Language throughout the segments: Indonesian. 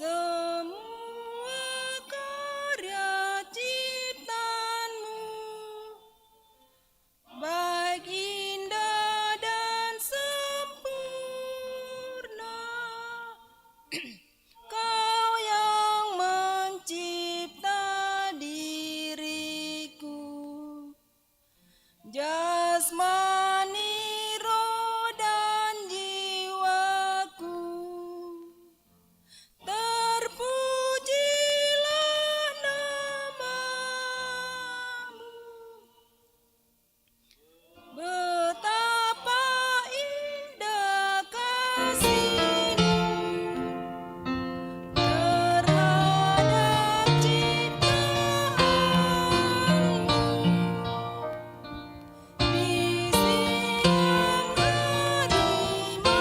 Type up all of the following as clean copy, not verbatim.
semua karya ciptaanmu, baik indah dan sempurna. Kau yang mencipta diriku, jasmani, roh dan jiwaku. Terpujilah namamu. Betapa indah kasih-Mu terhadap ciptaan-Mu. Di siang hari malam pun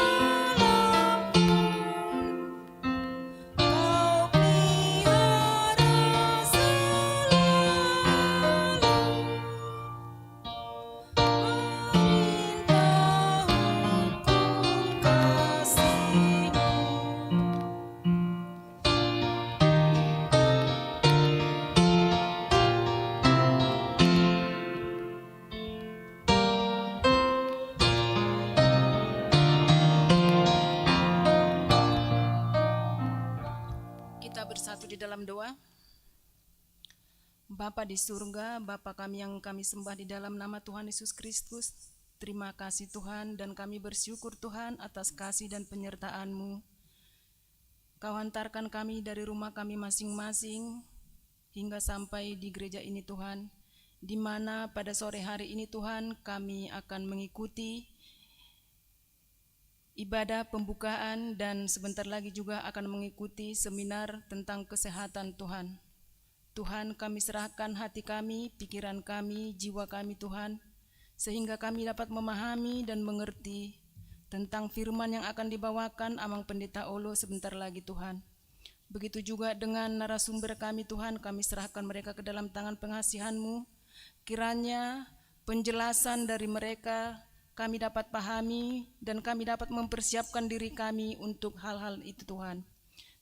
Kau pelihara selalu. Perintah hukum kasih-Mu. Kita bersatu di dalam doa. Bapa di surga, Bapa kami yang kami sembah di dalam nama Tuhan Yesus Kristus. Terima kasih Tuhan, dan kami bersyukur Tuhan atas kasih dan penyertaan-Mu. Kau hantarkan kami dari rumah kami masing-masing hingga sampai di gereja ini Tuhan, di mana pada sore hari ini Tuhan kami akan mengikuti ibadah pembukaan dan sebentar lagi juga akan mengikuti seminar tentang kesehatan Tuhan. Tuhan, kami serahkan hati kami, pikiran kami, jiwa kami Tuhan, sehingga kami dapat memahami dan mengerti tentang firman yang akan dibawakan Amang Pendeta Olo sebentar lagi Tuhan. Begitu juga dengan narasumber kami Tuhan, kami serahkan mereka ke dalam tangan pengasihan-Mu. Kiranya penjelasan dari mereka kami dapat pahami dan kami dapat mempersiapkan diri kami untuk hal-hal itu Tuhan.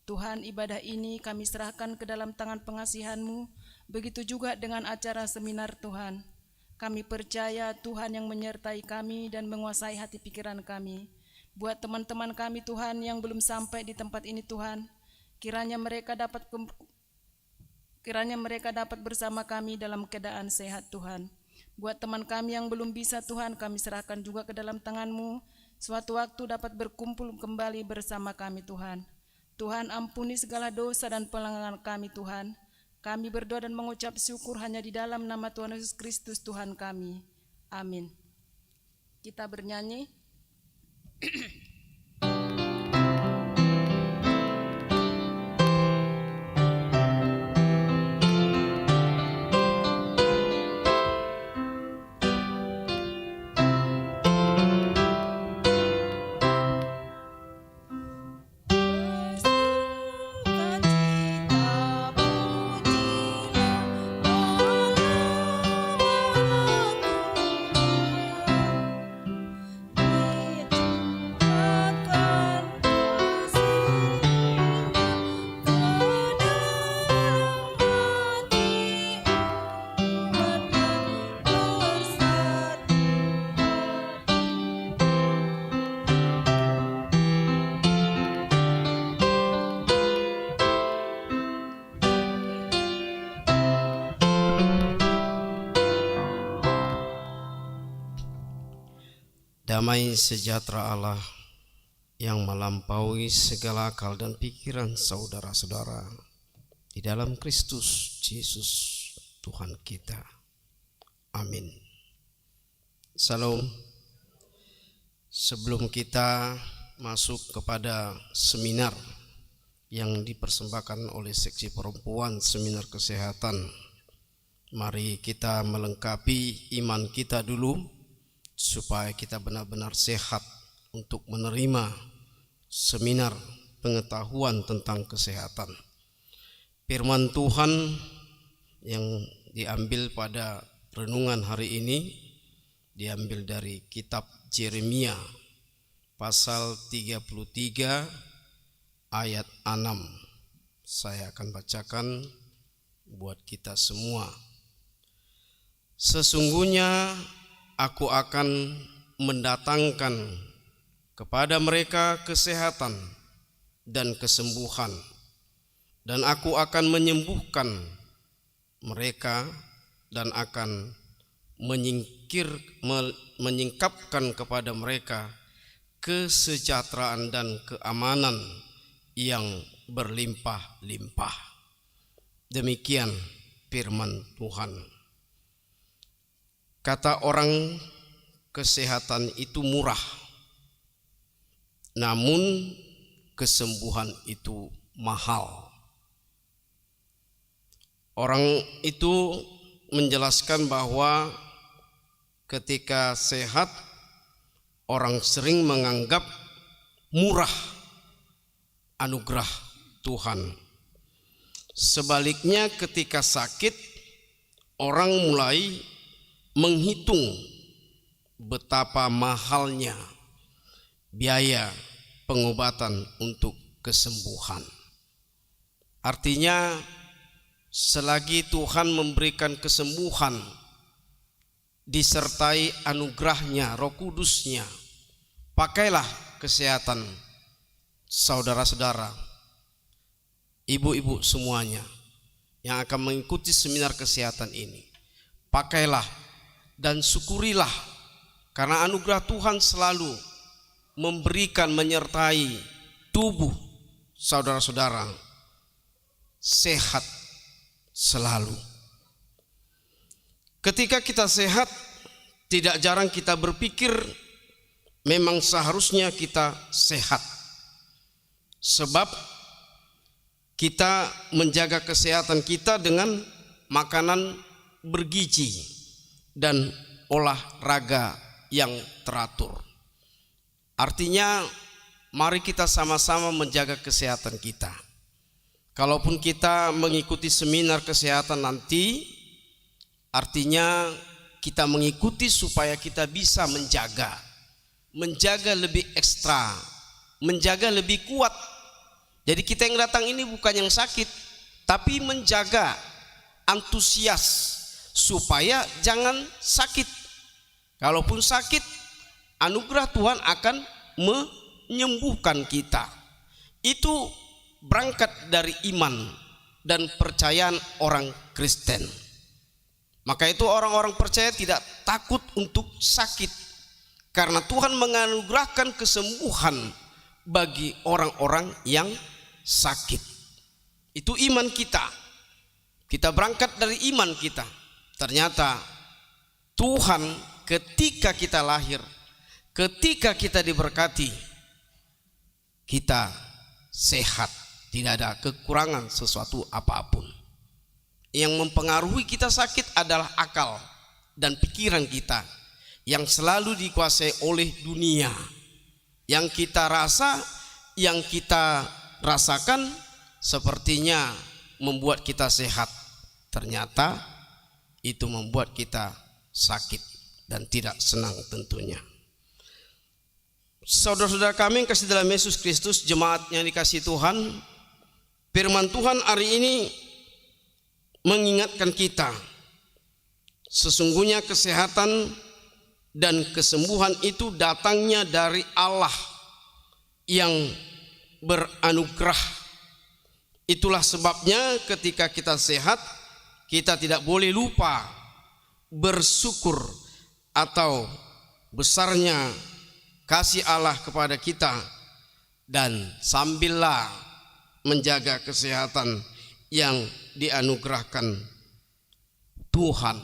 Tuhan, ibadah ini kami serahkan ke dalam tangan pengasihan-Mu. Begitu juga dengan acara seminar Tuhan. Kami percaya Tuhan yang menyertai kami dan menguasai hati pikiran kami. Buat teman-teman kami Tuhan yang belum sampai di tempat ini Tuhan, kiranya mereka dapat bersama kami dalam keadaan sehat Tuhan. Buat teman kami yang belum bisa Tuhan, kami serahkan juga ke dalam tangan-Mu. Suatu waktu dapat berkumpul kembali bersama kami Tuhan. Tuhan, ampuni segala dosa dan pelanggaran kami Tuhan. Kami berdoa dan mengucap syukur hanya di dalam nama Tuhan Yesus Kristus Tuhan kami. Amin. Kita bernyanyi. Damai sejahtera Allah yang melampaui segala akal dan pikiran saudara-saudara di dalam Kristus Yesus Tuhan kita. Amin. Salam. Sebelum kita masuk kepada seminar yang dipersembahkan oleh Seksi Perempuan Seminar Kesehatan, mari kita melengkapi iman kita dulu supaya kita benar-benar sehat untuk menerima seminar pengetahuan tentang kesehatan. Firman Tuhan yang diambil pada renungan hari ini diambil dari kitab Yeremia pasal 33 ayat 6 Saya akan bacakan buat kita semua. Sesungguhnya aku akan mendatangkan kepada mereka kesehatan dan kesembuhan, dan aku akan menyembuhkan mereka dan akan menyingkapkan kepada mereka kesejahteraan dan keamanan yang berlimpah-limpah. Demikian firman Tuhan. Kata orang, kesehatan itu murah, namun kesembuhan itu mahal. Orang itu menjelaskan bahwa ketika sehat, orang sering menganggap murah anugerah Tuhan. Sebaliknya ketika sakit, orang mulai menghitung betapa mahalnya biaya pengobatan untuk kesembuhan. Artinya, selagi Tuhan memberikan kesembuhan disertai anugerahnya, Roh Kudusnya, pakailah kesehatan saudara-saudara, ibu-ibu semuanya yang akan mengikuti seminar kesehatan ini. Pakailah dan syukurilah, karena anugerah Tuhan selalu memberikan, menyertai tubuh saudara-saudara sehat selalu. Ketika kita sehat, tidak jarang kita berpikir memang seharusnya kita sehat, sebab kita menjaga kesehatan kita dengan makanan bergizi dan olahraga yang teratur. Artinya, mari kita sama-sama menjaga kesehatan kita. Kalaupun kita mengikuti seminar kesehatan nanti, artinya kita mengikuti supaya kita bisa menjaga lebih ekstra, menjaga lebih kuat. Jadi kita yang datang ini bukan yang sakit, tapi menjaga antusias supaya jangan sakit. Kalaupun sakit, anugerah Tuhan akan menyembuhkan kita. Itu berangkat dari iman dan percayaan orang Kristen. Maka itu orang-orang percaya tidak takut untuk sakit, karena Tuhan menganugerahkan kesembuhan bagi orang-orang yang sakit. Itu iman kita. Kita berangkat dari iman kita. Ternyata Tuhan ketika kita lahir, ketika kita diberkati, kita sehat, tidak ada kekurangan sesuatu apapun. Yang mempengaruhi kita sakit adalah akal dan pikiran kita yang selalu dikuasai oleh dunia. Yang kita rasa, yang kita rasakan sepertinya membuat kita sehat, ternyata itu membuat kita sakit dan tidak senang tentunya. Saudara-saudara kami yang kasih dalam Yesus Kristus, jemaat yang dikasihi Tuhan, firman Tuhan hari ini mengingatkan kita, sesungguhnya kesehatan dan kesembuhan itu datangnya dari Allah yang beranugerah. Itulah sebabnya ketika kita sehat, kita tidak boleh lupa bersyukur atau besarnya kasih Allah kepada kita, dan sambillah menjaga kesehatan yang dianugerahkan Tuhan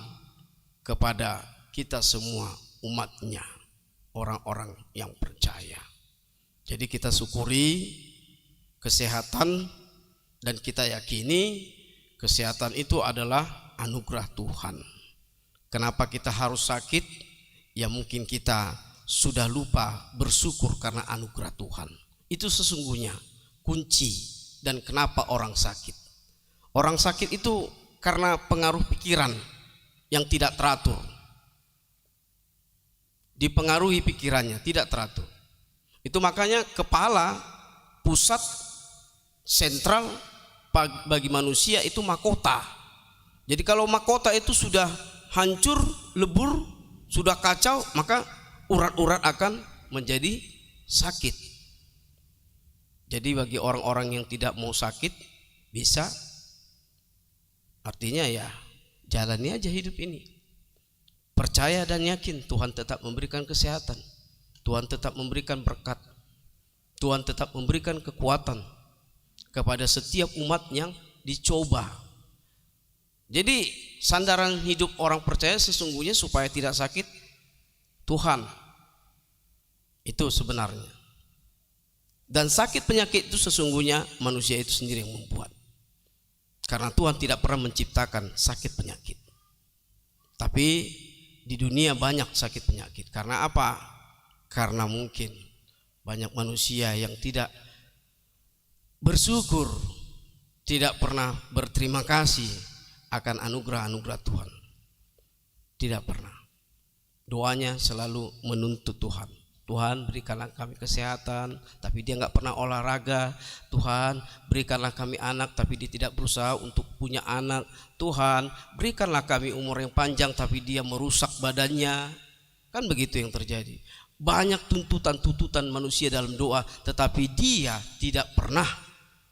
kepada kita semua umatnya, orang-orang yang percaya. Jadi kita syukuri kesehatan dan kita yakini kesehatan itu adalah anugerah Tuhan. Kenapa kita harus sakit? Ya mungkin kita sudah lupa bersyukur karena anugerah Tuhan. Itu sesungguhnya kunci dan kenapa orang sakit. Orang sakit itu karena pengaruh pikiran yang tidak teratur. Dipengaruhi pikirannya, tidak teratur. Itu makanya kepala, pusat, sentral bagi manusia itu mahkota. Jadi kalau mahkota itu sudah hancur, lebur, sudah kacau, maka urat-urat akan menjadi sakit. Jadi bagi orang-orang yang tidak mau sakit, bisa, artinya ya jalani aja hidup ini. Percaya dan yakin Tuhan tetap memberikan kesehatan, Tuhan tetap memberikan berkat, Tuhan tetap memberikan kekuatan kepada setiap umat yang dicoba. Jadi sandaran hidup orang percaya sesungguhnya supaya tidak sakit Tuhan. Itu sebenarnya. Dan sakit penyakit itu sesungguhnya manusia itu sendiri yang membuat. Karena Tuhan tidak pernah menciptakan sakit penyakit. Tapi di dunia banyak sakit penyakit. Karena apa? Karena mungkin banyak manusia yang tidak bersyukur, tidak pernah berterima kasih akan anugerah-anugerah Tuhan. Tidak pernah. Doanya selalu menuntut Tuhan. Tuhan berikanlah kami kesehatan, tapi dia nggak pernah olahraga. Tuhan berikanlah kami anak, tapi dia tidak berusaha untuk punya anak. Tuhan berikanlah kami umur yang panjang, tapi dia merusak badannya. Kan begitu yang terjadi. Banyak tuntutan-tuntutan manusia dalam doa, tetapi dia tidak pernah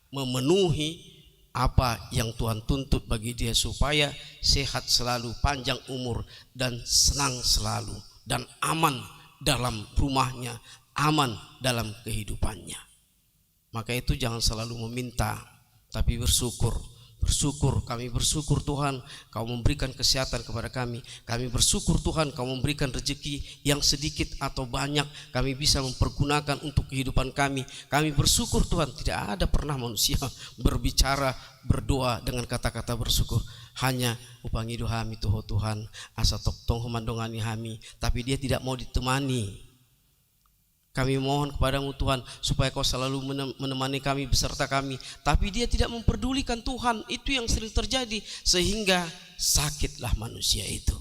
memenuhi apa yang Tuhan tuntut bagi dia supaya sehat selalu, panjang umur, dan senang selalu, dan aman dalam rumahnya, aman dalam kehidupannya. Maka itu jangan selalu meminta, tapi bersyukur. Bersyukur, kami bersyukur Tuhan Kau memberikan kesehatan kepada kami. Kami bersyukur Tuhan Kau memberikan rezeki yang sedikit atau banyak kami bisa mempergunakan untuk kehidupan kami. Kami bersyukur Tuhan. Tidak ada pernah manusia berbicara, berdoa dengan kata-kata bersyukur. Hanya upangi doa kami Tuhan asa tong humandongani kami, tapi dia tidak mau ditemani. Kami mohon kepadamu Tuhan supaya Kau selalu menemani kami, beserta kami, tapi dia tidak memperdulikan Tuhan. Itu yang sering terjadi, sehingga sakitlah manusia itu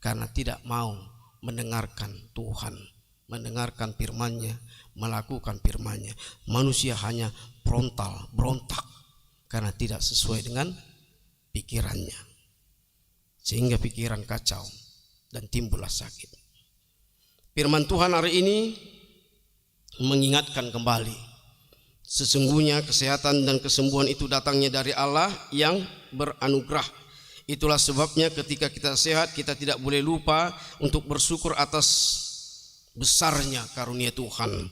karena tidak mau mendengarkan Tuhan, mendengarkan firman-Nya, melakukan firman-Nya. Manusia hanya berontak karena tidak sesuai dengan pikirannya, sehingga pikiran kacau dan timbullah sakit. Firman Tuhan hari ini mengingatkan kembali, sesungguhnya kesehatan dan kesembuhan itu datangnya dari Allah yang beranugerah. Itulah sebabnya ketika kita sehat, kita tidak boleh lupa untuk bersyukur atas besarnya karunia Tuhan.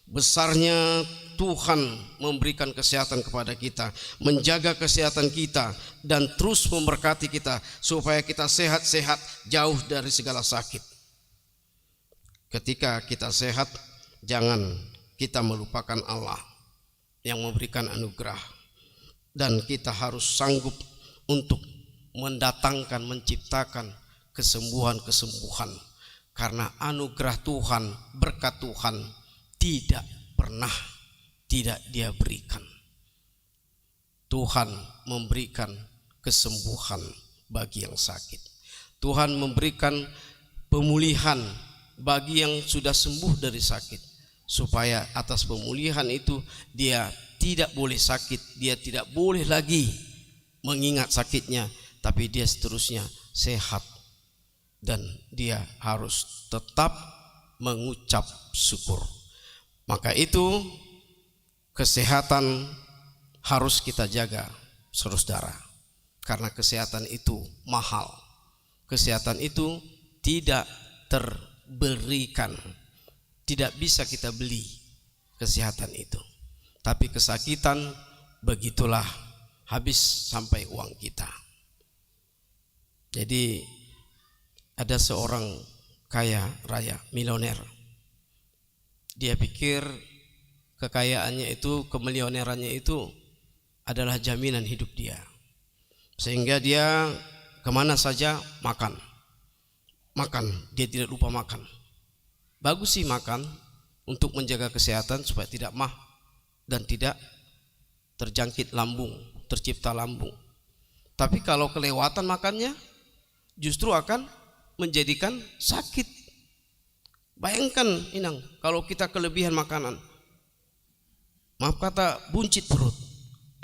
Besarnya Tuhan memberikan kesehatan kepada kita, menjaga kesehatan kita, dan terus memberkati kita supaya kita sehat-sehat, jauh dari segala sakit. Ketika kita sehat, jangan kita melupakan Allah yang memberikan anugerah, dan kita harus sanggup untuk mendatangkan, menciptakan kesembuhan-kesembuhan, karena anugerah Tuhan, berkat Tuhan tidak pernah tidak dia berikan. Tuhan memberikan kesembuhan bagi yang sakit. Tuhan memberikan pemulihan bagi yang sudah sembuh dari sakit, supaya atas pemulihan itu dia tidak boleh sakit, dia tidak boleh lagi mengingat sakitnya, tapi dia seterusnya sehat, dan dia harus tetap mengucap syukur. Maka itu kesehatan harus kita jaga, saudara, karena kesehatan itu mahal. Kesehatan itu tidak terberikan, tidak bisa kita beli kesehatan itu. Tapi kesakitan begitulah, habis sampai uang kita. Jadi ada seorang kaya raya, milioner. Dia pikir kekayaannya itu, kemilionerannya itu adalah jaminan hidup dia, sehingga dia kemana saja makan, dia tidak lupa makan. Bagus sih makan untuk menjaga kesehatan supaya tidak mah dan tidak terjangkit lambung, tercipta lambung. Tapi kalau kelewatan makannya, justru akan menjadikan sakit. Bayangkan Inang, kalau kita kelebihan makanan, maaf kata, buncit perut.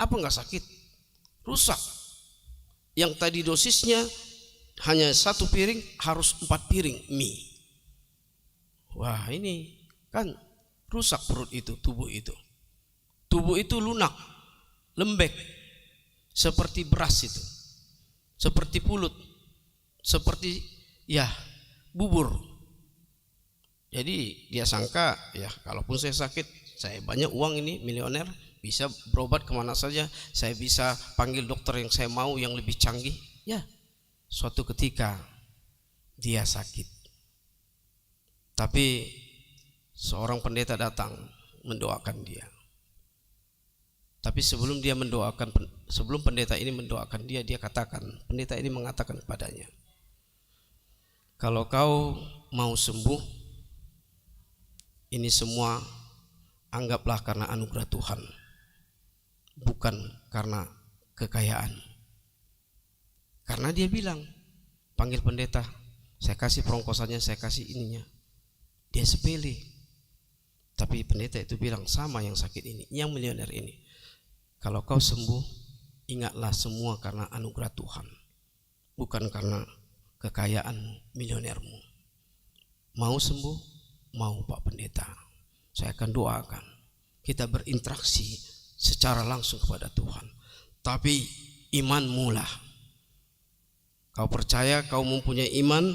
Apa enggak sakit? Rusak. Yang tadi dosisnya hanya 1 piring harus 4 piring mie. Wah, ini kan rusak perut itu, tubuh itu. Tubuh itu lunak, lembek, seperti beras itu, seperti pulut, seperti ya bubur. Jadi dia sangka ya kalaupun saya sakit, saya banyak uang ini, milioner, bisa berobat kemana saja, saya bisa panggil dokter yang saya mau yang lebih canggih. Ya, suatu ketika dia sakit, tapi seorang pendeta datang mendoakan dia. Tapi sebelum pendeta ini mendoakan dia, pendeta ini mengatakan kepadanya, kalau kau mau sembuh, ini semua anggaplah karena anugerah Tuhan, bukan karena kekayaan. Karena dia bilang, panggil pendeta, saya kasih perongkosannya, saya kasih ininya. Dia sepele. Tapi pendeta itu bilang, sama yang sakit ini, yang milioner ini, kalau kau sembuh, ingatlah semua karena anugerah Tuhan, bukan karena kekayaan milionermu. Mau sembuh? Mau Pak Pendeta, saya akan doakan. Kita berinteraksi secara langsung kepada Tuhan. Tapi imanmu lah, kau percaya kau mempunyai iman,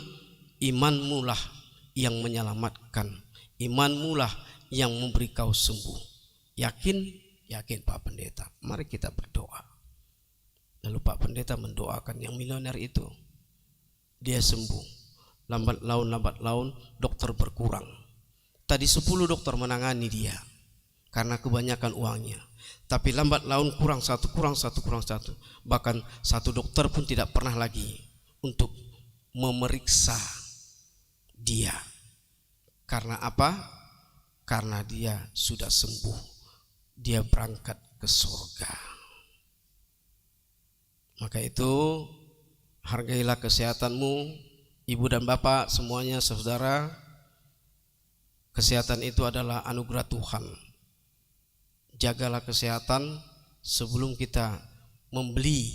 imanmu lah yang menyelamatkan, imanmu lah yang memberi kau sembuh. Yakin? Yakin Pak Pendeta. Mari kita berdoa. Lalu Pak Pendeta mendoakan yang milioner itu. Dia sembuh. Lambat laun dokter berkurang. Tadi 10 dokter menangani dia karena kebanyakan uangnya. Tapi lambat laun kurang satu. Bahkan 1 dokter pun tidak pernah lagi untuk memeriksa dia. Karena apa? Karena dia sudah sembuh. Dia berangkat ke surga. Maka itu hargailah kesehatanmu, ibu dan bapak semuanya, saudara. Kesehatan itu adalah anugerah Tuhan. Jagalah kesehatan sebelum kita membeli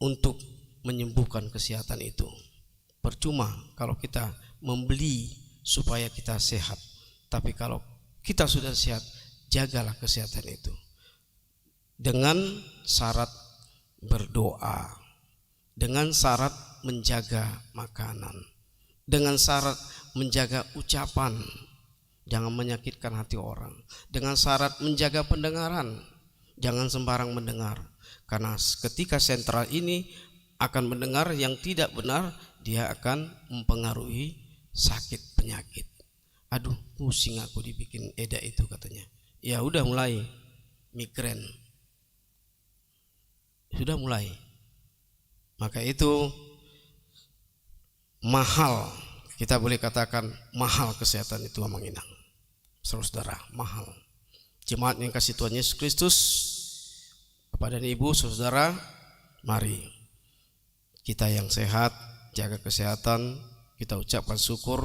untuk menyembuhkan kesehatan itu. Percuma kalau kita membeli supaya kita sehat. Tapi kalau kita sudah sehat, jagalah kesehatan itu dengan syarat berdoa, dengan syarat menjaga makanan, dengan syarat menjaga ucapan, jangan menyakitkan hati orang, dengan syarat menjaga pendengaran, jangan sembarang mendengar, karena ketika sentral ini akan mendengar yang tidak benar, dia akan mempengaruhi sakit penyakit. Aduh, pusing aku dibikin Eda itu katanya. Ya udah mulai migrain, sudah mulai. Maka itu mahal, kita boleh katakan mahal kesehatan itu Amang Inang. Saudara, mahal. Jemaat yang kasih Tuhan Yesus Kristus, Bapak dan Ibu, saudara, mari kita yang sehat jaga kesehatan, kita ucapkan syukur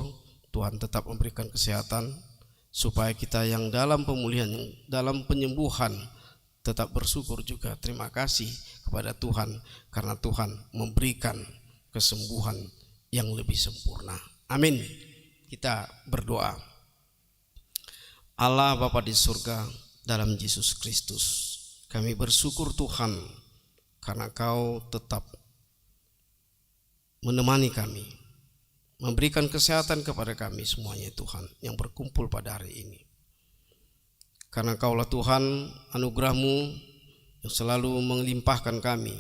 Tuhan tetap memberikan kesehatan, supaya kita yang dalam pemulihan, yang dalam penyembuhan tetap bersyukur juga. Terima kasih kepada Tuhan karena Tuhan memberikan kesembuhan yang lebih sempurna. Amin. Kita berdoa. Allah Bapa di surga, dalam Yesus Kristus, kami bersyukur Tuhan karena Kau tetap menemani kami, memberikan kesehatan kepada kami semuanya Tuhan yang berkumpul pada hari ini. Karena Kaulah Tuhan, anugerah-Mu yang selalu melimpahkan kami,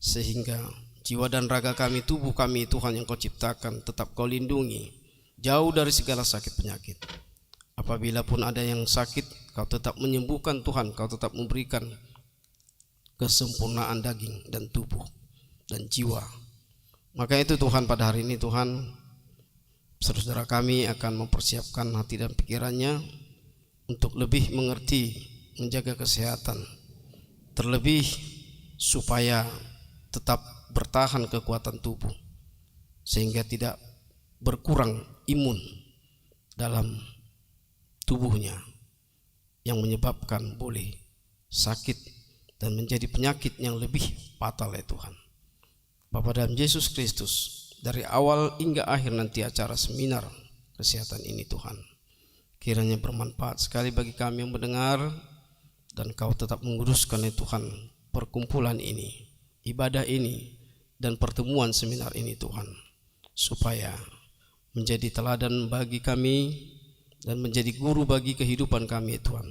sehingga jiwa dan raga kami, tubuh kami Tuhan yang Kau ciptakan tetap Kau lindungi, jauh dari segala sakit penyakit. Apabila pun ada yang sakit, Kau tetap menyembuhkan Tuhan, Kau tetap memberikan kesempurnaan daging dan tubuh dan jiwa. Maka itu Tuhan, pada hari ini Tuhan, saudara kami akan mempersiapkan hati dan pikirannya untuk lebih mengerti menjaga kesehatan, terlebih supaya tetap bertahan kekuatan tubuh sehingga tidak berkurang imun dalam tubuhnya yang menyebabkan boleh sakit dan menjadi penyakit yang lebih fatal ya Tuhan. Bapa dalam Yesus Kristus, dari awal hingga akhir nanti acara seminar kesehatan ini Tuhan, kiranya bermanfaat sekali bagi kami yang mendengar, dan Kau tetap menguruskan ya Tuhan perkumpulan ini, ibadah ini, dan pertemuan seminar ini Tuhan, supaya menjadi teladan bagi kami dan menjadi guru bagi kehidupan kami ya Tuhan,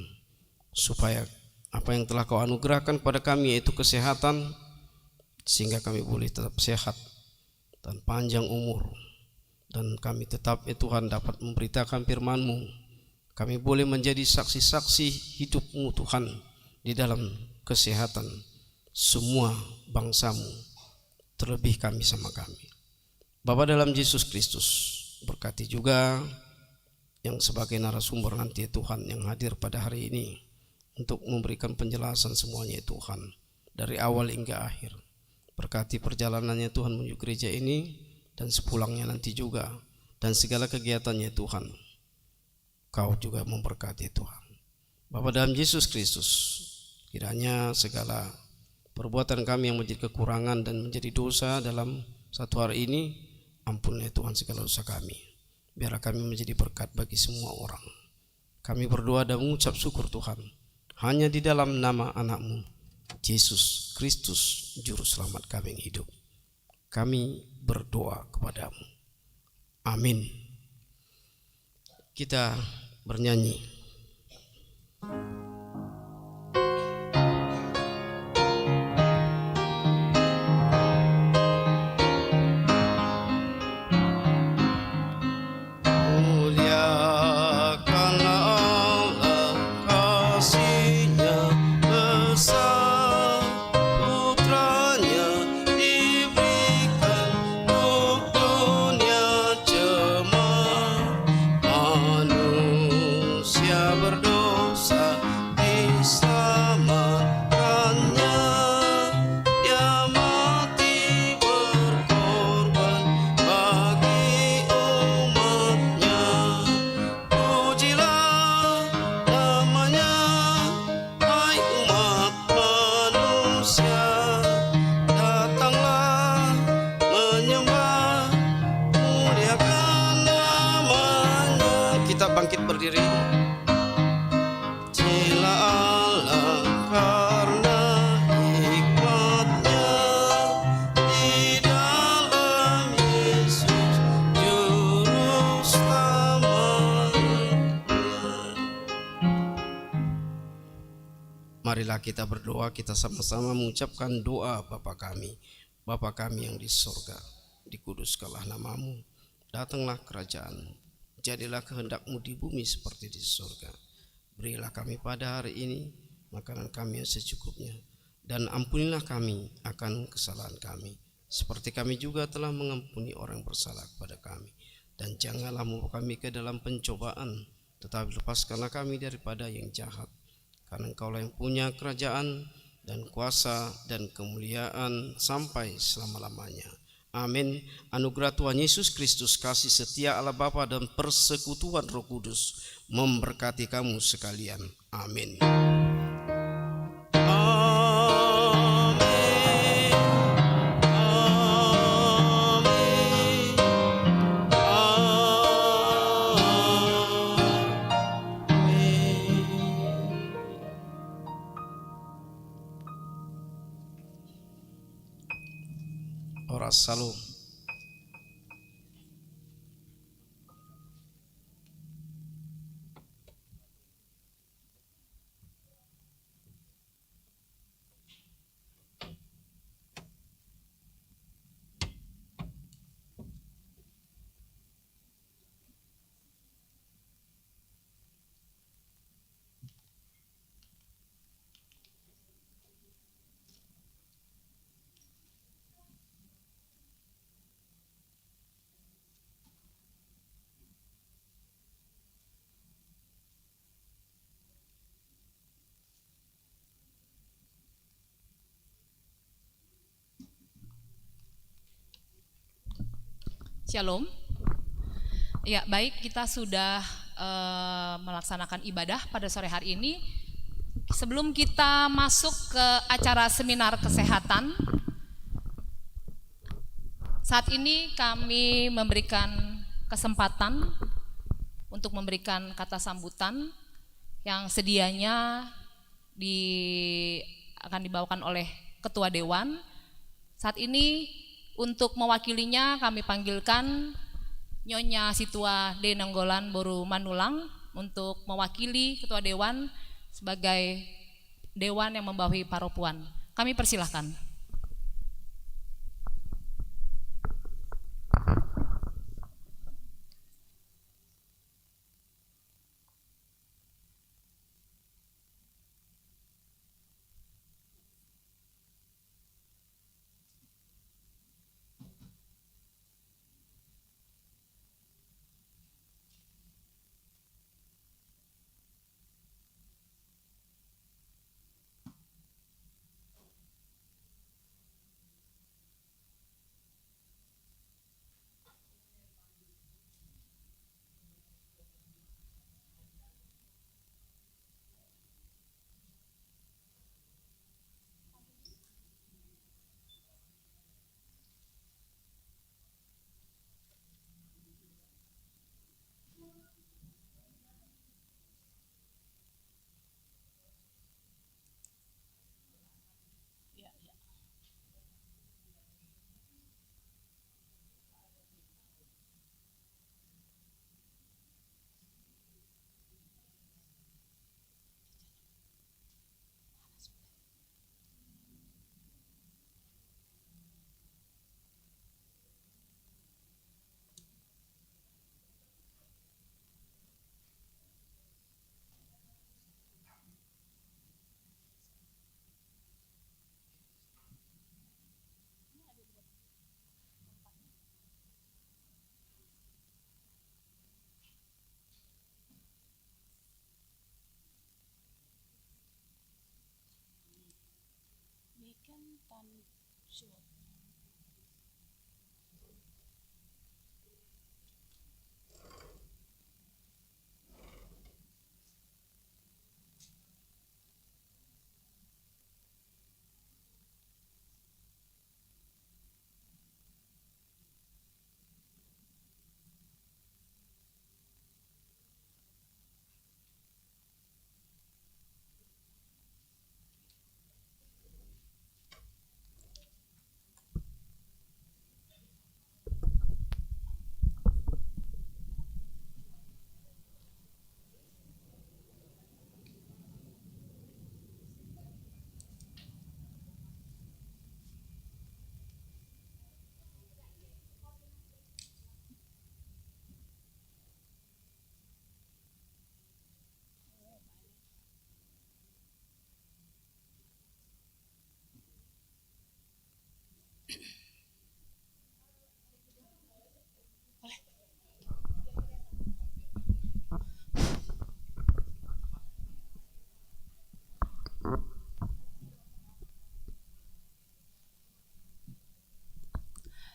supaya apa yang telah Kau anugerahkan kepada kami yaitu kesehatan, sehingga kami boleh tetap sehat dan panjang umur, dan kami tetap ya Tuhan dapat memberitakan firman-Mu. Kami boleh menjadi saksi-saksi hidup-Mu Tuhan di dalam kesehatan semua bangsa-Mu, terlebih kami sama kami. Bapa dalam Yesus Kristus, berkati juga yang sebagai narasumber nanti ya Tuhan yang hadir pada hari ini untuk memberikan penjelasan semuanya ya Tuhan, dari awal hingga akhir. Berkati perjalanannya Tuhan menuju gereja ini dan sepulangnya nanti juga, dan segala kegiatannya Tuhan. Kau juga memberkati Tuhan. Bapa dalam Yesus Kristus, kiranya segala perbuatan kami yang menjadi kekurangan dan menjadi dosa dalam satu hari ini, ampuni Tuhan segala dosa kami. Biarlah kami menjadi berkat bagi semua orang. Kami berdoa dan mengucap syukur Tuhan, hanya di dalam nama anak-Mu, Yesus Kristus, Juru Selamat kami yang hidup. Kami berdoa kepadamu. Amin. Kita bernyanyi. Bangkit berdiri. Cila Allah karena hikmatnya di dalam Yesus Juru Selamatnya. Marilah kita berdoa, kita sama-sama mengucapkan doa Bapa kami. Bapa kami yang di surga, dikuduskanlah nama-Mu, datanglah kerajaan-Mu. Jadilah kehendak-Mu di bumi seperti di surga. Berilah kami pada hari ini makanan kami yang secukupnya, dan ampunilah kami akan kesalahan kami, seperti kami juga telah mengampuni orang yang bersalah kepada kami. Dan janganlah membawa kami ke dalam pencobaan, tetapi lepaskanlah kami daripada yang jahat. Karena Engkaulah yang punya kerajaan dan kuasa dan kemuliaan sampai selama-lamanya. Amin. Anugerah Tuhan Yesus Kristus, kasih setia Allah Bapa dan persekutuan Roh Kudus memberkati kamu sekalian. Amin. Oras Salum. Shalom. Ya, baik, kita sudah melaksanakan ibadah pada sore hari ini. Sebelum kita masuk ke acara seminar kesehatan, saat ini kami memberikan kesempatan untuk memberikan kata sambutan yang sedianya akan dibawakan oleh Ketua Dewan. Saat ini untuk mewakilinya kami panggilkan Nyonya Situa D. Nonggolan Boru Manulang untuk mewakili Ketua Dewan sebagai Dewan yang membawahi Paropuan. Kami persilahkan.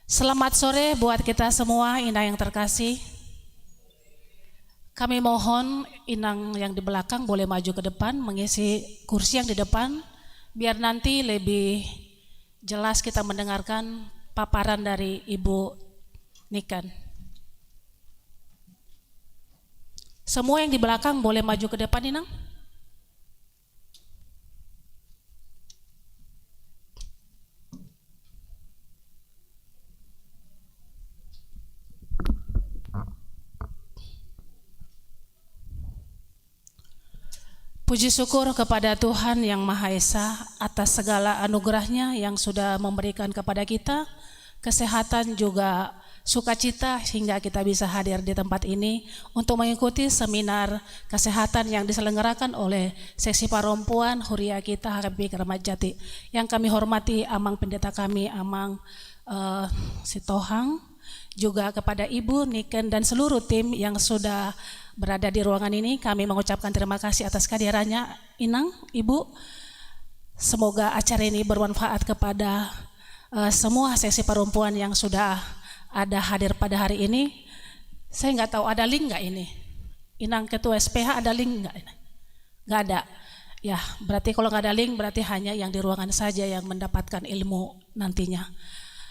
Selamat sore buat kita semua, Inang yang terkasih. Kami mohon Inang yang di belakang boleh maju ke depan mengisi kursi yang di depan, biar nanti lebih jelas kita mendengarkan paparan dari Ibu Niken. Semua yang di belakang boleh maju ke depan, Inang. Puji syukur kepada Tuhan Yang Maha Esa atas segala anugerahnya yang sudah memberikan kepada kita kesehatan juga sukacita hingga kita bisa hadir di tempat ini untuk mengikuti seminar kesehatan yang diselenggarakan oleh Seksi Perempuan Huria kita HKBP Keramat Jati. Yang kami hormati Amang Pendeta kami, Amang Sitohang, juga kepada Ibu Niken dan seluruh tim yang sudah berada di ruangan ini. Kami mengucapkan terima kasih atas kehadirannya, Inang, Ibu. Semoga acara ini bermanfaat kepada semua seksi perempuan yang sudah ada hadir pada hari ini. Saya nggak tahu ada link nggak ini. Inang Ketua SPH ada link nggak? Nggak ada. Ya, berarti kalau nggak ada link berarti hanya yang di ruangan saja yang mendapatkan ilmu nantinya.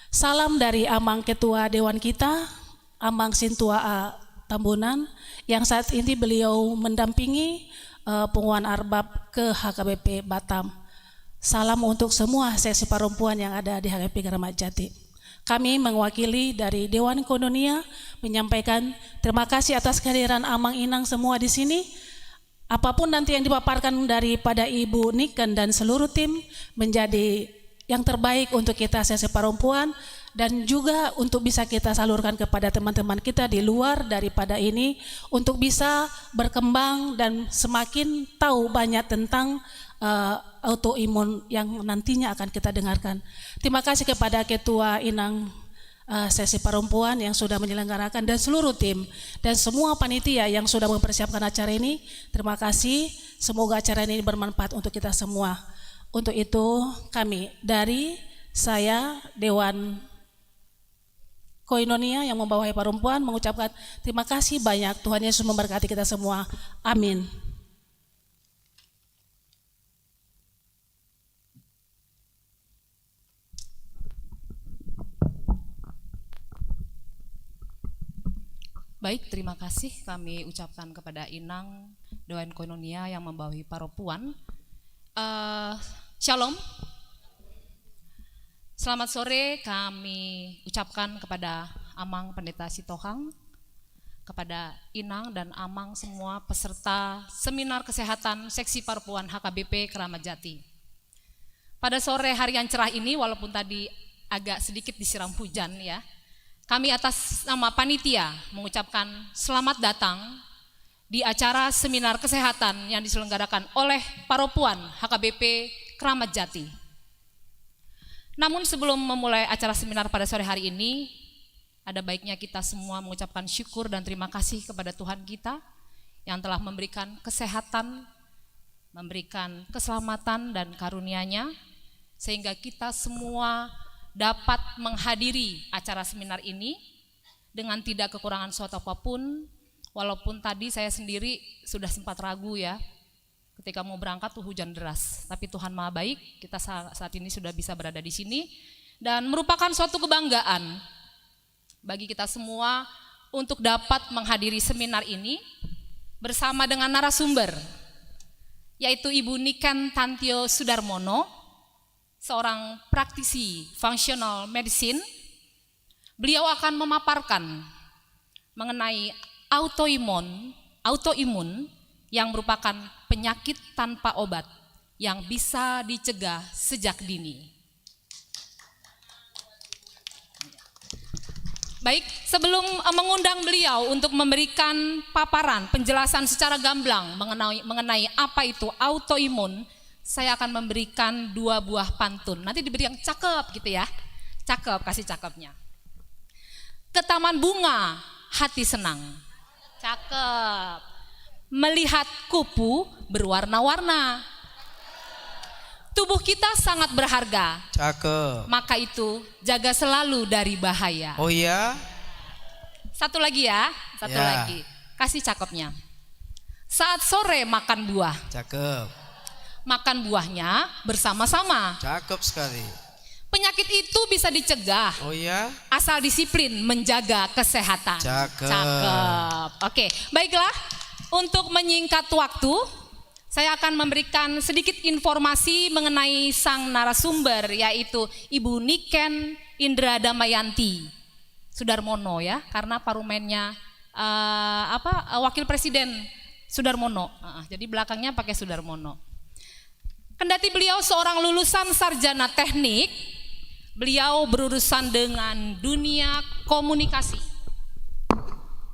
Salam dari Amang Ketua Dewan kita, Amang Sintua A. Tambunan, yang saat ini beliau mendampingi pengumuman arbab ke HKBP Batam. Salam untuk semua seksi perempuan yang ada di HKBP Kramat Jati. Kami mewakili dari Dewan Koinonia menyampaikan terima kasih atas kehadiran Amang Inang semua di sini. Apapun nanti yang dipaparkan daripada Ibu Niken dan seluruh tim menjadi yang terbaik untuk kita seksi perempuan dan juga untuk bisa kita salurkan kepada teman-teman kita di luar daripada ini untuk bisa berkembang dan semakin tahu banyak tentang autoimun yang nantinya akan kita dengarkan. Terima kasih kepada Ketua Inang sesi perempuan yang sudah menyelenggarakan dan seluruh tim dan semua panitia yang sudah mempersiapkan acara ini. Terima kasih, semoga acara ini bermanfaat untuk kita semua. Untuk itu kami dari saya Dewan Koinonia yang membawahi perempuan mengucapkan terima kasih banyak. Tuhan Yesus memberkati kita semua. Amin. Baik, terima kasih kami ucapkan kepada Inang Dewan Koinonia yang membawahi perempuan. Shalom. Selamat sore kami ucapkan kepada Amang Pendeta Sitohang, kepada Inang dan Amang semua peserta seminar kesehatan seksi perempuan HKBP Kramat Jati. Pada sore hari yang cerah ini, walaupun tadi agak sedikit disiram hujan ya, kami atas nama panitia mengucapkan selamat datang di acara seminar kesehatan yang diselenggarakan oleh perempuan HKBP Kramat Jati. Namun sebelum memulai acara seminar pada sore hari ini, ada baiknya kita semua mengucapkan syukur dan terima kasih kepada Tuhan kita yang telah memberikan kesehatan, memberikan keselamatan dan karunia-Nya, sehingga kita semua dapat menghadiri acara seminar ini dengan tidak kekurangan suatu apapun, walaupun tadi saya sendiri sudah sempat ragu ya, ketika mau berangkat tuh hujan deras. Tapi Tuhan Maha Baik, kita saat ini sudah bisa berada di sini dan merupakan suatu kebanggaan bagi kita semua untuk dapat menghadiri seminar ini bersama dengan narasumber, yaitu Ibu Niken Tantio Sudarmono, seorang praktisi functional medicine. Beliau akan memaparkan mengenai autoimun yang merupakan penyakit tanpa obat yang bisa dicegah sejak dini. Baik, sebelum mengundang beliau untuk memberikan paparan, penjelasan secara gamblang mengenai apa itu autoimun, saya akan memberikan 2 buah pantun. Nanti diberi yang cakep gitu ya. Cakep, kasih cakepnya. Ke taman bunga, hati senang. Cakep. Melihat kupu berwarna-warna. Tubuh kita sangat berharga. Cakep. Maka itu jaga selalu dari bahaya. Oh iya? Satu lagi ya, satu lagi. Kasih cakepnya. Saat sore makan buah. Cakep. Makan buahnya bersama-sama. Cakep sekali. Penyakit itu bisa dicegah. Oh iya? Asal disiplin menjaga kesehatan. Cakep. Cakep. Oke, baiklah. Untuk menyingkat waktu, saya akan memberikan sedikit informasi mengenai sang narasumber, yaitu Ibu Niken Indra Damayanti Sudarmono ya, karena parumennya Wakil Presiden Sudarmono. Jadi belakangnya pakai Sudarmono. Kendati beliau seorang lulusan sarjana teknik, beliau berurusan dengan dunia komunikasi,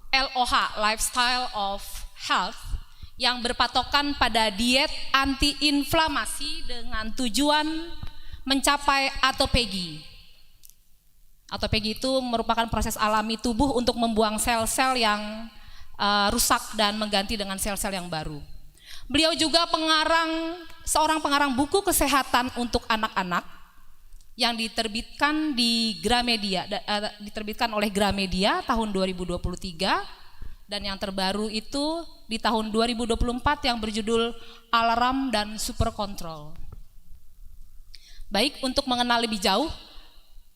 LOH, Lifestyle of Health, yang berpatokan pada diet anti-inflamasi dengan tujuan mencapai autophagy. Autophagy itu merupakan proses alami tubuh untuk membuang sel-sel yang rusak dan mengganti dengan sel-sel yang baru. Beliau juga seorang pengarang buku kesehatan untuk anak-anak yang diterbitkan di Gramedia, diterbitkan oleh Gramedia tahun 2023 Dan yang terbaru itu di tahun 2024 yang berjudul Alarm dan Super Control. Baik, untuk mengenal lebih jauh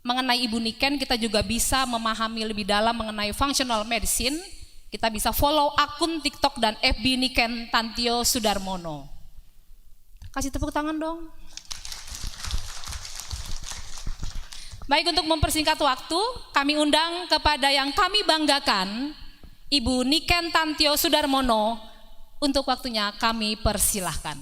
mengenai Ibu Niken, kita juga bisa memahami lebih dalam mengenai functional medicine. Kita bisa follow akun TikTok dan FB Niken Tantio Sudarmono. Kasih tepuk tangan dong. Baik, untuk mempersingkat waktu, kami undang kepada yang kami banggakan, Ibu Niken Tantio Sudarmono, untuk waktunya kami persilahkan.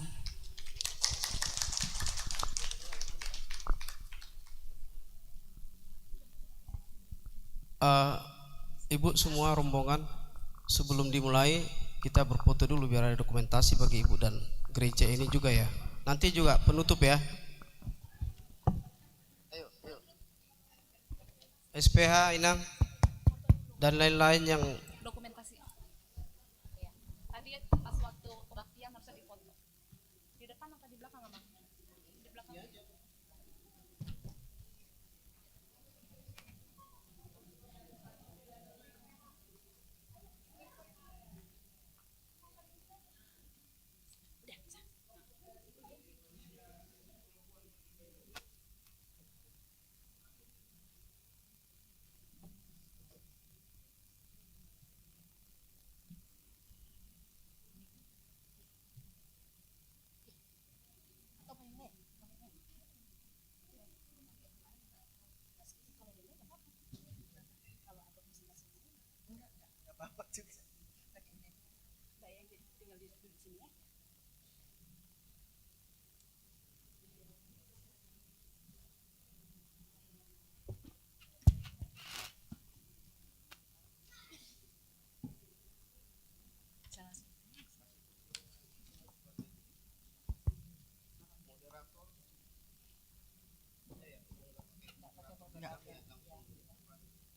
Ibu semua rombongan, sebelum dimulai kita berfoto dulu biar ada dokumentasi bagi Ibu dan gereja ini juga ya. Nanti juga penutup ya. SPH Inang dan lain-lain yang Dokumentasi. Tadi pas waktu latihan harusnya difoto. Di depan atau di belakang, Mama? Di belakang.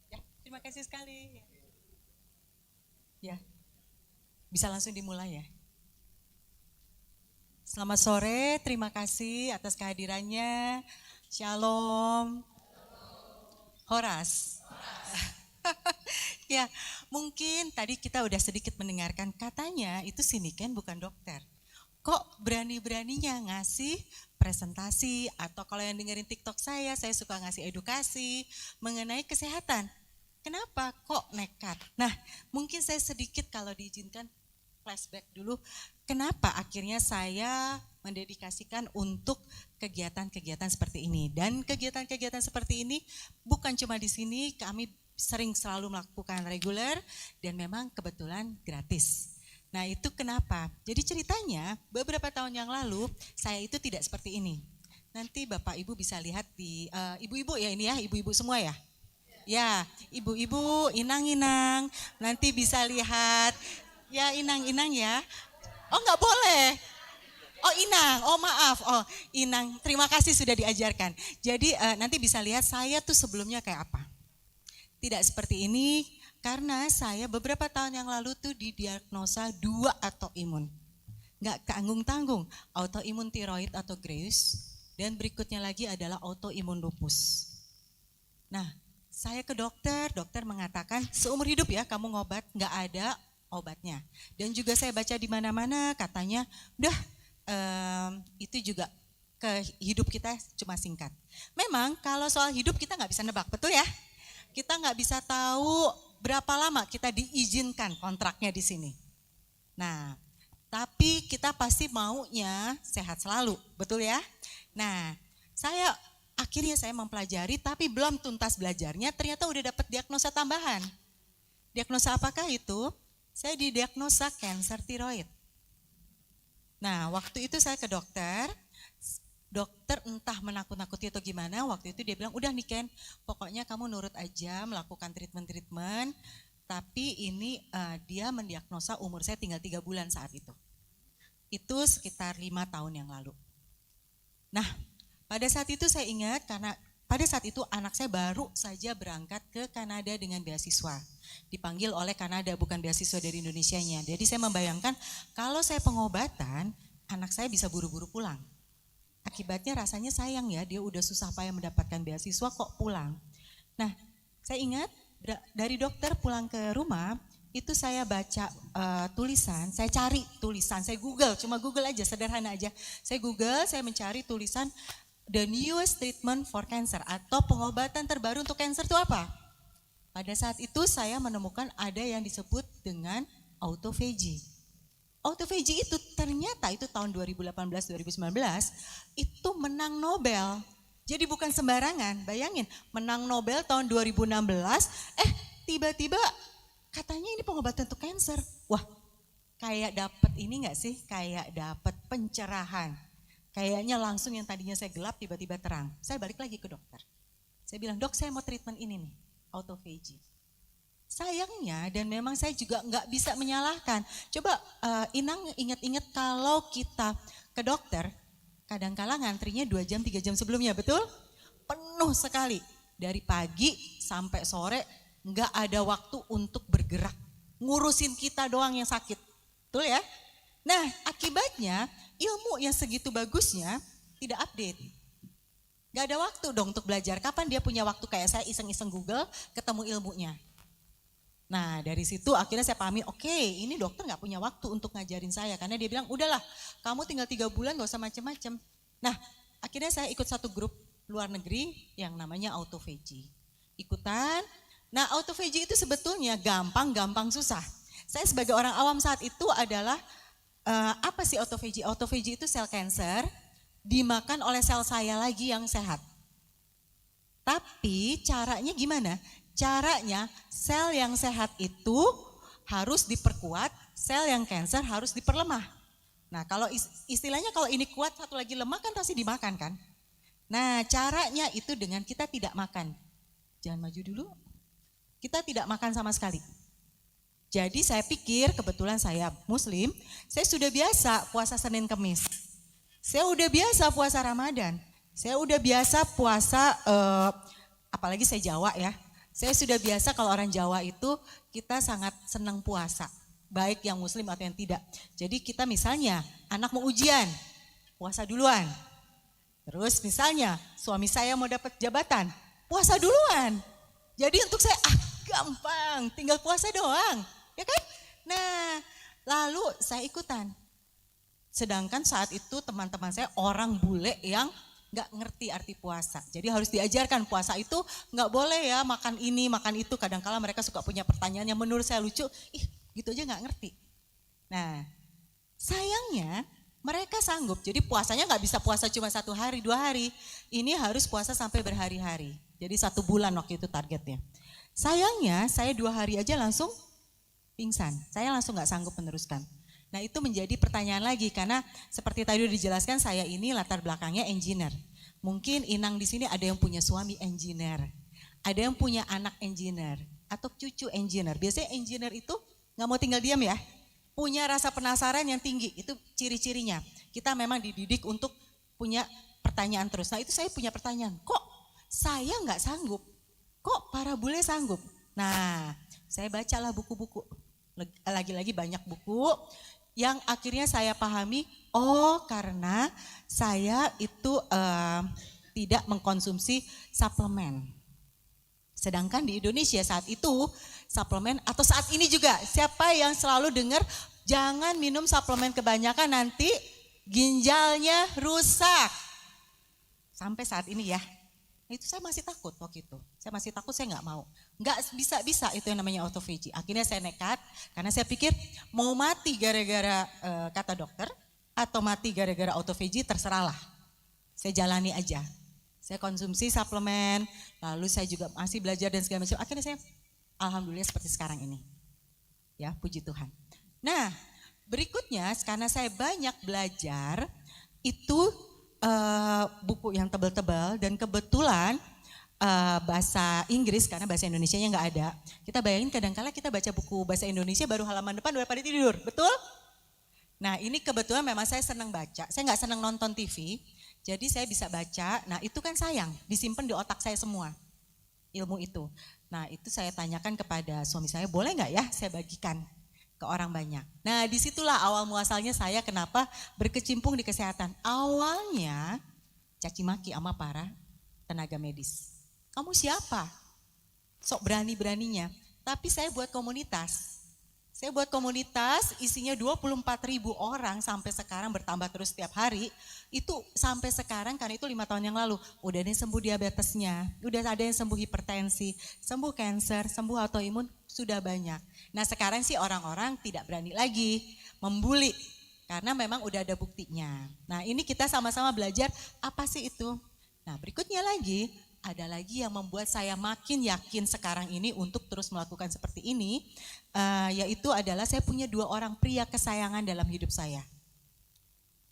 Ya, terima kasih sekali. Ya, bisa langsung dimulai ya. Selamat sore, terima kasih atas kehadirannya. Shalom. Horas. Ya, mungkin tadi kita udah sedikit mendengarkan katanya itu si Niken bukan dokter. Kok berani-beraninya ngasih presentasi atau kalau yang dengerin TikTok saya suka ngasih edukasi mengenai kesehatan. Kenapa kok nekat? Nah, mungkin saya sedikit kalau diizinkan flashback dulu. Kenapa akhirnya saya mendedikasikan untuk kegiatan-kegiatan seperti ini. Dan kegiatan-kegiatan seperti ini bukan cuma di sini, kami sering selalu melakukan reguler dan memang kebetulan gratis. Nah itu kenapa? Jadi ceritanya beberapa tahun yang lalu saya itu tidak seperti ini. Nanti Bapak Ibu bisa lihat di ibu-ibu ya ini ya, ibu-ibu semua ya. Ya, ibu-ibu, inang-inang, nanti bisa lihat ya inang-inang ya. Oh nggak boleh. Oh inang, oh maaf, oh inang. Terima kasih sudah diajarkan. Jadi nanti bisa lihat saya tuh sebelumnya kayak apa. Tidak seperti ini karena saya beberapa tahun yang lalu tuh didiagnosa 2 autoimun. Nggak tanggung-tanggung, autoimun tiroid atau Graves dan berikutnya lagi adalah autoimun lupus. Nah, saya ke dokter, dokter mengatakan seumur hidup ya kamu ngobat, nggak ada obatnya. Dan juga saya baca di mana-mana katanya, udah itu juga ke hidup kita cuma singkat. Memang kalau soal hidup kita nggak bisa nebak, betul ya? Kita nggak bisa tahu berapa lama kita diizinkan kontraknya di sini. Nah, tapi kita pasti maunya sehat selalu, betul ya? Nah, akhirnya saya mempelajari tapi belum tuntas belajarnya, ternyata udah dapat diagnosa tambahan. Diagnosa apakah itu? Saya didiagnosa kanker tiroid. Nah, waktu itu saya ke dokter entah menakut-nakuti atau gimana, waktu itu dia bilang, udah Niken, pokoknya kamu nurut aja melakukan treatment, tapi ini dia mendiagnosa umur saya tinggal 3 bulan saat itu. Itu sekitar 5 tahun yang lalu. Nah, pada saat itu saya ingat karena pada saat itu anak saya baru saja berangkat ke Kanada dengan beasiswa. Dipanggil oleh Kanada, bukan beasiswa dari Indonesianya. Jadi saya membayangkan kalau saya pengobatan, anak saya bisa buru-buru pulang. Akibatnya rasanya sayang ya, dia udah susah payah mendapatkan beasiswa kok pulang. Nah, saya ingat dari dokter pulang ke rumah, itu saya baca tulisan, saya cari tulisan, saya Google, cuma Google aja, sederhana aja. Saya Google, saya mencari tulisan the newest treatment for cancer atau pengobatan terbaru untuk kanker itu apa? Pada saat itu saya menemukan ada yang disebut dengan autophagy. Autophagy itu ternyata itu tahun 2018-2019 itu menang Nobel. Jadi bukan sembarangan, bayangin menang Nobel tahun 2016, tiba-tiba katanya ini pengobatan untuk kanker. Wah, kayak dapat ini enggak sih? Kayak dapat pencerahan. Kayaknya langsung yang tadinya saya gelap tiba-tiba terang. Saya balik lagi ke dokter. Saya bilang, "Dok, saya mau treatment ini nih, autophagy." Sayangnya dan memang saya juga enggak bisa menyalahkan. Coba Inang ingat-ingat kalau kita ke dokter, kadang-kala ngantrinya 2 jam, 3 jam sebelumnya, betul? Penuh sekali. Dari pagi sampai sore nggak ada waktu untuk bergerak. Ngurusin kita doang yang sakit. Betul ya? Nah, akibatnya ilmu yang segitu bagusnya tidak update. Nggak ada waktu dong untuk belajar. Kapan dia punya waktu kayak saya iseng-iseng Google ketemu ilmunya. Nah, dari situ akhirnya saya pahami, oke, ini dokter nggak punya waktu untuk ngajarin saya. Karena dia bilang, udahlah kamu tinggal 3 bulan gak usah macem-macem. Nah, akhirnya saya ikut satu grup luar negeri yang namanya autophagy. Ikutan. Nah, autophagy itu sebetulnya gampang susah. Saya sebagai orang awam saat itu adalah, apa sih autophagy? Autophagy itu sel kanker dimakan oleh sel saya lagi yang sehat. Tapi caranya gimana? Caranya sel yang sehat itu harus diperkuat, sel yang kanker harus diperlemah. Nah, kalau istilahnya kalau ini kuat, satu lagi lemah kan pasti dimakan kan? Nah, caranya itu dengan kita tidak makan. Jangan maju dulu. Kita tidak makan sama sekali. Jadi saya pikir kebetulan saya muslim, saya sudah biasa puasa Senin Kemis. Saya udah biasa puasa Ramadan. Saya udah biasa puasa, apalagi saya Jawa ya. Saya sudah biasa kalau orang Jawa itu kita sangat senang puasa. Baik yang muslim atau yang tidak. Jadi kita misalnya anak mau ujian, puasa duluan. Terus misalnya suami saya mau dapat jabatan, puasa duluan. Jadi untuk saya gampang, tinggal puasa doang, ya kan? Nah, lalu saya ikutan. Sedangkan saat itu teman-teman saya orang bule yang nggak ngerti arti puasa. Jadi harus diajarkan puasa itu nggak boleh ya makan ini, makan itu. Kadang-kala mereka suka punya pertanyaan yang menurut saya lucu, gitu aja nggak ngerti. Nah, sayangnya mereka sanggup. Jadi puasanya nggak bisa puasa cuma 1 hari, 2 hari. Ini harus puasa sampai berhari-hari. Jadi 1 bulan waktu itu targetnya. Sayangnya saya 2 hari aja langsung pingsan. Saya langsung nggak sanggup meneruskan. Nah, itu menjadi pertanyaan lagi karena seperti tadi udah dijelaskan saya ini latar belakangnya engineer. Mungkin Inang di sini ada yang punya suami engineer, ada yang punya anak engineer atau cucu engineer. Biasanya engineer itu nggak mau tinggal diam ya, punya rasa penasaran yang tinggi. Itu ciri-cirinya. Kita memang dididik untuk punya pertanyaan terus. Nah, itu saya punya pertanyaan. Kok saya nggak sanggup? Kok para bule sanggup? Nah, saya bacalah buku-buku. Lagi-lagi banyak buku yang akhirnya saya pahami, karena saya itu tidak mengkonsumsi suplemen. Sedangkan di Indonesia saat itu suplemen atau saat ini juga siapa yang selalu dengar jangan minum suplemen kebanyakan nanti ginjalnya rusak. Sampai saat ini ya. Itu saya masih takut waktu itu. Saya masih takut, saya nggak mau. Nggak bisa-bisa itu yang namanya autophagy. Akhirnya saya nekat karena saya pikir mau mati gara-gara kata dokter atau mati gara-gara autophagy terserahlah. Saya jalani aja. Saya konsumsi suplemen, lalu saya juga masih belajar dan segala macam. Akhirnya saya alhamdulillah seperti sekarang ini. Ya, puji Tuhan. Nah, berikutnya karena saya banyak belajar itu buku yang tebal-tebal dan kebetulan bahasa Inggris karena bahasa Indonesianya nggak ada. Kita bayangin kadang-kala kita baca buku bahasa Indonesia baru halaman depan udah pada tidur, betul? Nah, ini kebetulan memang saya senang baca. Saya nggak senang nonton TV, jadi saya bisa baca. Nah, itu kan sayang, disimpan di otak saya semua ilmu itu. Nah, itu saya tanyakan kepada suami saya, boleh nggak ya saya bagikan ke orang banyak. Nah, disitulah awal muasalnya saya kenapa berkecimpung di kesehatan. Awalnya caci maki sama para tenaga medis. Kamu siapa? Sok berani-beraninya. Tapi saya buat komunitas. Saya buat komunitas isinya 24.000 orang sampai sekarang bertambah terus setiap hari. Itu sampai sekarang karena itu 5 tahun yang lalu. Udah ada yang sembuh diabetesnya, udah ada yang sembuh hipertensi, sembuh kanker, sembuh autoimun, sudah banyak. Nah sekarang sih orang-orang tidak berani lagi membuli karena memang udah ada buktinya. Nah ini kita sama-sama belajar apa sih itu. Nah berikutnya lagi, ada lagi yang membuat saya makin yakin sekarang ini untuk terus melakukan seperti ini, yaitu adalah saya punya 2 orang pria kesayangan dalam hidup saya.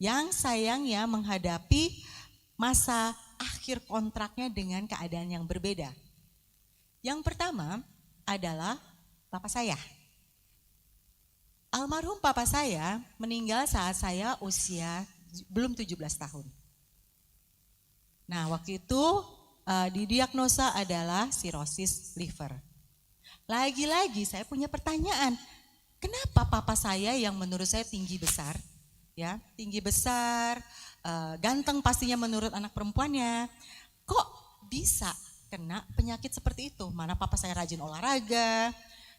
Yang sayangnya menghadapi masa akhir kontraknya dengan keadaan yang berbeda. Yang pertama adalah papa saya. Almarhum papa saya meninggal saat saya usia belum 17 tahun. Nah waktu itu didiagnosa adalah sirosis liver. Lagi-lagi saya punya pertanyaan, kenapa papa saya yang menurut saya tinggi besar, ganteng pastinya menurut anak perempuannya, kok bisa kena penyakit seperti itu? Mana papa saya rajin olahraga.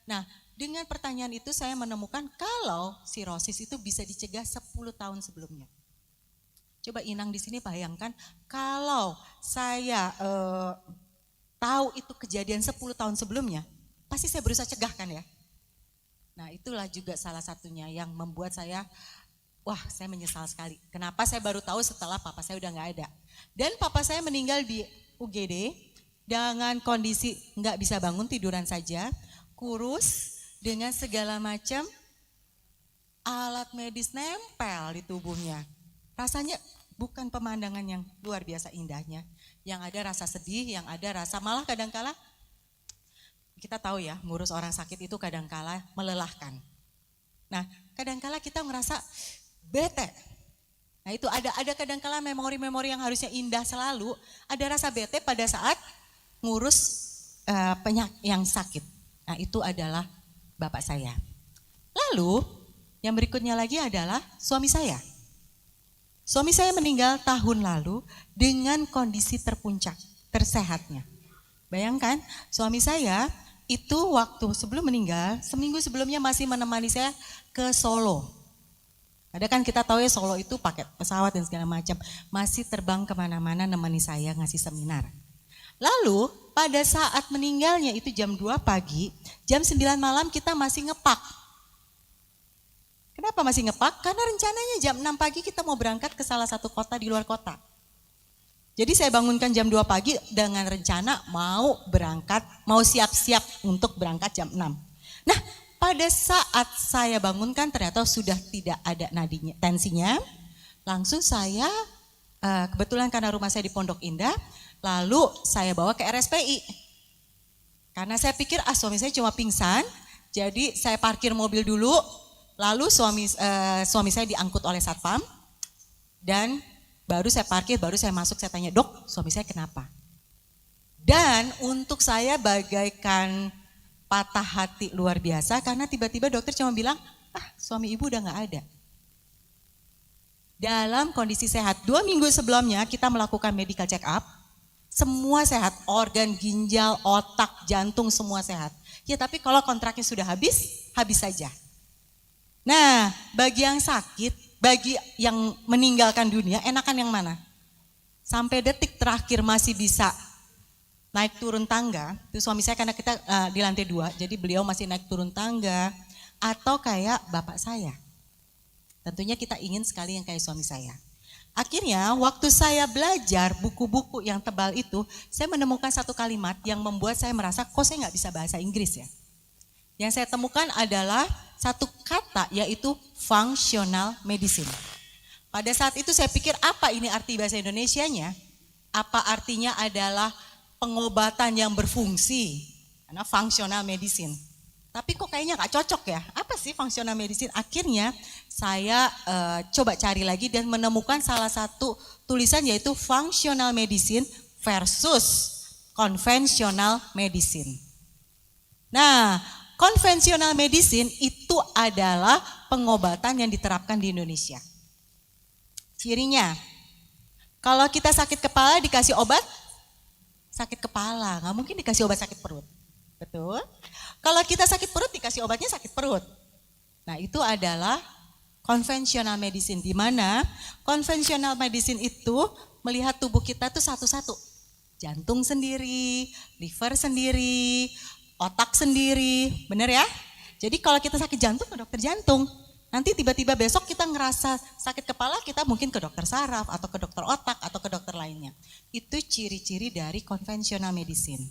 Nah, dengan pertanyaan itu saya menemukan kalau sirosis itu bisa dicegah 10 tahun sebelumnya. Coba Inang di sini bayangkan kalau saya tahu itu kejadian 10 tahun sebelumnya, pasti saya berusaha cegah kan ya. Nah itulah juga salah satunya yang membuat saya, saya menyesal sekali. Kenapa saya baru tahu setelah papa saya udah gak ada. Dan papa saya meninggal di UGD dengan kondisi gak bisa bangun, tiduran saja, kurus dengan segala macam alat medis nempel di tubuhnya. Rasanya bukan pemandangan yang luar biasa indahnya. Yang ada rasa sedih, yang ada rasa malah kadangkala kita tahu ya, ngurus orang sakit itu kadangkala melelahkan. Nah, kadangkala kita ngerasa bete. Nah, itu ada kadangkala memori-memori yang harusnya indah selalu, ada rasa bete pada saat ngurus penyakit yang sakit. Nah, itu adalah bapak saya. Lalu, yang berikutnya lagi adalah suami saya. Suami saya meninggal tahun lalu dengan kondisi terpuncak, tersehatnya. Bayangkan suami saya itu waktu sebelum meninggal, seminggu sebelumnya masih menemani saya ke Solo. Ada kan kita tahu ya Solo itu pakai pesawat dan segala macam. Masih terbang kemana-mana nemani saya ngasih seminar. Lalu pada saat meninggalnya itu jam 2 pagi, jam 9 malam kita masih ngepak. Kenapa masih ngepak? Karena rencananya jam 6 pagi kita mau berangkat ke salah satu kota di luar kota. Jadi saya bangunkan jam 2 pagi dengan rencana mau berangkat, mau siap-siap untuk berangkat jam 6. Nah pada saat saya bangunkan ternyata sudah tidak ada nadinya, tensinya. Langsung saya, kebetulan karena rumah saya di Pondok Indah, lalu saya bawa ke RSPI. Karena saya pikir suami saya cuma pingsan, jadi saya parkir mobil dulu. Lalu suami saya diangkut oleh satpam dan baru saya parkir, baru saya masuk, saya tanya, dok suami saya kenapa? Dan untuk saya bagaikan patah hati luar biasa karena tiba-tiba dokter cuma bilang, suami ibu udah gak ada. Dalam kondisi sehat, 2 minggu sebelumnya kita melakukan medical check up, semua sehat, organ, ginjal, otak, jantung semua sehat. Ya tapi kalau kontraknya sudah habis, habis saja. Nah, bagi yang sakit, bagi yang meninggalkan dunia, enakan yang mana? Sampai detik terakhir masih bisa naik turun tangga, itu suami saya karena kita di lantai 2, jadi beliau masih naik turun tangga, atau kayak bapak saya. Tentunya kita ingin sekali yang kayak suami saya. Akhirnya waktu saya belajar buku-buku yang tebal itu, saya menemukan satu kalimat yang membuat saya merasa, kok saya gak bisa bahasa Inggris ya? Yang saya temukan adalah satu kata yaitu functional medicine. Pada saat itu saya pikir apa ini arti bahasa Indonesianya? Apa artinya adalah pengobatan yang berfungsi? Karena functional medicine. Tapi kok kayaknya gak cocok ya? Apa sih functional medicine? Akhirnya saya coba cari lagi dan menemukan salah satu tulisan yaitu functional medicine versus conventional medicine. Nah, conventional medicine itu adalah pengobatan yang diterapkan di Indonesia. Cirinya, kalau kita sakit kepala dikasih obat sakit kepala, nggak mungkin dikasih obat sakit perut. Betul? Kalau kita sakit perut dikasih obatnya sakit perut. Nah, itu adalah conventional medicine, di mana conventional medicine itu melihat tubuh kita tuh satu-satu. Jantung sendiri, liver sendiri, otak sendiri, benar ya? Jadi kalau kita sakit jantung ke dokter jantung. Nanti tiba-tiba besok kita ngerasa sakit kepala, kita mungkin ke dokter saraf atau ke dokter otak atau ke dokter lainnya. Itu ciri-ciri dari conventional medicine.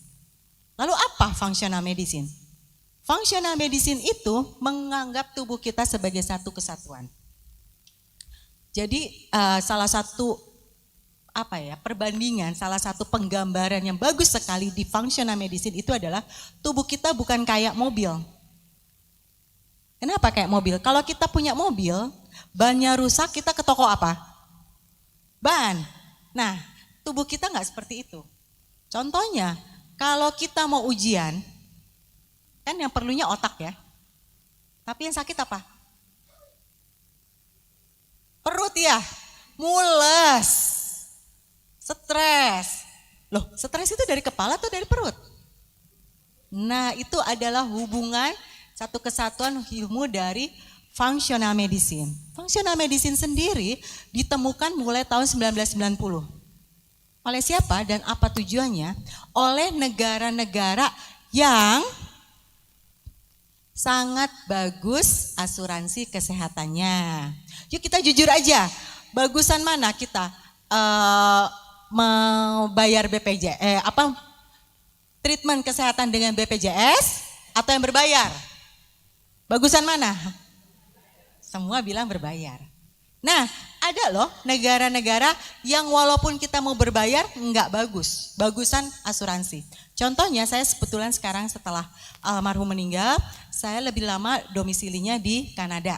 Lalu apa functional medicine? Functional medicine itu menganggap tubuh kita sebagai satu kesatuan. Jadi salah satu perbandingan, salah satu penggambaran yang bagus sekali di functional medicine itu adalah tubuh kita bukan kayak mobil. Kenapa kayak mobil? Kalau kita punya mobil, bannya rusak, kita ke toko apa? Ban. Nah, tubuh kita nggak seperti itu. Contohnya, kalau kita mau ujian, kan yang perlunya otak ya. Tapi yang sakit apa? Perut ya, mules, stres. Loh, stres itu dari kepala atau dari perut? Nah, itu adalah hubungan satu kesatuan ilmu dari functional medicine. Functional medicine sendiri ditemukan mulai tahun 1990. Oleh siapa dan apa tujuannya? Oleh negara-negara yang sangat bagus asuransi kesehatannya. Yuk kita jujur aja, bagusan mana kita mau bayar treatment kesehatan dengan BPJS atau yang berbayar? Bagusan mana? Semua bilang berbayar. Nah, ada loh negara-negara yang walaupun kita mau berbayar enggak bagus, bagusan asuransi. Contohnya saya kebetulan sekarang setelah almarhum meninggal, saya lebih lama domisilinya di Kanada.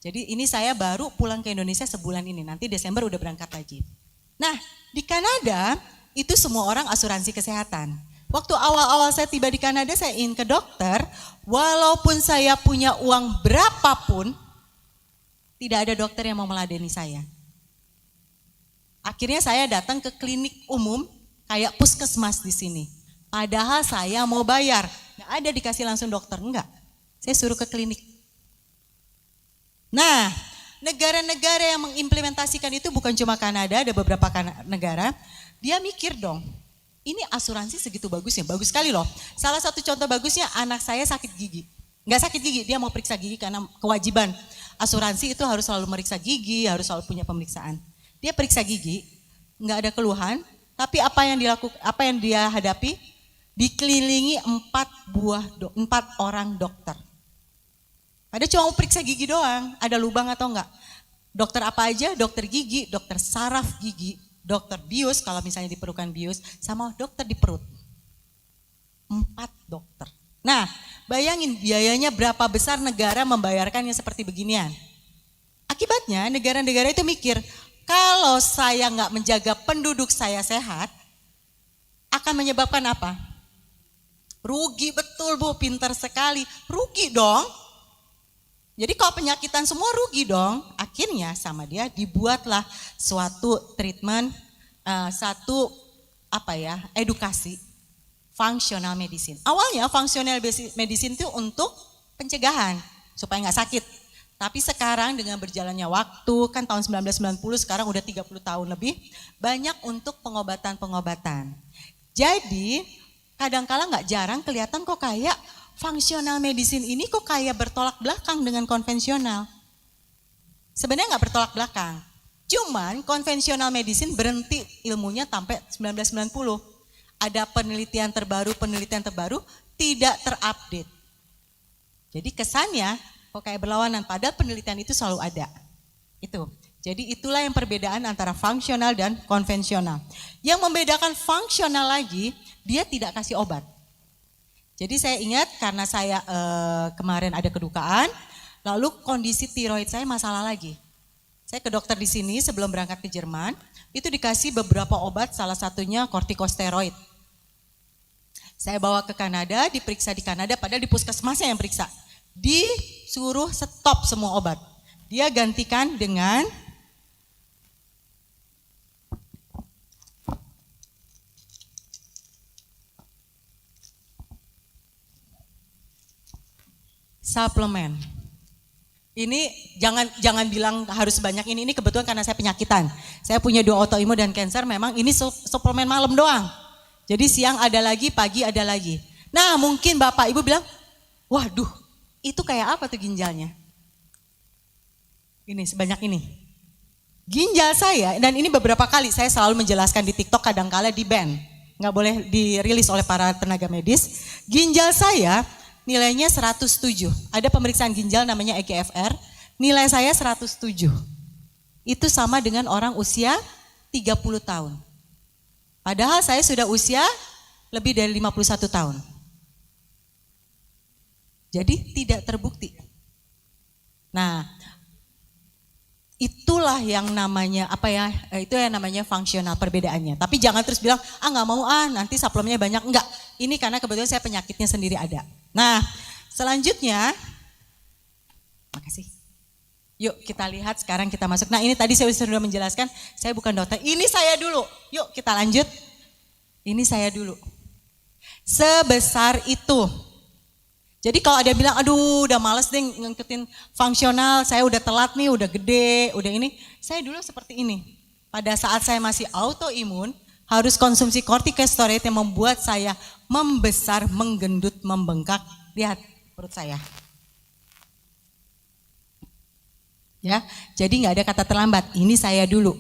Jadi ini saya baru pulang ke Indonesia sebulan ini, nanti Desember udah berangkat lagi. Nah, di Kanada itu semua orang asuransi kesehatan. Waktu awal-awal saya tiba di Kanada, saya ingin ke dokter, walaupun saya punya uang berapapun, tidak ada dokter yang mau meladeni saya. Akhirnya saya datang ke klinik umum, kayak puskesmas di sini. Padahal saya mau bayar, nggak ada dikasih langsung dokter, enggak. Saya suruh ke klinik. Nah, negara-negara yang mengimplementasikan itu bukan cuma Kanada, ada beberapa negara. Dia mikir dong, ini asuransi segitu bagusnya, bagus sekali loh. Salah satu contoh bagusnya anak saya sakit gigi. Nggak sakit gigi, dia mau periksa gigi karena kewajiban. Asuransi itu harus selalu meriksa gigi, harus selalu punya pemeriksaan. Dia periksa gigi, nggak ada keluhan, tapi apa yang dia hadapi? Dikelilingi 4 orang dokter. Ada cuma mau periksa gigi doang, ada lubang atau enggak. Dokter apa aja? Dokter gigi, dokter saraf gigi, dokter bius kalau misalnya diperlukan bius, sama dokter di perut. 4 dokter. Nah, bayangin biayanya berapa besar negara membayarkan yang seperti beginian. Akibatnya negara-negara itu mikir, kalau saya nggak menjaga penduduk saya sehat, akan menyebabkan apa? Rugi betul Bu, pintar sekali. Rugi dong. Jadi kalau penyakitan semua rugi dong. Akhirnya sama dia dibuatlah suatu treatment, edukasi functional medicine. Awalnya functional medicine itu untuk pencegahan supaya nggak sakit. Tapi sekarang dengan berjalannya waktu, kan tahun 1990 sekarang udah 30 tahun lebih, banyak untuk pengobatan-pengobatan. Jadi kadang-kala nggak jarang kelihatan kok kayak functional medicine ini kok kayak bertolak belakang dengan konvensional. Sebenarnya nggak bertolak belakang. Cuman konvensional medicine berhenti ilmunya sampai 1990. Ada penelitian terbaru tidak terupdate. Jadi kesannya kok kayak berlawanan, padahal penelitian itu selalu ada. Itu. Jadi itulah yang perbedaan antara fungsional dan konvensional. Yang membedakan fungsional lagi, dia tidak kasih obat. Jadi saya ingat karena saya kemarin ada kedukaan, lalu kondisi tiroid saya masalah lagi. Saya ke dokter di sini sebelum berangkat ke Jerman, itu dikasih beberapa obat, salah satunya kortikosteroid. Saya bawa ke Kanada, diperiksa di Kanada, padahal di puskesmasnya yang periksa. Disuruh stop semua obat. Dia gantikan dengan suplemen. Ini jangan bilang harus banyak ini kebetulan karena saya penyakitan. Saya punya 2 autoimun dan cancer, memang ini suplemen malam doang. Jadi siang ada lagi, pagi ada lagi. Nah mungkin Bapak Ibu bilang, waduh itu kayak apa tuh ginjalnya? Ini sebanyak ini. Ginjal saya, dan ini beberapa kali saya selalu menjelaskan di TikTok, kadangkala di ban, nggak boleh dirilis oleh para tenaga medis. Ginjal saya nilainya 107. Ada pemeriksaan ginjal namanya EGFR, nilai saya 107. Itu sama dengan orang usia 30 tahun. Padahal saya sudah usia lebih dari 51 tahun. Jadi tidak terbukti. Nah, itulah yang namanya itu yang namanya fungsional perbedaannya. Tapi jangan terus bilang nggak mau nanti suplemennya banyak. Enggak, ini karena kebetulan saya penyakitnya sendiri ada. Nah selanjutnya, makasih. Yuk kita lihat sekarang kita masuk. Nah ini tadi saya sudah menjelaskan, saya bukan dokter. Ini saya dulu. Yuk kita lanjut. Ini saya dulu. Sebesar itu. Jadi kalau ada yang bilang, aduh udah males deh ngikutin fungsional, saya udah telat nih, udah gede, udah ini. Saya dulu seperti ini. Pada saat saya masih autoimun, harus konsumsi corticosteroid yang membuat saya membesar, menggendut, membengkak. Lihat perut saya. Ya, jadi nggak ada kata terlambat. Ini saya dulu.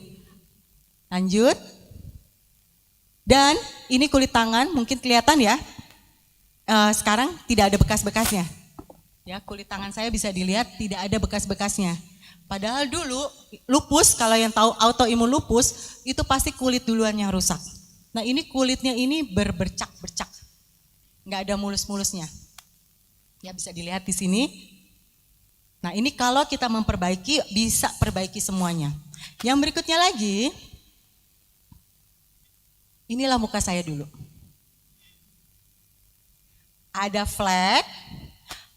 Lanjut. Dan ini kulit tangan, mungkin kelihatan ya. Sekarang tidak ada bekas-bekasnya. Ya, kulit tangan saya bisa dilihat tidak ada bekas-bekasnya. Padahal dulu lupus, kalau yang tahu autoimun lupus, itu pasti kulit duluan yang rusak. Nah ini kulitnya ini berbercak-bercak. Nggak ada mulus-mulusnya. Ya bisa dilihat di sini. Nah ini kalau kita memperbaiki, bisa perbaiki semuanya. Yang berikutnya lagi, inilah muka saya dulu. Ada flek,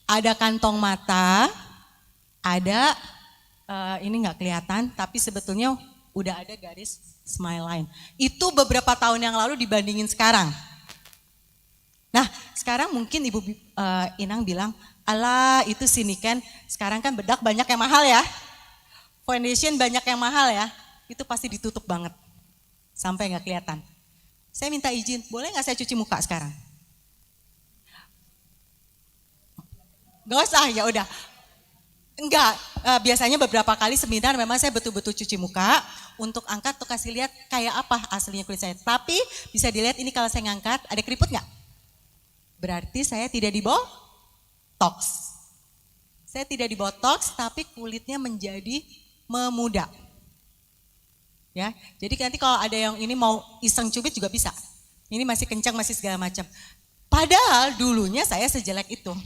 ada kantong mata, ada ini nggak kelihatan, tapi sebetulnya udah ada garis smile line. Itu beberapa tahun yang lalu dibandingin sekarang. Nah sekarang mungkin Ibu Inang bilang, alah itu siniken, sekarang kan bedak banyak yang mahal ya. Foundation banyak yang mahal ya, itu pasti ditutup banget. Sampai nggak kelihatan. Saya minta izin, boleh nggak saya cuci muka sekarang? Gak usah, ya udah. Enggak, biasanya beberapa kali seminar memang saya betul-betul cuci muka untuk angkat, untuk kasih lihat kayak apa aslinya kulit saya. Tapi bisa dilihat ini kalau saya ngangkat, ada keriput nggak? Berarti saya tidak di botox. Saya tidak di botox, tapi kulitnya menjadi memuda. Ya, jadi nanti kalau ada yang ini mau iseng cubit juga bisa. Ini masih kencang, masih segala macam. Padahal dulunya saya sejelek itu.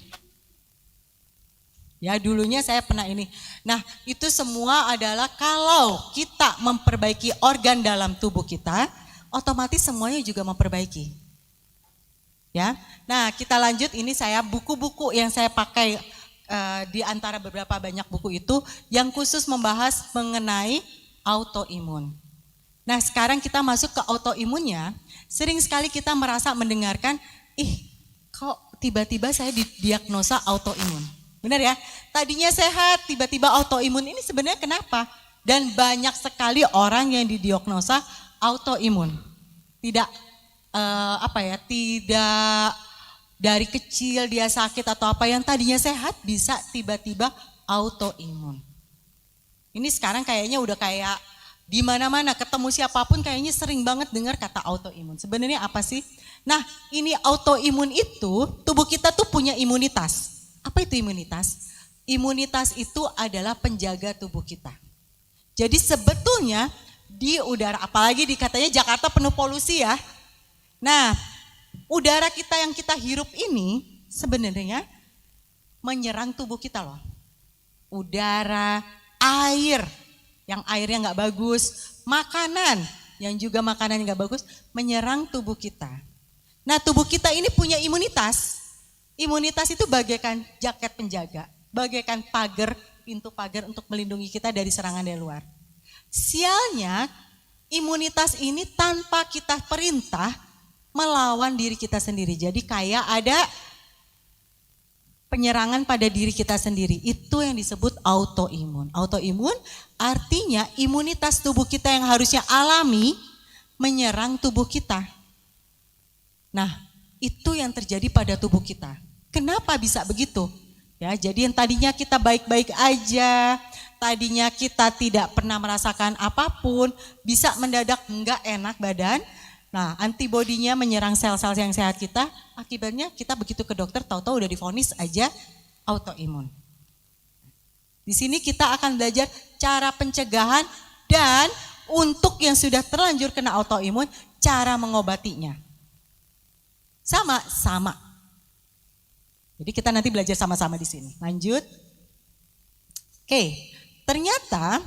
Ya dulunya saya pernah ini. Nah itu semua adalah kalau kita memperbaiki organ dalam tubuh kita, otomatis semuanya juga memperbaiki. Ya, nah kita lanjut, ini saya buku-buku yang saya pakai di antara beberapa banyak buku itu yang khusus membahas mengenai autoimun. Nah sekarang kita masuk ke autoimunnya, sering sekali kita merasa mendengarkan, kok tiba-tiba saya didiagnosa autoimun. Benar ya, tadinya sehat, tiba-tiba autoimun, ini sebenarnya kenapa? Dan banyak sekali orang yang didiagnosa autoimun. Tidak tidak dari kecil dia sakit atau apa, yang tadinya sehat bisa tiba-tiba autoimun. Ini sekarang kayaknya udah kayak di mana-mana, ketemu siapapun kayaknya sering banget dengar kata autoimun. Sebenarnya apa sih? Nah, ini autoimun itu tubuh kita tuh punya imunitas. Apa itu imunitas? Imunitas itu adalah penjaga tubuh kita. Jadi sebetulnya di udara, apalagi dikatanya Jakarta penuh polusi ya. Nah, udara kita yang kita hirup ini sebenarnya menyerang tubuh kita loh. Udara, air, yang airnya nggak bagus, makanan yang juga makanan yang nggak bagus menyerang tubuh kita. Nah, tubuh kita ini punya imunitas. Imunitas itu bagaikan jaket penjaga, bagaikan pagar, pintu pagar untuk melindungi kita dari serangan dari luar. Sialnya, imunitas ini tanpa kita perintah melawan diri kita sendiri. Jadi kayak ada penyerangan pada diri kita sendiri. Itu yang disebut autoimun. Autoimun artinya imunitas tubuh kita yang harusnya alami menyerang tubuh kita. Nah, itu yang terjadi pada tubuh kita. Kenapa bisa begitu? Ya, jadi yang tadinya kita baik-baik aja, tadinya kita tidak pernah merasakan apapun, bisa mendadak enggak enak badan. Nah, antibodinya menyerang sel-sel yang sehat kita, akibatnya kita begitu ke dokter tahu-tahu udah divonis aja autoimun. Di sini kita akan belajar cara pencegahan dan untuk yang sudah terlanjur kena autoimun, cara mengobatinya. Sama. Jadi kita nanti belajar sama-sama di sini. Lanjut. Oke, ternyata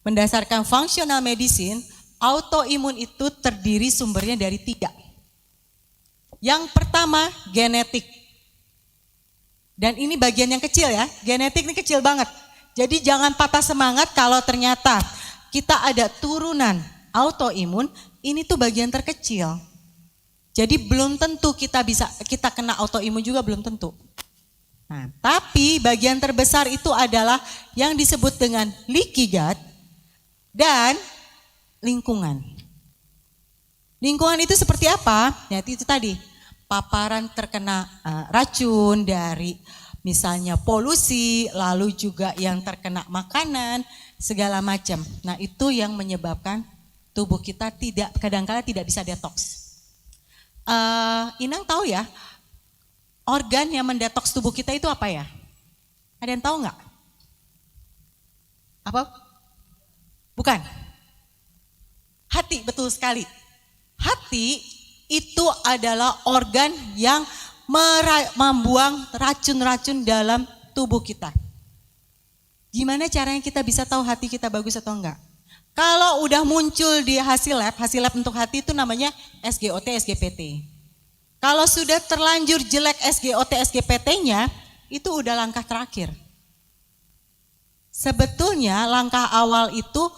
berdasarkan functional medicine, autoimun itu terdiri sumbernya dari 3. Yang pertama, genetik. Dan ini bagian yang kecil ya, genetik ini kecil banget. Jadi jangan patah semangat kalau ternyata kita ada turunan autoimun, ini tuh bagian terkecil. Jadi belum tentu kita kena autoimun juga belum tentu. Nah, tapi bagian terbesar itu adalah yang disebut dengan leaky gut dan lingkungan. Lingkungan itu seperti apa? Ya itu tadi, paparan terkena racun dari misalnya polusi, lalu juga yang terkena makanan, segala macam. Nah, itu yang menyebabkan tubuh kita kadang-kala tidak bisa detox. Inang tahu ya, organ yang mendetoks tubuh kita itu apa ya? Ada yang tahu nggak? Apa? Bukan. Hati, betul sekali. Hati itu adalah organ yang membuang racun-racun dalam tubuh kita. Gimana caranya kita bisa tahu hati kita bagus atau enggak? Kalau udah muncul di hasil lab untuk hati itu namanya SGOT, SGPT. Kalau sudah terlanjur jelek SGOT, SGPT-nya, itu udah langkah terakhir. Sebetulnya langkah awal itu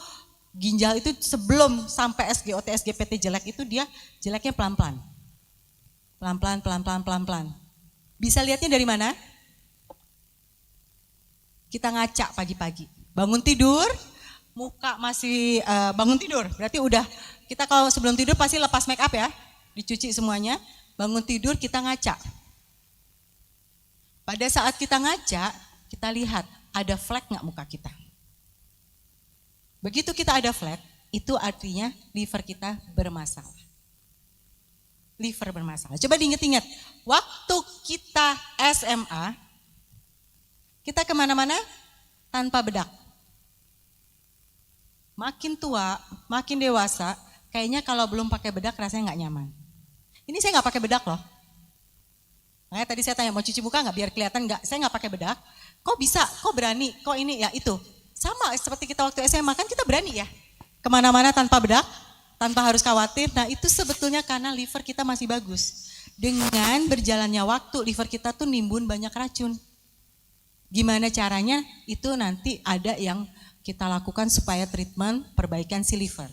ginjal itu sebelum sampai SGOT, SGPT jelek itu dia jeleknya pelan-pelan. Pelan-pelan. Bisa lihatnya dari mana? Kita ngaca pagi-pagi. Bangun tidur, muka masih bangun tidur. Berarti udah, kita kalau sebelum tidur pasti lepas make up ya. Dicuci semuanya. Bangun tidur kita ngaca. Pada saat kita ngaca, kita lihat ada flek nggak muka kita. Begitu kita ada flek, itu artinya liver kita bermasalah. Liver bermasalah. Coba diingat-ingat, waktu kita SMA, kita kemana-mana tanpa bedak. Makin tua, makin dewasa, kayaknya kalau belum pakai bedak rasanya nggak nyaman. Ini saya nggak pakai bedak loh. Nah, tadi saya tanya mau cuci muka nggak biar kelihatan nggak? Saya nggak pakai bedak. Kok bisa? Kok berani? Kok ini? Ya itu. Sama seperti kita waktu SMA kan kita berani ya. Kemana-mana tanpa bedak, tanpa harus khawatir. Nah itu sebetulnya karena liver kita masih bagus. Dengan berjalannya waktu liver kita tuh nimbun banyak racun. Gimana caranya? Itu nanti ada yang kita lakukan supaya treatment perbaikan si liver.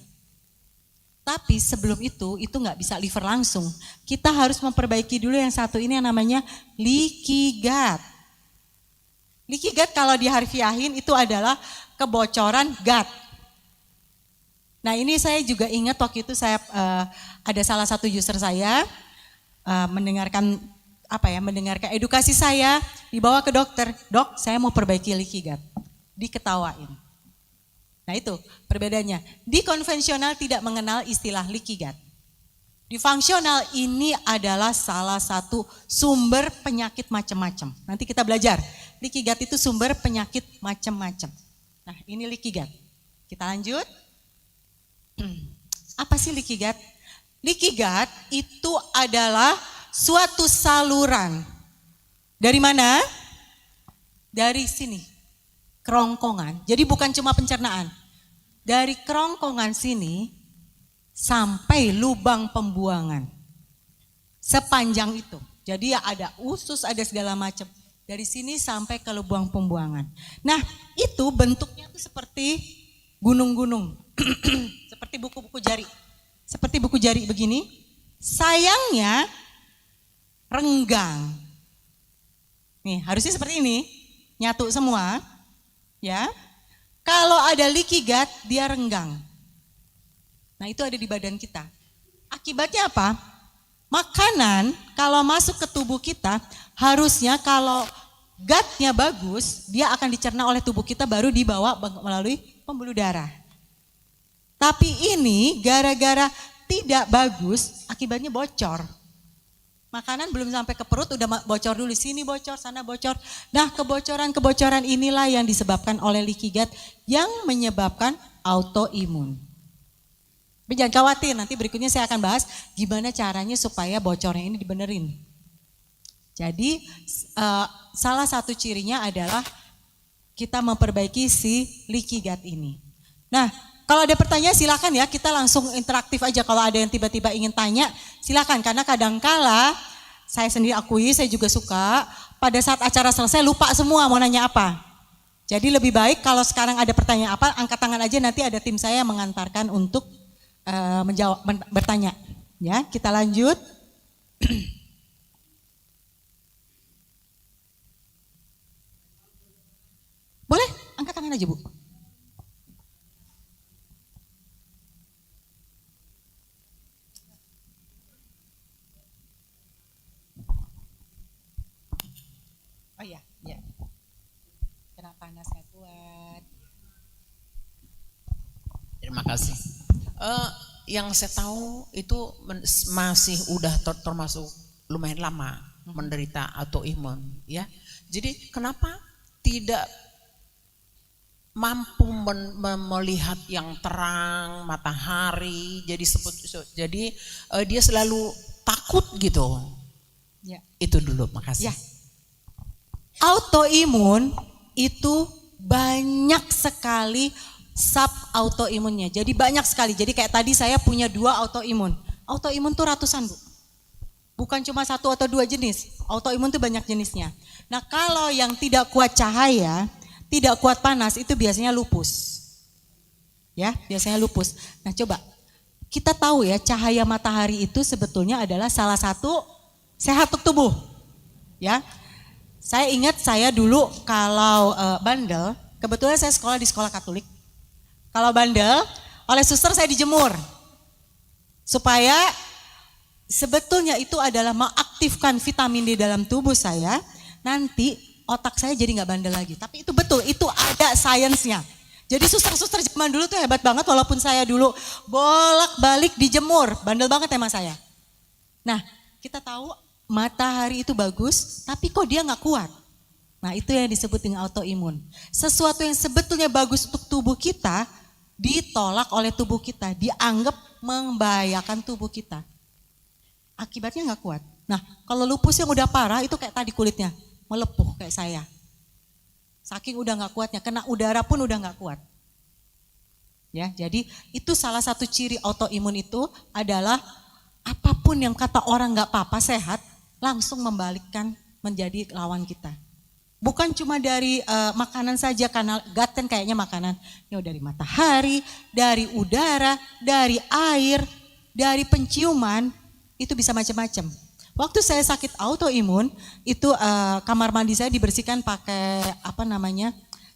Tapi sebelum itu nggak bisa liver langsung. Kita harus memperbaiki dulu yang satu ini yang namanya leaky gut. Leaky gut kalau diharfiahin itu adalah kebocoran gut. Nah ini saya juga ingat waktu itu saya ada salah satu user saya mendengarkan edukasi saya, dibawa ke dokter. Dok, saya mau perbaiki leaky gut. Diketawain. Nah itu perbedaannya. Di konvensional tidak mengenal istilah leaky gut. Di fungsional ini adalah salah satu sumber penyakit macam-macam. Nanti kita belajar. Leaky gut itu sumber penyakit macam-macam. Nah ini leaky gut. Kita lanjut. Apa sih leaky gut? Leaky gut itu adalah suatu saluran. Dari mana? Dari sini. Kerongkongan, jadi bukan cuma pencernaan. Dari kerongkongan sini sampai lubang pembuangan. Sepanjang itu. Jadi ya ada usus, ada segala macam. Dari sini sampai ke lubang pembuangan. Nah itu bentuknya tuh seperti gunung-gunung. Seperti buku-buku jari. Seperti buku jari begini. Sayangnya renggang. Nih, harusnya seperti ini. Nyatu semua. Ya. Kalau ada leaky gut, dia renggang. Nah, itu ada di badan kita. Akibatnya apa? Makanan kalau masuk ke tubuh kita, harusnya kalau gutnya bagus, dia akan dicerna oleh tubuh kita baru dibawa melalui pembuluh darah. Tapi ini gara-gara tidak bagus, akibatnya bocor. Makanan belum sampai ke perut udah bocor dulu, sini bocor, sana bocor. Nah, kebocoran-kebocoran inilah yang disebabkan oleh leaky gut yang menyebabkan autoimun. Tapi jangan khawatir, nanti berikutnya saya akan bahas gimana caranya supaya bocornya ini dibenerin. Jadi salah satu cirinya adalah kita memperbaiki si leaky gut ini. Nah, kalau ada pertanyaan silakan ya, kita langsung interaktif aja. Kalau ada yang tiba-tiba ingin tanya, silakan. Karena kadangkala saya sendiri akui, saya juga suka pada saat acara selesai lupa semua mau nanya apa. Jadi lebih baik kalau sekarang ada pertanyaan apa, angkat tangan aja, nanti ada tim saya yang mengantarkan untuk menjawab, bertanya. Ya, kita lanjut. Boleh, angkat tangan aja Bu. Oh iya, ya. Kenapa panas nggak kuat? Terima kasih. Yang saya tahu itu masih udah termasuk lumayan lama menderita autoimun, ya. Jadi kenapa tidak mampu melihat yang terang matahari? Jadi dia selalu takut gitu. Ya. Itu dulu, makasih. Ya. Autoimun itu banyak sekali sub autoimunnya. Jadi banyak sekali. Jadi kayak tadi saya punya 2 autoimun. Autoimun tuh ratusan Bu. Bukan cuma 1 atau 2 jenis. Autoimun tuh banyak jenisnya. Nah, kalau yang tidak kuat cahaya, tidak kuat panas, itu biasanya lupus. Ya, biasanya lupus. Nah, coba kita tahu ya, cahaya matahari itu sebetulnya adalah salah satu sehat untuk tubuh. Ya. Saya ingat saya dulu kalau bandel, kebetulan saya sekolah di sekolah Katolik. Kalau bandel, oleh suster saya dijemur. Supaya sebetulnya itu adalah mengaktifkan vitamin di dalam tubuh saya, nanti otak saya jadi nggak bandel lagi. Tapi itu betul, itu ada sainsnya. Jadi suster-suster zaman dulu tuh hebat banget, walaupun saya dulu bolak-balik dijemur, bandel banget emang saya. Nah, kita tahu matahari itu bagus, tapi kok dia nggak kuat. Nah, itu yang disebut dengan autoimun. Sesuatu yang sebetulnya bagus untuk tubuh kita, ditolak oleh tubuh kita, dianggap membahayakan tubuh kita. Akibatnya nggak kuat. Nah, kalau lupus yang udah parah, itu kayak tadi kulitnya, melepuh kayak saya. Saking udah nggak kuatnya, kena udara pun udah nggak kuat. Ya, jadi itu salah satu ciri autoimun itu adalah apapun yang kata orang nggak apa-apa sehat, langsung membalikkan menjadi lawan kita. Bukan cuma dari makanan saja, karena gut kan kayaknya makanan. Ya dari matahari, dari udara, dari air, dari penciuman, itu bisa macam-macam. Waktu saya sakit autoimun, itu kamar mandi saya dibersihkan pakai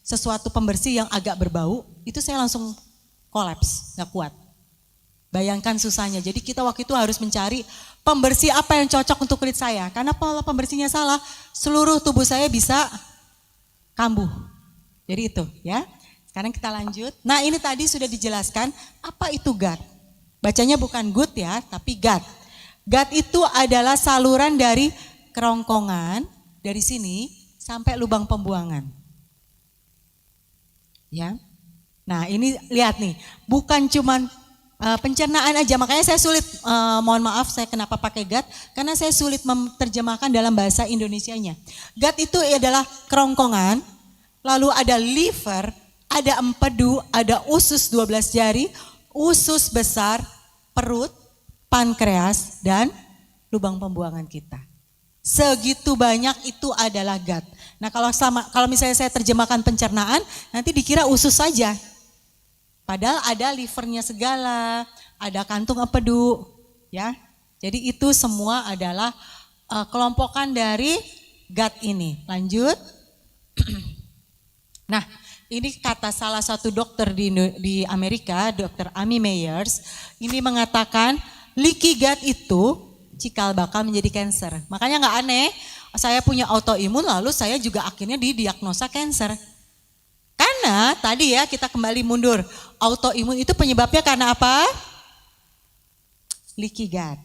sesuatu pembersih yang agak berbau, itu saya langsung kolaps, nggak kuat. Bayangkan susahnya. Jadi kita waktu itu harus mencari pembersih apa yang cocok untuk kulit saya. Karena kalau pembersihnya salah, seluruh tubuh saya bisa kambuh. Jadi itu ya. Sekarang kita lanjut. Nah, ini tadi sudah dijelaskan apa itu gut. Bacanya bukan gut ya, tapi gut. Gut itu adalah saluran dari kerongkongan dari sini sampai lubang pembuangan. Ya. Nah, ini lihat nih, bukan cuman pencernaan aja, makanya saya sulit, mohon maaf saya kenapa pakai gut, karena saya sulit menerjemahkan dalam bahasa Indonesianya. Gut itu adalah kerongkongan, lalu ada liver, ada empedu, ada usus 12 jari, usus besar, perut, pankreas, dan lubang pembuangan kita. Segitu banyak itu adalah gut. Nah, kalau misalnya saya terjemahkan pencernaan, nanti dikira usus saja. Padahal ada livernya segala, ada kantung empedu, ya. Jadi itu semua adalah kelompokan dari gut ini. Lanjut. Nah, ini kata salah satu dokter di Amerika, Dr. Amy Meyers, ini mengatakan leaky gut itu cikal bakal menjadi kanker. Makanya nggak aneh, saya punya autoimun lalu saya juga akhirnya didiagnosa kanker. Karena tadi ya kita kembali mundur, autoimun itu penyebabnya karena apa? Leaky gut.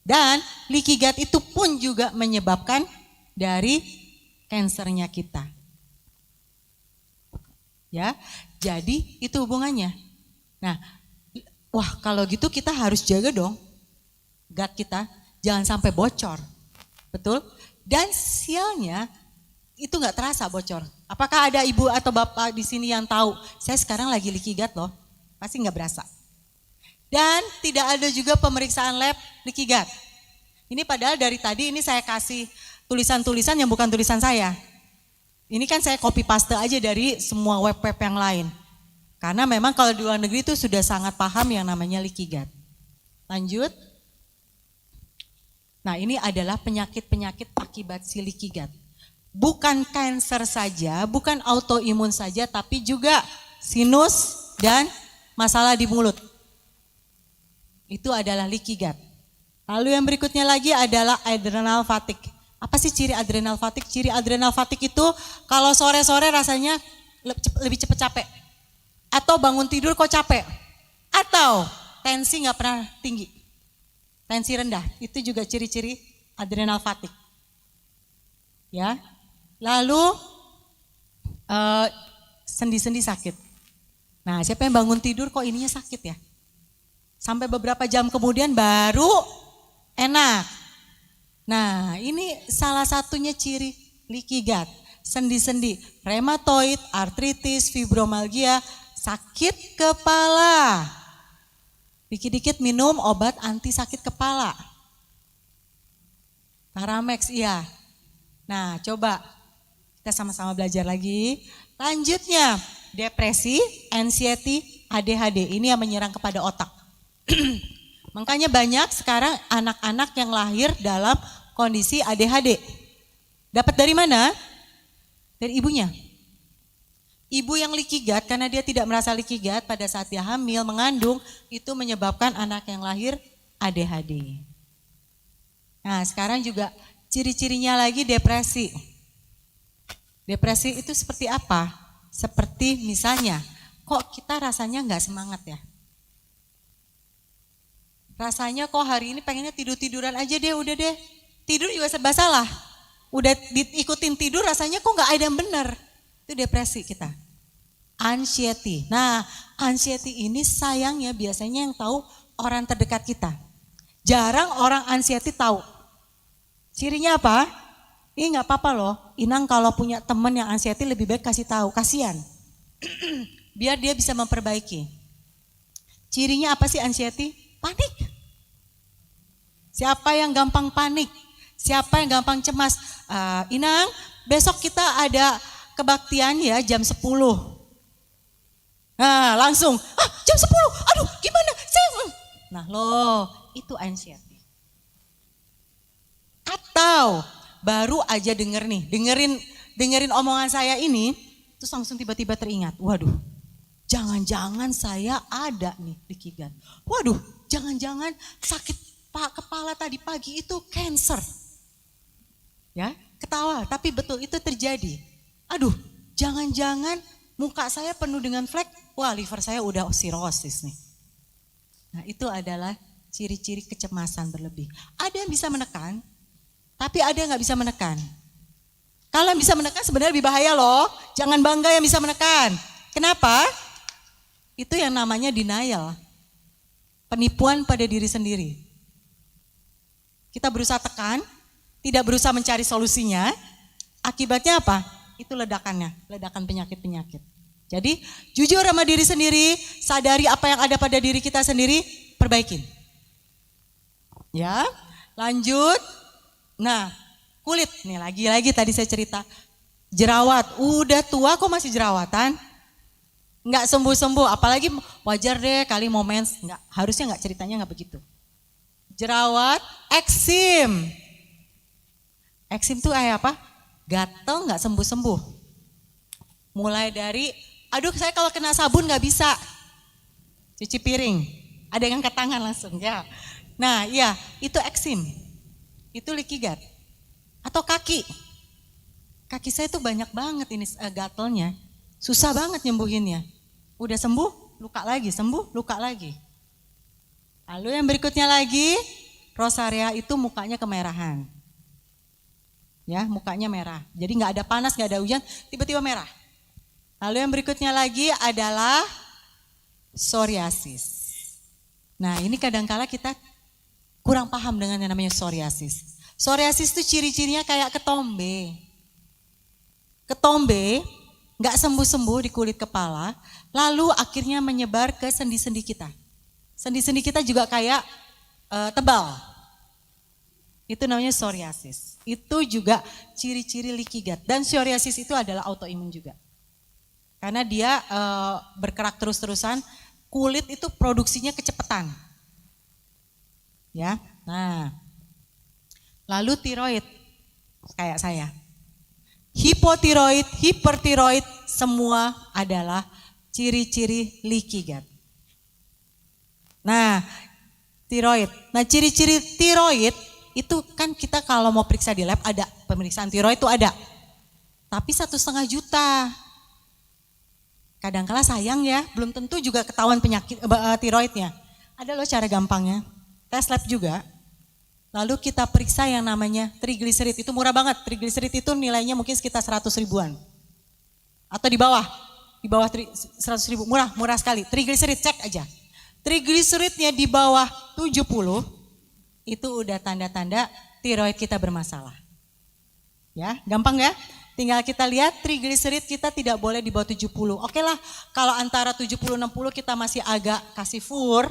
Dan leaky gut itu pun juga menyebabkan dari kansernya kita. Ya, jadi itu hubungannya. Nah, wah kalau gitu kita harus jaga dong gut kita, jangan sampai bocor. Betul? Dan sialnya itu nggak terasa bocor. Apakah ada ibu atau bapak di sini yang tahu, saya sekarang lagi leaky gut loh, pasti nggak berasa. Dan tidak ada juga pemeriksaan lab leaky gut. Ini padahal dari tadi ini saya kasih tulisan-tulisan yang bukan tulisan saya. Ini kan saya copy paste aja dari semua web-web yang lain. Karena memang kalau di luar negeri itu sudah sangat paham yang namanya leaky gut. Lanjut. Nah ini adalah penyakit-penyakit akibat si leaky gut. Bukan kanker saja, bukan autoimun saja, tapi juga sinus dan masalah di mulut. Itu adalah leaky gut. Lalu yang berikutnya lagi adalah adrenal fatigue. Apa sih ciri adrenal fatigue? Ciri adrenal fatigue itu kalau sore-sore rasanya lebih cepat capek. Atau bangun tidur kok capek. Atau tensi nggak pernah tinggi. Tensi rendah. Itu juga ciri-ciri adrenal fatigue. Ya. Lalu sendi-sendi sakit. Nah, siapa yang bangun tidur kok ininya sakit ya? Sampai beberapa jam kemudian baru enak. Nah, ini salah satunya ciri leaky gut. Sendi-sendi, rheumatoid, artritis, fibromalgia, sakit kepala. Dikit-dikit minum obat anti sakit kepala. Taramex, iya. Nah, coba kita sama-sama belajar lagi. Lanjutnya, depresi, anxiety, ADHD. Ini yang menyerang kepada otak. Makanya banyak sekarang anak-anak yang lahir dalam kondisi ADHD. Dapat dari mana? Dari ibunya. Ibu yang leaky gut karena dia tidak merasa leaky gut pada saat dia hamil, mengandung, itu menyebabkan anak yang lahir ADHD. Nah sekarang juga ciri-cirinya lagi depresi. Depresi itu seperti apa? Seperti misalnya, kok kita rasanya nggak semangat ya? Rasanya kok hari ini pengennya tidur-tiduran aja deh, udah deh. Tidur juga serba salah. Udah diikutin tidur rasanya kok nggak ada yang benar. Itu depresi kita. Anxiety. Nah, anxiety ini sayangnya biasanya yang tahu orang terdekat kita. Jarang orang anxiety tahu. Cirinya apa? Ini nggak apa-apa loh. Inang kalau punya teman yang anxiety lebih baik kasih tahu, kasihan. Biar dia bisa memperbaiki. Cirinya apa sih anxiety? Panik. Siapa yang gampang panik? Siapa yang gampang cemas? Inang, besok kita ada kebaktian ya jam 10. Nah langsung, jam 10, aduh gimana? Nah loh, itu anxiety. Atau baru aja dengerin omongan saya ini, terus langsung tiba-tiba teringat, waduh, jangan-jangan saya ada nih leaky gut. Waduh, jangan-jangan sakit kepala tadi pagi itu cancer. Ya, ketawa, tapi betul itu terjadi. Aduh, jangan-jangan muka saya penuh dengan flek, wah liver saya udah sirosis nih. Nah itu adalah ciri-ciri kecemasan berlebih. Ada yang bisa menekan, tapi ada yang gak bisa menekan. Kalau yang bisa menekan sebenarnya lebih bahaya loh, jangan bangga yang bisa menekan. Kenapa? Itu yang namanya denial, penipuan pada diri sendiri. Kita berusaha tekan, tidak berusaha mencari solusinya, akibatnya apa? Itu ledakannya, ledakan penyakit-penyakit. Jadi jujur sama diri sendiri, sadari apa yang ada pada diri kita sendiri, perbaikin. Ya, lanjut. Nah, kulit, nih lagi-lagi tadi saya cerita, jerawat, udah tua kok masih jerawatan? Nggak sembuh-sembuh, apalagi wajar deh kali mau mens, nggak, harusnya nggak ceritanya nggak begitu. Jerawat, eksim. Eksim itu kayak apa? gatel nggak sembuh-sembuh. Mulai dari, aduh saya kalau kena sabun nggak bisa cuci piring, ada yang angkat tangan langsung ya. Nah iya, itu eksim, itu leaky gut. Atau kaki saya tuh banyak banget ini gatelnya, susah banget nyembuhinnya. Udah sembuh, luka lagi, sembuh, luka lagi. Lalu yang berikutnya lagi, Rosaria itu mukanya kemerahan. Ya, mukanya merah. Jadi nggak ada panas, nggak ada hujan, tiba-tiba merah. Lalu yang berikutnya lagi adalah psoriasis. Nah, ini kadangkala kita kurang paham dengan yang namanya psoriasis. Psoriasis itu ciri-cirinya kayak ketombe. Ketombe nggak sembuh-sembuh di kulit kepala, lalu akhirnya menyebar ke sendi-sendi kita. Sendi-sendi kita juga kayak tebal. Itu namanya psoriasis. Itu juga ciri-ciri leaky gut. Dan psoriasis itu adalah autoimun juga. Karena dia bergerak terus-terusan, kulit itu produksinya kecepatan. Ya. Nah. Lalu tiroid kayak saya. Hipotiroid, hipertiroid semua adalah ciri-ciri leaky gut. Nah, tiroid. Nah, ciri-ciri tiroid itu kan kita kalau mau periksa di lab ada pemeriksaan tiroid itu ada. Tapi 1,5 juta. Kadang-kala sayang ya, belum tentu juga ketahuan penyakit tiroidnya. Ada loh cara gampangnya. Tes lab juga. Lalu kita periksa yang namanya trigliserid, itu murah banget. Trigliserid itu nilainya mungkin sekitar 100 ribuan. Atau di bawah 100 ribu, murah sekali. Trigliserid cek aja. Trigliseridnya di bawah 70, itu udah tanda-tanda tiroid kita bermasalah. Ya, gampang ya? Tinggal kita lihat trigliserid kita tidak boleh di bawah 70. Oke lah, kalau antara 70-60 kita masih agak kasih fur.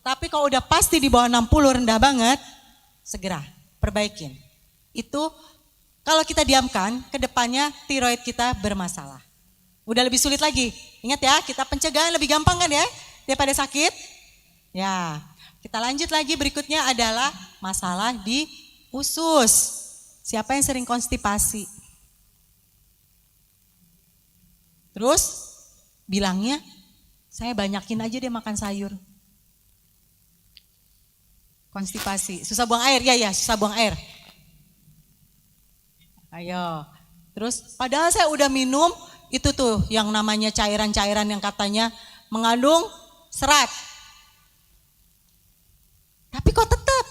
Tapi kalau udah pasti di bawah 60 rendah banget, segera perbaikin. Itu kalau kita diamkan, ke depannya tiroid kita bermasalah. Udah lebih sulit lagi. Ingat ya, kita pencegahan lebih gampang kan ya, daripada sakit. Ya, kita lanjut lagi, berikutnya adalah masalah di usus. Siapa yang sering konstipasi? Terus bilangnya, saya banyakin aja deh makan sayur. Konstipasi, susah buang air, ya susah buang air. Ayo, terus padahal saya udah minum itu tuh yang namanya cairan-cairan yang katanya mengandung serat. Tapi kok tetap?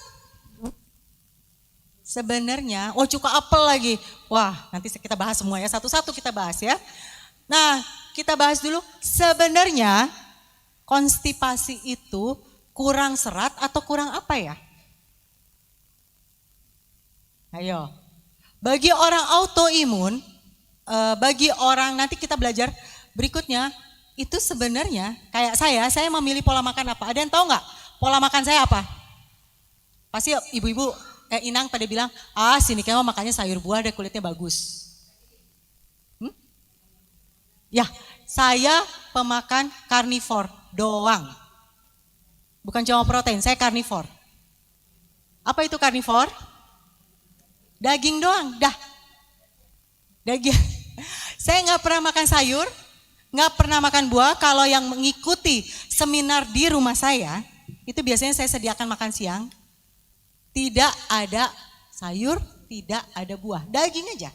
Sebenarnya, cuka apel lagi. Wah, nanti kita bahas semua ya, satu-satu kita bahas ya. Nah, kita bahas dulu sebenarnya konstipasi itu kurang serat atau kurang apa ya? Ayo. Bagi orang autoimun, bagi orang nanti kita belajar berikutnya, itu sebenarnya kayak saya memilih pola makan apa? Ada yang tahu nggak? Pola makan saya apa? Pasti ibu-ibu, inang pada bilang, sini kayak makannya sayur buah deh kulitnya bagus. Ya, saya pemakan karnivor doang. Bukan cuma protein, saya karnivor. Apa itu karnivor? Daging doang, dah. Daging. Saya nggak pernah makan sayur, nggak pernah makan buah. Kalau yang mengikuti seminar di rumah saya, itu biasanya saya sediakan makan siang. Tidak ada sayur, tidak ada buah, daging aja.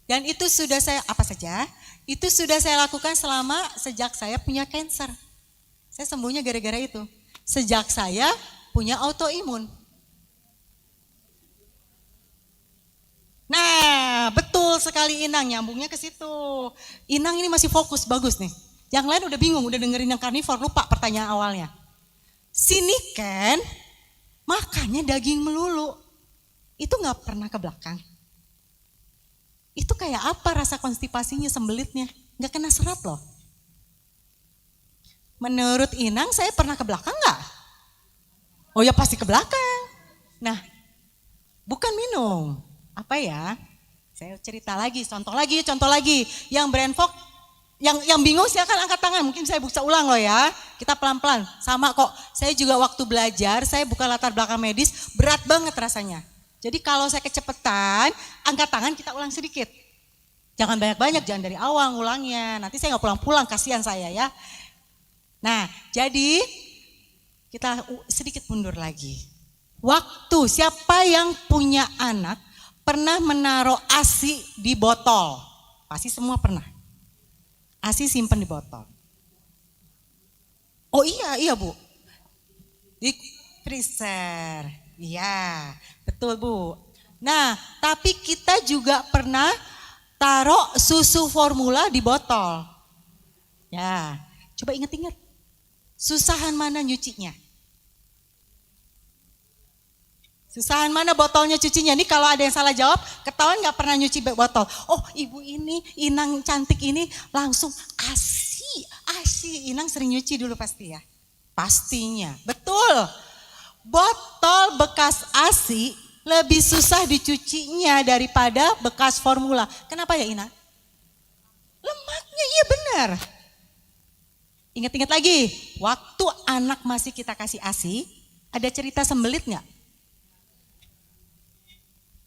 Dan itu sudah saya, apa saja, itu sudah saya lakukan sejak saya punya cancer. Saya sembuhnya gara-gara itu. Sejak saya punya autoimun. Nah, betul sekali Inang, nyambungnya ke situ. Inang ini masih fokus, bagus nih. Yang lain udah bingung, udah dengerin yang karnivor, lupa pertanyaan awalnya. Sini kan makannya daging melulu. Itu gak pernah ke belakang. Itu kayak apa rasa konstipasinya, sembelitnya? Gak kena serat loh. Menurut Inang saya pernah ke belakang gak? Oh ya pasti ke belakang. Nah, bukan minum. Apa ya? Saya cerita lagi, contoh lagi. Yang brain fog, yang bingung silakan angkat tangan. Mungkin saya bisa ulang loh ya. Kita pelan-pelan. Sama kok. Saya juga waktu belajar, saya bukan latar belakang medis, berat banget rasanya. Jadi kalau saya kecepatan, angkat tangan kita ulang sedikit. Jangan banyak-banyak, jangan dari awal ngulangnya. Nanti saya nggak pulang-pulang, kasihan saya ya. Nah, jadi kita sedikit mundur lagi. Waktu, siapa yang punya anak pernah menaruh ASI di botol? Pasti semua pernah. ASI simpen di botol. Oh iya Bu. Di freezer. Iya, betul Bu. Nah, tapi kita juga pernah taruh susu formula di botol. Ya, coba inget-inget. Susahan mana nyucinya? Susahan mana botolnya cucinya? Ini kalau ada yang salah jawab, ketahuan nggak pernah nyuci botol. Oh, ibu ini, Inang cantik ini langsung ASI. Inang sering nyuci dulu pasti ya? Pastinya, betul. Botol bekas ASI lebih susah dicucinya daripada bekas formula. Kenapa ya Ina? Lemaknya, iya benar. Ingat-ingat lagi, waktu anak masih kita kasih ASI, ada cerita sembelit nggak?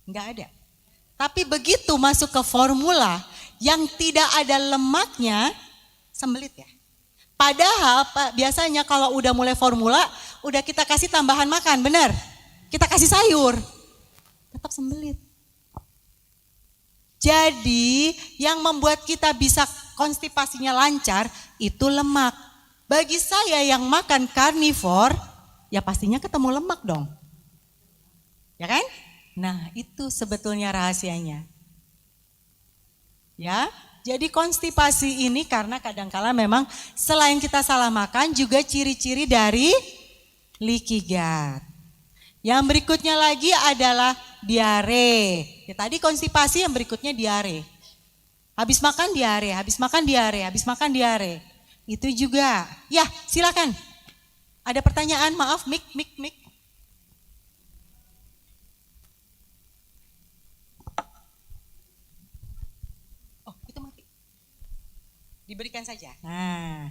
Enggak ada. Tapi begitu masuk ke formula yang tidak ada lemaknya, sembelit ya. Padahal biasanya kalau udah mulai formula, udah kita kasih tambahan makan, benar? Kita kasih sayur, tetap sembelit. Jadi yang membuat kita bisa konstipasinya lancar itu lemak. Bagi saya yang makan karnivor, ya pastinya ketemu lemak dong. Ya kan? Nah, itu sebetulnya rahasianya. Ya, jadi konstipasi ini karena kadangkala memang selain kita salah makan juga ciri-ciri dari leaky gut. Yang berikutnya lagi adalah diare. Ya, tadi konstipasi, yang berikutnya diare. Habis makan diare, habis makan diare, habis makan diare. Itu juga. Ya, silakan. Ada pertanyaan? Maaf, mik. Diberikan saja. Nah.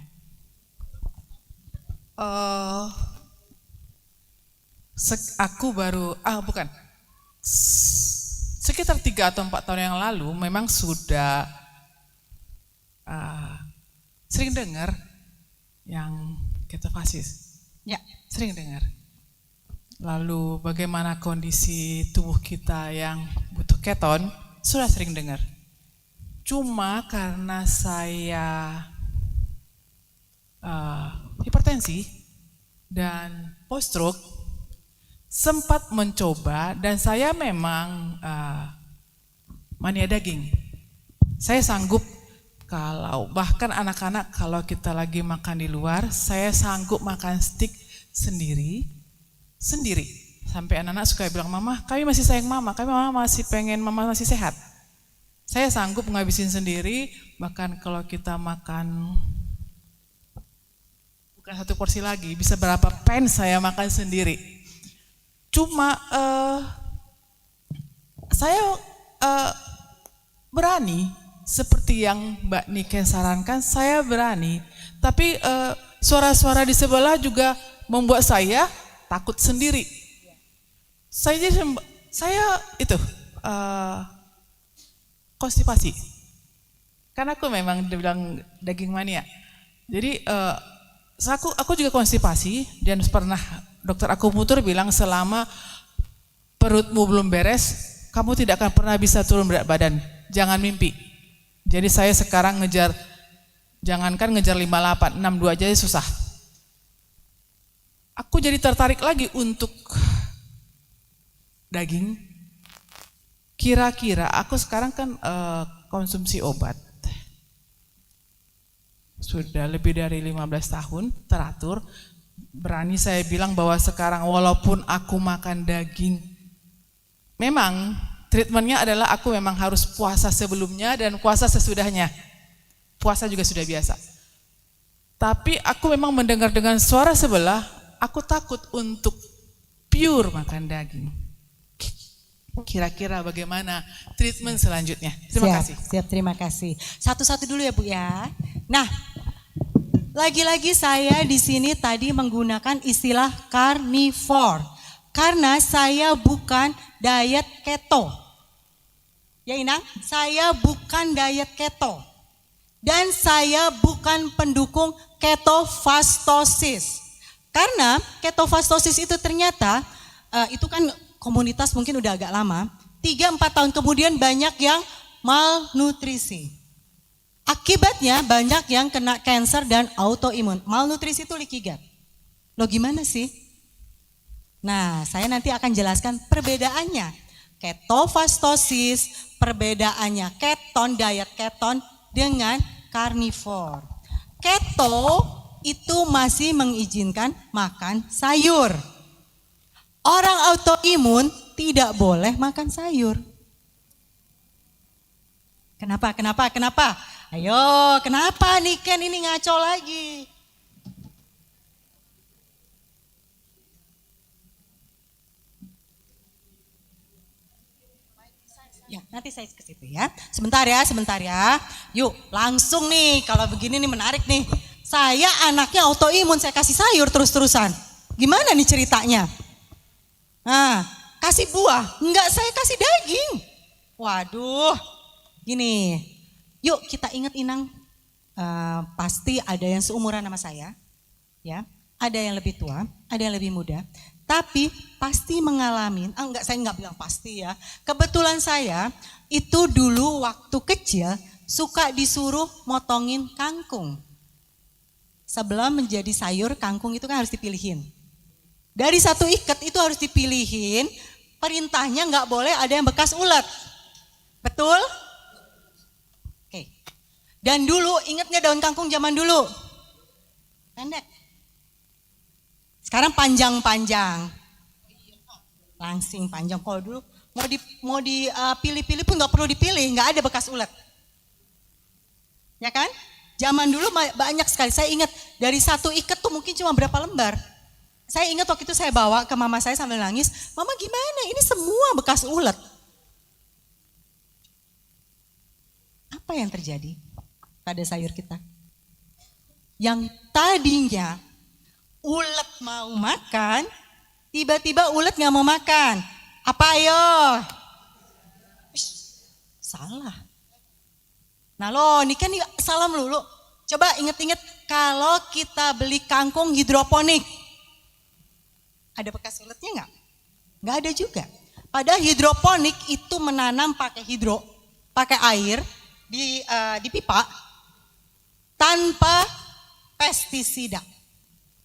Aku baru, sekitar 3 atau 4 tahun yang lalu memang sudah sering dengar yang ketofasis. Ya. Sering dengar. Lalu bagaimana kondisi tubuh kita yang butuh keton, sudah sering dengar. Cuma karena saya hipertensi dan post stroke, sempat mencoba dan saya memang mania daging. Saya sanggup bahkan anak-anak kalau kita lagi makan di luar, saya sanggup makan steak sendiri. Sampai anak-anak suka bilang, "Mama, kami masih sayang mama, mama masih pengen mama masih sehat." Saya sanggup ngabisin sendiri, bahkan kalau kita makan bukan 1 porsi lagi, bisa berapa pen saya makan sendiri. Cuma saya berani, seperti yang Mbak Niken sarankan, saya berani. Tapi suara-suara di sebelah juga membuat saya takut sendiri. Saya konstipasi. Karena aku memang dibilang daging mania. Jadi aku juga konstipasi dan pernah dokter akupunktur bilang selama perutmu belum beres, kamu tidak akan pernah bisa turun berat badan. Jangan mimpi. Jadi saya sekarang jangankan ngejar 58, 62 aja susah. Aku jadi tertarik lagi untuk daging. Kira-kira aku sekarang kan konsumsi obat. Sudah lebih dari 15 tahun teratur. Berani saya bilang bahwa sekarang walaupun aku makan daging, memang treatmentnya adalah aku memang harus puasa sebelumnya dan puasa sesudahnya. Puasa juga sudah biasa. Tapi aku memang mendengar dengan suara sebelah, aku takut untuk pure makan daging. Kira-kira bagaimana treatment selanjutnya? Terima kasih. Siap, terima kasih. Satu-satu dulu ya Bu ya. Nah, lagi-lagi saya di sini tadi menggunakan istilah karnivor. Karena saya bukan diet keto. Ya Inang, saya bukan diet keto. Dan saya bukan pendukung ketofastosis. Karena ketofastosis itu ternyata, itu kan komunitas mungkin udah agak lama, 3-4 tahun kemudian banyak yang malnutrisi. Akibatnya banyak yang kena kanker dan autoimun. Malnutrisi itu leaky gut. Loh gimana sih? Nah, saya nanti akan jelaskan perbedaannya. Ketofastosis, perbedaannya keton, diet keton dengan karnivor. Keto itu masih mengizinkan makan sayur. Orang autoimun tidak boleh makan sayur. Kenapa? Ayo, kenapa nih Ken ini ngaco lagi? Ya, nanti saya ke situ ya. Sebentar ya. Yuk, langsung nih. Kalau begini nih menarik nih. Saya anaknya autoimun, saya kasih sayur terus-terusan. Gimana nih ceritanya? Nah, kasih buah, enggak, saya kasih daging. Waduh, gini. Yuk kita ingat Inang, pasti ada yang seumuran sama saya, ya. Ada yang lebih tua, ada yang lebih muda. Tapi pasti mengalami, saya enggak bilang pasti ya. Kebetulan saya itu dulu waktu kecil suka disuruh motongin kangkung. Sebelum menjadi sayur, kangkung itu kan harus dipilihin. Dari satu ikat itu harus dipilihin, perintahnya nggak boleh ada yang bekas ulet. Betul? Oke. Dan dulu, ingat nggak daun kangkung zaman dulu? Pendek. Sekarang panjang-panjang. Langsing panjang. Kalau dulu mau dipilih-pilih pun nggak perlu dipilih, nggak ada bekas ulet. Ya kan? Zaman dulu banyak sekali. Saya ingat dari satu ikat tuh mungkin cuma berapa lembar. Saya ingat waktu itu saya bawa ke mama saya sambil nangis, "Mama gimana? Ini semua bekas ulet." Apa yang terjadi pada sayur kita? Yang tadinya ulet mau makan, tiba-tiba ulet gak mau makan. Apa ayo? Salah. Nah lo, ini kan salah melulu. Coba inget-inget kalau kita beli kangkung hidroponik. Ada bekas uletnya enggak? Enggak ada juga. Padahal hidroponik itu menanam pakai air di pipa tanpa pestisida.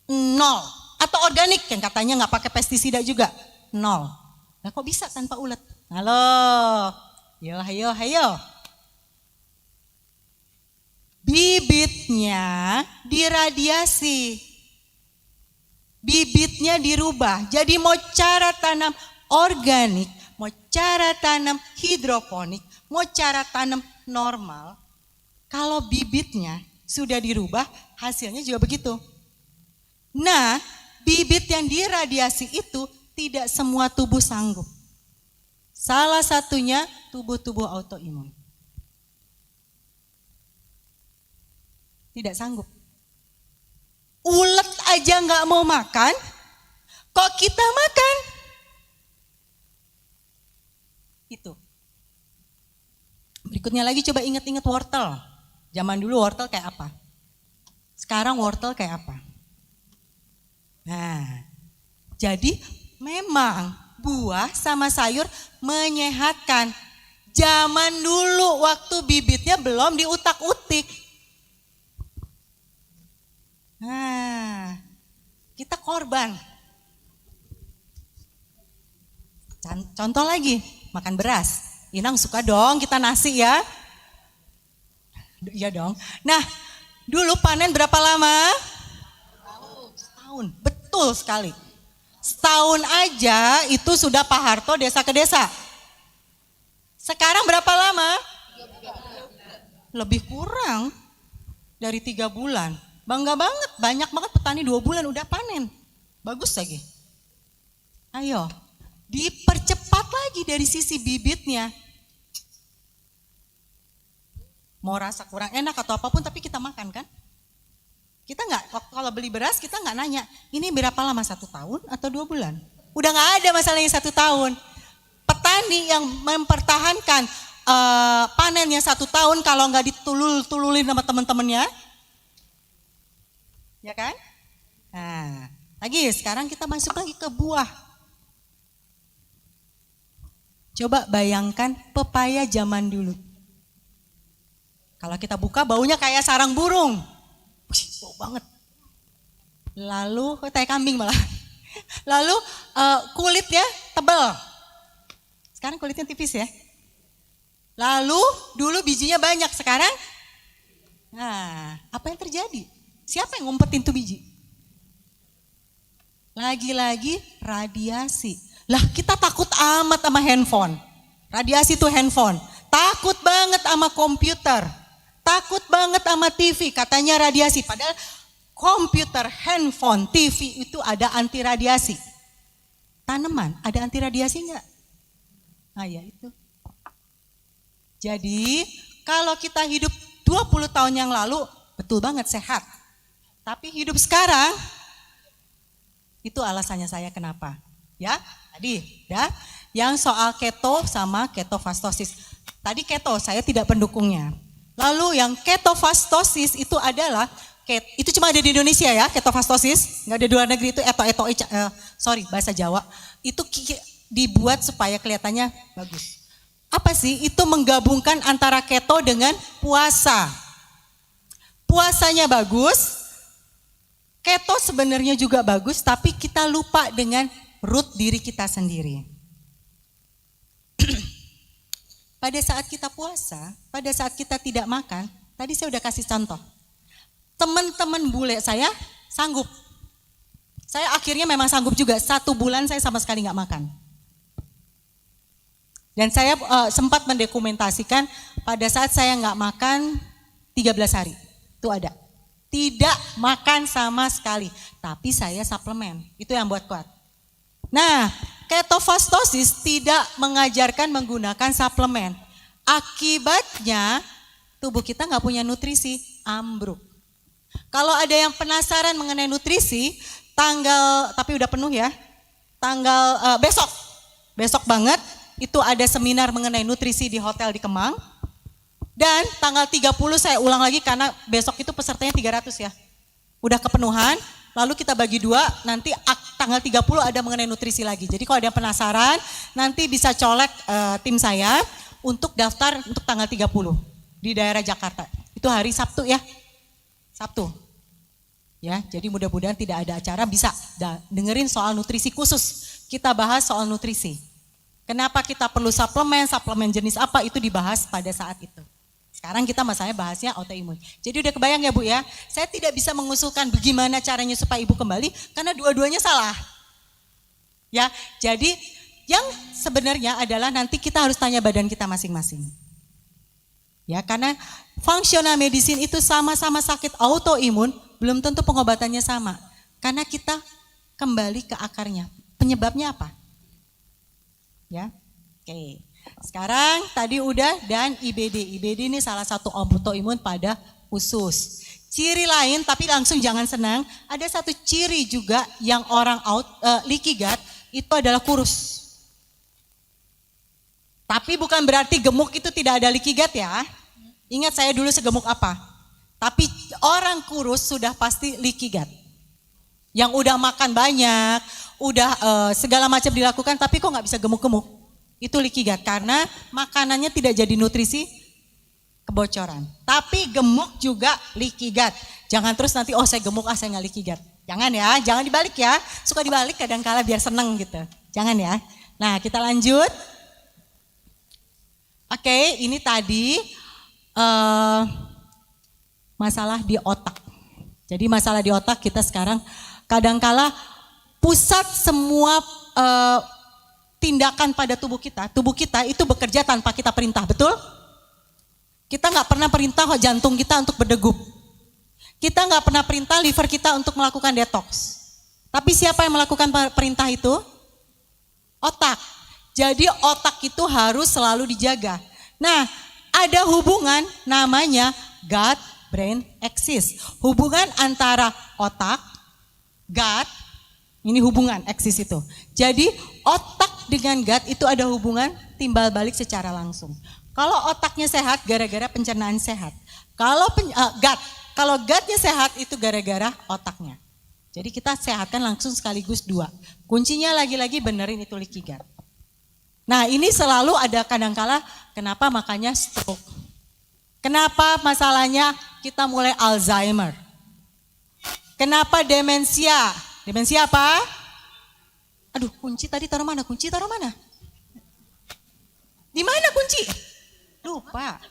0. Atau organik yang katanya enggak pakai pestisida juga. 0. Nah kok bisa tanpa ulet? Halo. Hayo. Bibitnya diradiasi. Bibitnya dirubah, jadi mau cara tanam organik, mau cara tanam hidroponik, mau cara tanam normal, kalau bibitnya sudah dirubah, hasilnya juga begitu. Nah, bibit yang diradiasi itu tidak semua tubuh sanggup. Salah satunya tubuh-tubuh autoimun. Tidak sanggup. Ulet aja nggak mau makan, kok kita makan? Itu. Berikutnya lagi coba ingat-ingat wortel. Zaman dulu wortel kayak apa? Sekarang wortel kayak apa? Nah, jadi memang buah sama sayur menyehatkan. Zaman dulu waktu bibitnya belum diutak-utik. Nah, kita korban. Contoh lagi, makan beras. Inang suka dong kita nasi ya. Iya dong. Nah, dulu panen berapa lama? Setahun. Betul sekali. Setahun aja itu sudah Pak Harto desa ke desa. Sekarang berapa lama? Lebih kurang dari 3 bulan. Bangga banget, banyak banget petani 2 bulan udah panen. Bagus lagi. Ayo, dipercepat lagi dari sisi bibitnya. Mau rasa kurang enak atau apapun tapi kita makan kan? Kita nggak, kalau beli beras kita nggak nanya, ini berapa lama 1 tahun atau 2 bulan? Udah nggak ada masalahnya 1 tahun. petani yang mempertahankan panennya 1 tahun kalau nggak ditululin sama teman-temannya, ya kan? Nah, lagi sekarang kita masuk lagi ke buah. Coba bayangkan pepaya zaman dulu. Kalau kita buka baunya kayak sarang burung. Wih, bau banget. Lalu tai kambing malah. Lalu kulitnya tebal. Sekarang kulitnya tipis ya. Lalu dulu bijinya banyak, sekarang nah, apa yang terjadi? Siapa yang ngumpetin tuh biji? Lagi-lagi radiasi. Lah kita takut amat sama handphone. Radiasi tuh handphone. Takut banget sama komputer. Takut banget sama TV, katanya radiasi. Padahal komputer, handphone, TV itu ada anti radiasi. Tanaman ada anti radiasi enggak? Nah ya itu. Jadi kalau kita hidup 20 tahun yang lalu betul banget sehat. Tapi hidup sekarang itu alasannya saya kenapa. Ya, tadi ya, yang soal keto sama ketofastosis. Tadi keto saya tidak pendukungnya. Lalu yang ketofastosis itu adalah itu cuma ada di Indonesia ya, ketofastosis, nggak ada di luar negeri. Itu bahasa Jawa. Itu dibuat supaya kelihatannya bagus. Apa sih? Itu menggabungkan antara keto dengan puasa. Puasanya bagus, keto sebenarnya juga bagus, tapi kita lupa dengan root diri kita sendiri. Pada saat kita puasa, pada saat kita tidak makan, tadi saya udah kasih contoh. Teman-teman bule saya sanggup. Saya akhirnya memang sanggup juga, 1 bulan saya sama sekali nggak makan. Dan saya sempat mendokumentasikan pada saat saya nggak makan 13 hari, itu ada. Tidak makan sama sekali, tapi saya suplemen, itu yang buat kuat. Nah, ketofastosis tidak mengajarkan menggunakan suplemen. Akibatnya tubuh kita nggak punya nutrisi, ambruk. Kalau ada yang penasaran mengenai nutrisi, tapi udah penuh ya, besok banget, itu ada seminar mengenai nutrisi di hotel di Kemang. Dan tanggal 30 saya ulang lagi karena besok itu pesertanya 300 ya. Udah kepenuhan, lalu kita bagi 2, nanti tanggal 30 ada mengenai nutrisi lagi. Jadi kalau ada yang penasaran, nanti bisa colek tim saya untuk daftar untuk tanggal 30 di daerah Jakarta. Itu hari Sabtu ya. Sabtu. Ya, jadi mudah-mudahan tidak ada acara, bisa dengerin soal nutrisi khusus. Kita bahas soal nutrisi. Kenapa kita perlu suplemen jenis apa, itu dibahas pada saat itu. Sekarang kita masalahnya bahasnya autoimun. Jadi udah kebayang ya Bu ya, saya tidak bisa mengusulkan bagaimana caranya supaya Ibu kembali, karena dua-duanya salah. Ya, jadi yang sebenarnya adalah nanti kita harus tanya badan kita masing-masing. Ya, karena functional medicine itu sama-sama sakit autoimun, belum tentu pengobatannya sama. Karena kita kembali ke akarnya. Penyebabnya apa? Ya, oke. Sekarang tadi udah dan IBD. IBD ini salah satu autoimun pada usus. Ciri lain, tapi langsung jangan senang. Ada satu ciri juga yang orang leaky gut itu adalah kurus. Tapi bukan berarti gemuk itu tidak ada leaky gut ya. Ingat saya dulu segemuk apa. Tapi orang kurus sudah pasti leaky gut. Yang udah makan banyak, udah segala macam dilakukan, tapi kok nggak bisa gemuk-gemuk. Itu leaky gut karena makanannya tidak jadi nutrisi, kebocoran. Tapi gemuk juga leaky gut. Jangan terus nanti saya gemuk, saya nggak leaky gut. Jangan ya, jangan dibalik ya. Suka dibalik kadang-kala biar seneng gitu. Jangan ya. Nah kita lanjut. Oke, ini tadi masalah di otak. Jadi masalah di otak kita sekarang kadangkala pusat semua tindakan pada tubuh kita itu bekerja tanpa kita perintah, betul? Kita nggak pernah perintah jantung kita untuk berdegup. Kita nggak pernah perintah liver kita untuk melakukan detox. Tapi siapa yang melakukan perintah itu? Otak. Jadi otak itu harus selalu dijaga. Nah, ada hubungan namanya gut-brain axis. Hubungan antara otak, gut, ini hubungan axis itu. Jadi otak dengan gut itu ada hubungan timbal balik secara langsung. Kalau otaknya sehat gara-gara pencernaan sehat. Kalau gutnya sehat itu gara-gara otaknya. Jadi kita sehatkan langsung sekaligus dua. Kuncinya lagi-lagi benerin itu leaky gut. Nah ini selalu ada kadangkala kenapa makanya stroke. Kenapa masalahnya kita mulai Alzheimer. Kenapa demensia? Demensia apa? Aduh kunci tadi taruh mana? Kunci taruh mana? Di mana kunci? Lupa.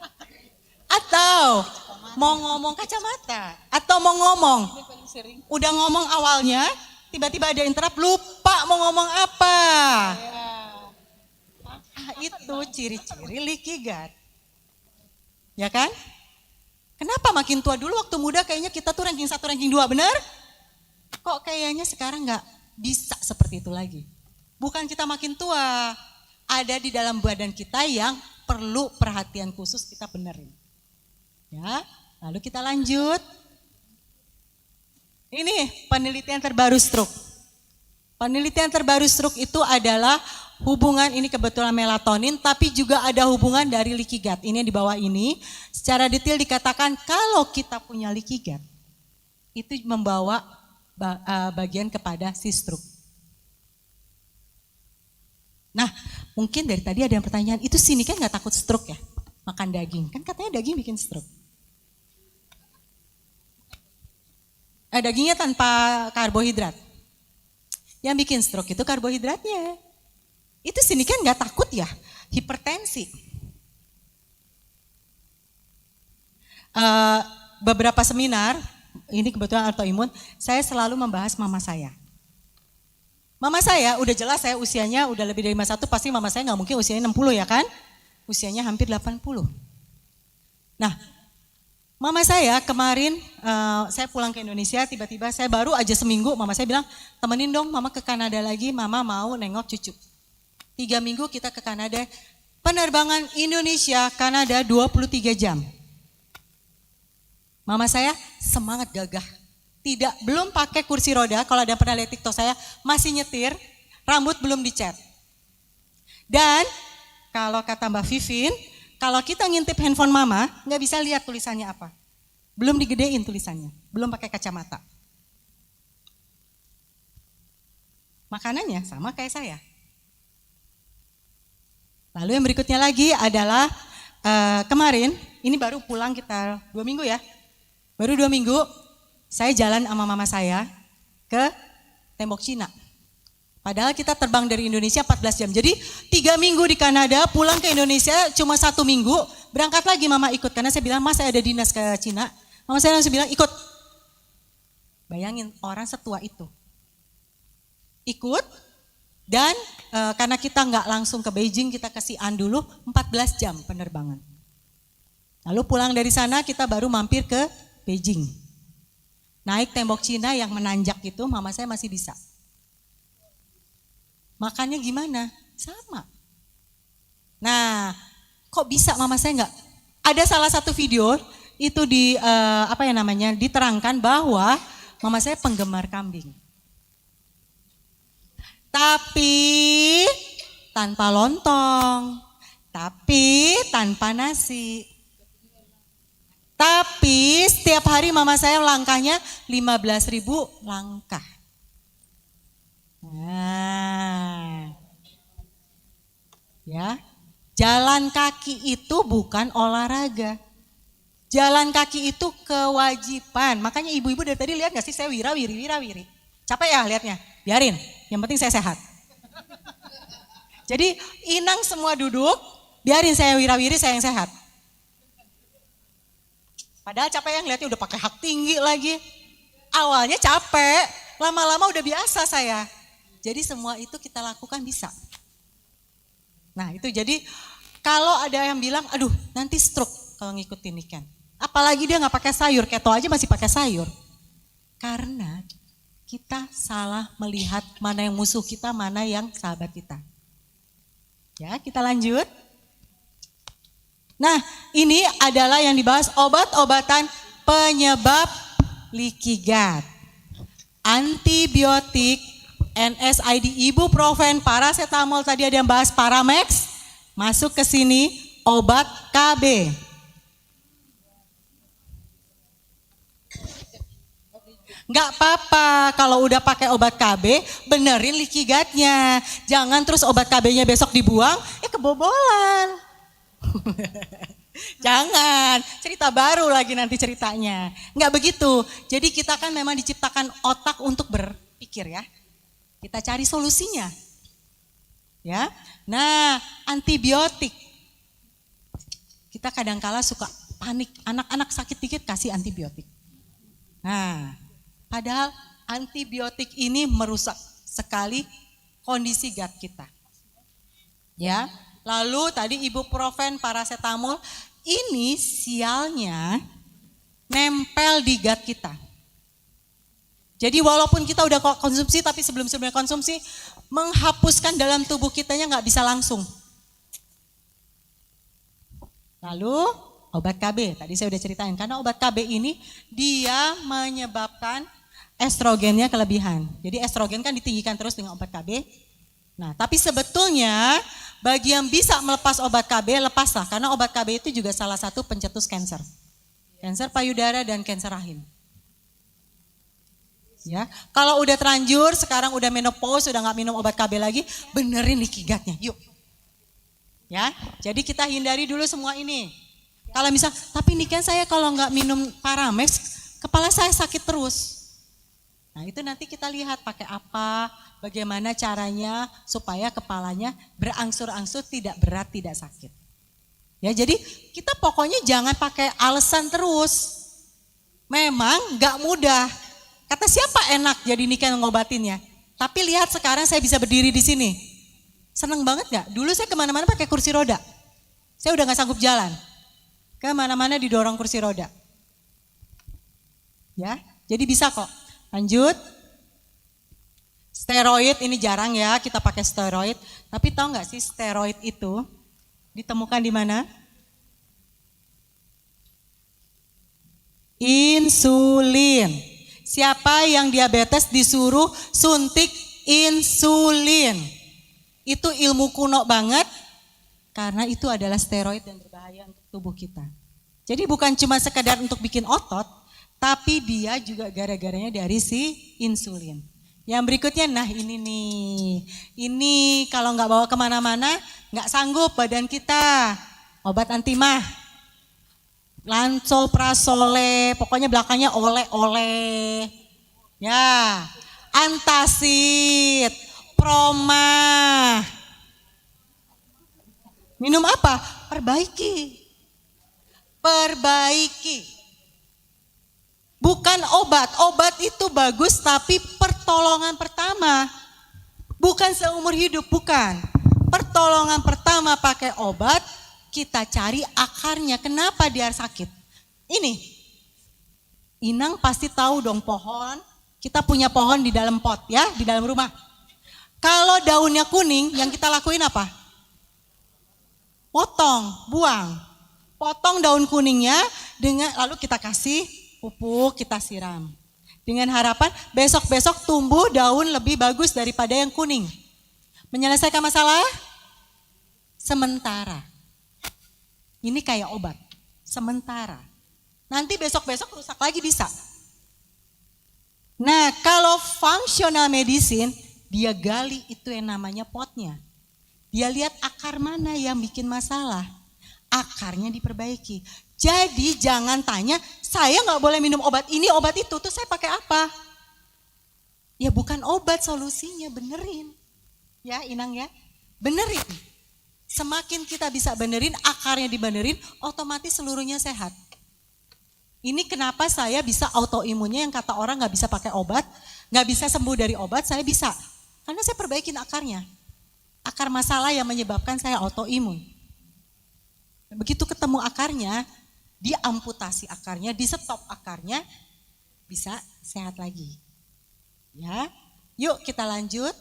Atau mau ngomong kacamata. Atau mau ngomong. Udah ngomong awalnya, tiba-tiba ada interrupt, lupa mau ngomong apa. Itu ciri-ciri leaky gut. Ya kan? Kenapa makin tua dulu waktu muda kayaknya kita tuh ranking 1, ranking 2, benar? Kok kayaknya sekarang nggak bisa seperti itu lagi? Bukan kita makin tua, ada di dalam badan kita yang perlu perhatian khusus kita benerin. Ya, lalu kita lanjut. Ini penelitian terbaru stroke. Penelitian terbaru stroke itu adalah hubungan, ini kebetulan melatonin, tapi juga ada hubungan dari leaky gut. Ini di bawah ini, secara detail dikatakan kalau kita punya leaky gut, itu membawa bagian kepada si stroke. Nah, mungkin dari tadi ada yang pertanyaan, itu sini kan nggak takut stroke ya? Makan daging, kan katanya daging bikin stroke. Dagingnya tanpa karbohidrat. Yang bikin stroke itu karbohidratnya. Itu sini kan nggak takut ya, hipertensi. Beberapa seminar, ini kebetulan autoimun, saya selalu membahas mama saya. Mama saya udah jelas saya usianya udah lebih dari 51, pasti mama saya nggak mungkin usianya 60 ya kan? Usianya hampir 80. Nah, mama saya kemarin saya pulang ke Indonesia, tiba-tiba saya baru aja seminggu, mama saya bilang, temenin dong mama ke Kanada lagi, mama mau nengok cucu. 3 minggu kita ke Kanada, penerbangan Indonesia, Kanada 23 jam. Mama saya semangat gagah. Belum pakai kursi roda, kalau ada pernah lihat TikTok saya, masih nyetir, rambut belum dicat. Dan kalau kata Mbak Vivin, kalau kita ngintip handphone mama, nggak bisa lihat tulisannya apa. Belum digedein tulisannya, belum pakai kacamata. Makanannya sama kayak saya. Lalu yang berikutnya lagi adalah kemarin, ini baru pulang kita 2 minggu ya. Baru 2 minggu, saya jalan sama mama saya ke tembok Cina. Padahal kita terbang dari Indonesia 14 jam. Jadi 3 minggu di Kanada, pulang ke Indonesia cuma 1 minggu, berangkat lagi mama ikut. Karena saya bilang, mas saya ada dinas ke Cina. Mama saya langsung bilang ikut. Bayangin orang setua itu. Ikut dan karena kita nggak langsung ke Beijing, kita ke Xi'an dulu 14 jam penerbangan. Lalu pulang dari sana kita baru mampir ke Beijing. Naik tembok Cina yang menanjak itu, mama saya masih bisa. Makannya gimana? Sama. Nah, kok bisa mama saya enggak? Ada salah satu video itu diterangkan bahwa mama saya penggemar kambing. Tapi tanpa lontong, tapi tanpa nasi. Tapi setiap hari mama saya langkahnya 15.000 langkah. Nah, ya, jalan kaki itu bukan olahraga. Jalan kaki itu kewajiban. Makanya ibu-ibu dari tadi lihat gak sih saya wirawiri. Capek ya lihatnya? Biarin, yang penting saya sehat. Jadi inang semua duduk, biarin saya wirawiri, saya yang sehat. Padahal capek yang lihatnya udah pakai hak tinggi lagi. Awalnya capek, lama-lama udah biasa saya. Jadi semua itu kita lakukan bisa. Nah itu jadi kalau ada yang bilang, aduh nanti stroke kalau ngikutin Niken. Apalagi dia nggak pakai sayur, keto aja masih pakai sayur. Karena kita salah melihat mana yang musuh kita, mana yang sahabat kita. Ya kita lanjut. Nah ini adalah yang dibahas obat-obatan penyebab leaky gut. Antibiotik, NSAID, ibuprofen, paracetamol, tadi ada yang bahas Paramex, masuk ke sini obat KB. Nggak apa-apa kalau udah pakai obat KB, benerin leaky gut-nya. Jangan terus obat KB-nya besok dibuang, kebobolan. Jangan, cerita baru lagi nanti ceritanya. Nggak begitu. Jadi kita kan memang diciptakan otak untuk berpikir ya. Kita cari solusinya. Ya. Nah, antibiotik. Kita kadangkala suka panik, anak-anak sakit dikit kasih antibiotik. Nah, padahal antibiotik ini merusak sekali kondisi gut kita. Ya. Lalu tadi ibuprofen, paracetamol, ini sialnya nempel di gut kita. Jadi walaupun kita udah konsumsi, tapi sebelum-sebelumnya konsumsi, menghapuskan dalam tubuh kitanya nggak bisa langsung. Lalu obat KB, tadi saya udah ceritain, karena obat KB ini dia menyebabkan estrogennya kelebihan. Jadi estrogen kan ditinggikan terus dengan obat KB. Nah, tapi sebetulnya bagi yang bisa melepas obat KB, lepaslah. Karena obat KB itu juga salah satu pencetus kanker. Kanker payudara dan kanker rahim. Ya, kalau udah terlanjur, sekarang udah menopause, udah nggak minum obat KB lagi, benerin leaky gut-nya, yuk. Ya, jadi kita hindari dulu semua ini. Kalau misal, tapi nih kan saya kalau nggak minum Paramex, kepala saya sakit terus. Nah itu nanti kita lihat pakai apa, bagaimana caranya supaya kepalanya berangsur-angsur tidak berat, tidak sakit. Ya jadi kita pokoknya jangan pakai alasan terus. Memang nggak mudah. Kata siapa enak jadi nikah ngobatinnya. Tapi lihat sekarang saya bisa berdiri di sini. Seneng banget nggak? Dulu saya kemana-mana pakai kursi roda. Saya udah nggak sanggup jalan. Kemana-mana didorong kursi roda. Ya, jadi bisa kok. Lanjut, steroid ini jarang ya kita pakai steroid. Tapi tahu nggak sih steroid itu ditemukan di mana? Insulin. Siapa yang diabetes disuruh suntik insulin. Itu ilmu kuno banget karena itu adalah steroid yang berbahaya untuk tubuh kita. Jadi bukan cuma sekedar untuk bikin otot, tapi dia juga gara-garanya dari si insulin. Yang berikutnya, nah ini nih. Ini kalau nggak bawa kemana-mana, nggak sanggup badan kita. Obat anti mah. Lansoprazole, pokoknya belakangnya oleh-oleh. Ya, antacid, proma. Minum apa? Perbaiki. Bukan obat, obat itu bagus tapi pertolongan pertama. Bukan seumur hidup, bukan. Pertolongan pertama pakai obat, kita cari akarnya, kenapa dia sakit. Ini, Inang pasti tahu dong pohon, kita punya pohon di dalam pot ya, di dalam rumah. Kalau daunnya kuning, yang kita lakuin apa? Potong, buang. Potong daun kuningnya, lalu kita kasih pupuk, kita siram. Dengan harapan besok-besok tumbuh daun lebih bagus daripada yang kuning. Menyelesaikan masalah? Sementara. Ini kayak obat, sementara. Nanti besok-besok rusak lagi bisa. Nah kalau functional medicine, dia gali itu yang namanya potnya. Dia lihat akar mana yang bikin masalah. Akarnya diperbaiki. Jadi jangan tanya, saya nggak boleh minum obat ini, obat itu, terus saya pakai apa? Ya bukan obat solusinya, benerin. Ya Inang ya, benerin. Semakin kita bisa benerin, akarnya dibenerin, otomatis seluruhnya sehat. Ini kenapa saya bisa autoimunnya yang kata orang nggak bisa pakai obat, nggak bisa sembuh dari obat, saya bisa. Karena saya perbaikin akarnya. Akar masalah yang menyebabkan saya autoimun. Begitu ketemu akarnya, diamputasi akarnya, di stop akarnya, bisa sehat lagi. Ya, yuk kita lanjut.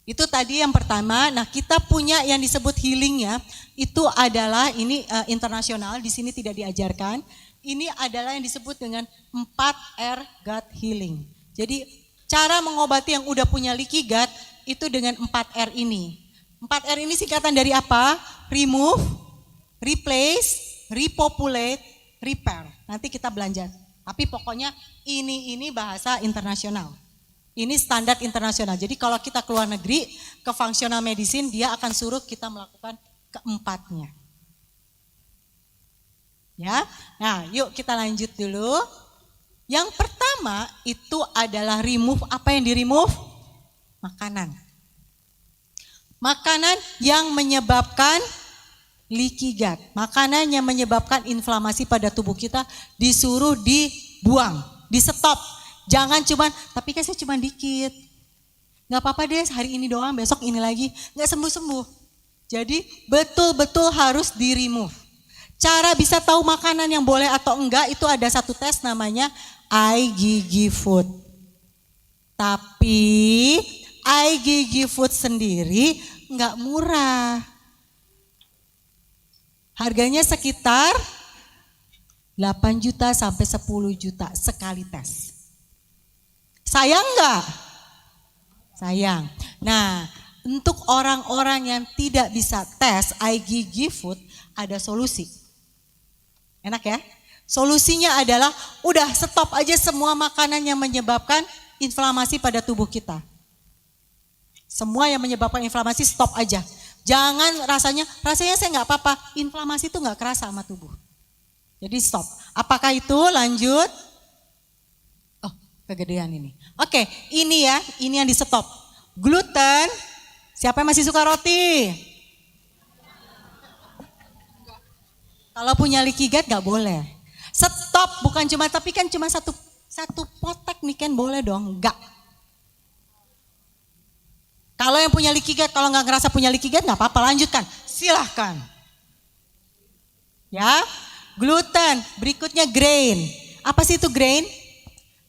Itu tadi yang pertama. Nah kita punya yang disebut healingnya, itu adalah ini internasional, di sini tidak diajarkan. Ini adalah yang disebut dengan 4R gut healing. Jadi Cara mengobati yang udah punya leaky gut itu dengan 4R ini. 4R ini singkatan dari apa? Remove, replace, repopulate, repair. Nanti kita belanja. Tapi pokoknya ini bahasa internasional. Ini standar internasional. Jadi kalau kita keluar negeri ke functional medicine, dia akan suruh kita melakukan keempatnya. Ya. Nah, yuk kita lanjut dulu. Yang pertama itu adalah remove. Apa yang di-remove? Makanan. Makanan yang menyebabkan leaky gut. Makanan yang menyebabkan inflamasi pada tubuh kita disuruh dibuang, di-stop. Jangan cuman, tapi kan saya cuman dikit. Gak apa-apa deh hari ini doang, besok ini lagi. Gak sembuh-sembuh. Jadi betul-betul harus di-remove. Cara bisa tahu makanan yang boleh atau enggak itu ada satu tes namanya iGigi Food. Tapi iGigi Food sendiri enggak murah. Harganya sekitar 8 juta sampai 10 juta sekali tes. Sayang enggak? Sayang. Nah, untuk orang-orang yang tidak bisa tes iGigi Food ada solusi. Enak ya? Solusinya adalah udah stop aja semua makanan yang menyebabkan inflamasi pada tubuh kita. Semua yang menyebabkan inflamasi stop aja. Jangan rasanya saya nggak apa-apa. Inflamasi itu nggak kerasa sama tubuh. Jadi stop. Apakah itu? Lanjut. Oh, kegedean ini. Oke, ini ya, ini yang di stop. Gluten. Siapa yang masih suka roti? Kalau punya leaky gut nggak boleh. Stop, bukan cuma, tapi kan cuma satu potek nih kan boleh dong, enggak. Kalau yang punya leaky gut, kalau nggak ngerasa punya leaky gut nggak apa-apa, lanjutkan, silahkan. Ya, gluten, berikutnya grain. Apa sih itu grain?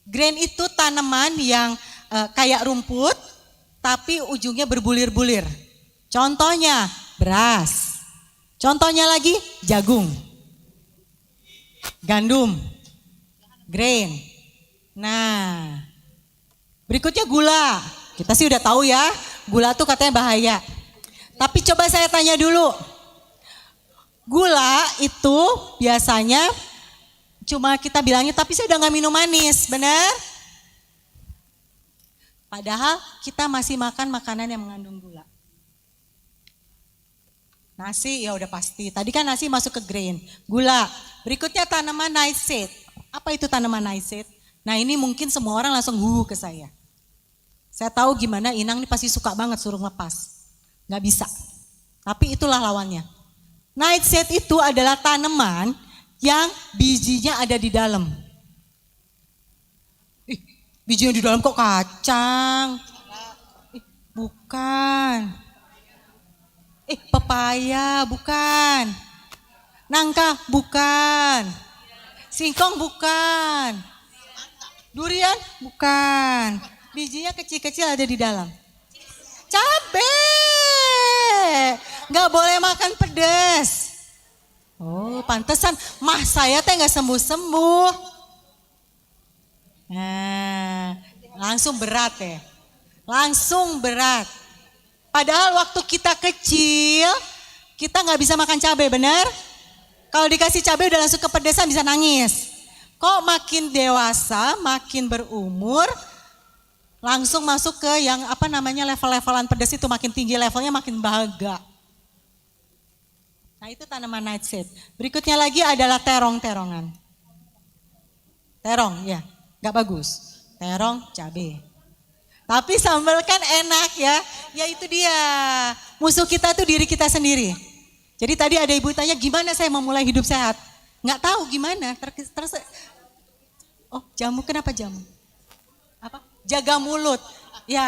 Grain itu tanaman yang kayak rumput, tapi ujungnya berbulir-bulir. Contohnya beras. Contohnya lagi jagung, gandum, grain. Nah, berikutnya gula. Kita sih udah tahu ya, gula tuh katanya bahaya. Tapi coba saya tanya dulu. Gula itu biasanya cuma kita bilangnya, tapi saya udah gak minum manis, benar? Padahal kita masih makan makanan yang mengandung gula. Nasi ya udah pasti. Tadi kan nasi masuk ke grain. Gula. Berikutnya tanaman nightshade. Apa itu tanaman nightshade? Nah ini mungkin semua orang langsung ke saya. Saya tahu gimana Inang ini pasti suka banget suruh lepas. Gak bisa. Tapi itulah lawannya. Nightshade itu adalah tanaman yang bijinya ada di dalam. Bijinya di dalam kok kacang? Bukan. Pepaya bukan. Nangka bukan. Singkong bukan. Durian bukan. Bijinya kecil-kecil ada di dalam. Cabe. Gak boleh makan pedas. Oh pantesan mah saya teh gak sembuh-sembuh. Nah langsung berat ya. Langsung berat. Padahal waktu kita kecil, kita nggak bisa makan cabai, benar? Kalau dikasih cabai udah langsung kepedesan bisa nangis. Kok makin dewasa, makin berumur, langsung masuk ke yang apa namanya level-levelan pedas itu makin tinggi levelnya makin bahagia. Nah itu tanaman nightshade. Berikutnya lagi adalah terong-terongan. Terong ya, nggak bagus. Terong, cabai. Tapi sambal kan enak ya, ya itu dia. Musuh kita tuh diri kita sendiri. Jadi tadi ada ibu tanya gimana saya mau mulai hidup sehat. Nggak tahu gimana. Oh jamu, kenapa jamu? Apa? Jaga mulut. Ya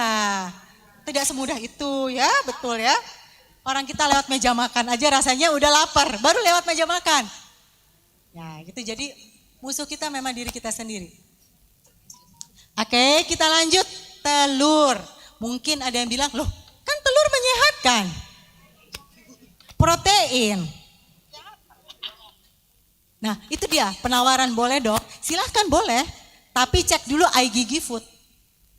tidak semudah itu ya, betul ya. Orang kita lewat meja makan aja rasanya udah lapar, baru lewat meja makan. Ya gitu, jadi musuh kita memang diri kita sendiri. Oke, kita lanjut. Telur. Mungkin ada yang bilang, loh kan telur menyehatkan. Protein. Nah itu dia penawaran boleh dong. Silahkan boleh. Tapi cek dulu iGigi Food.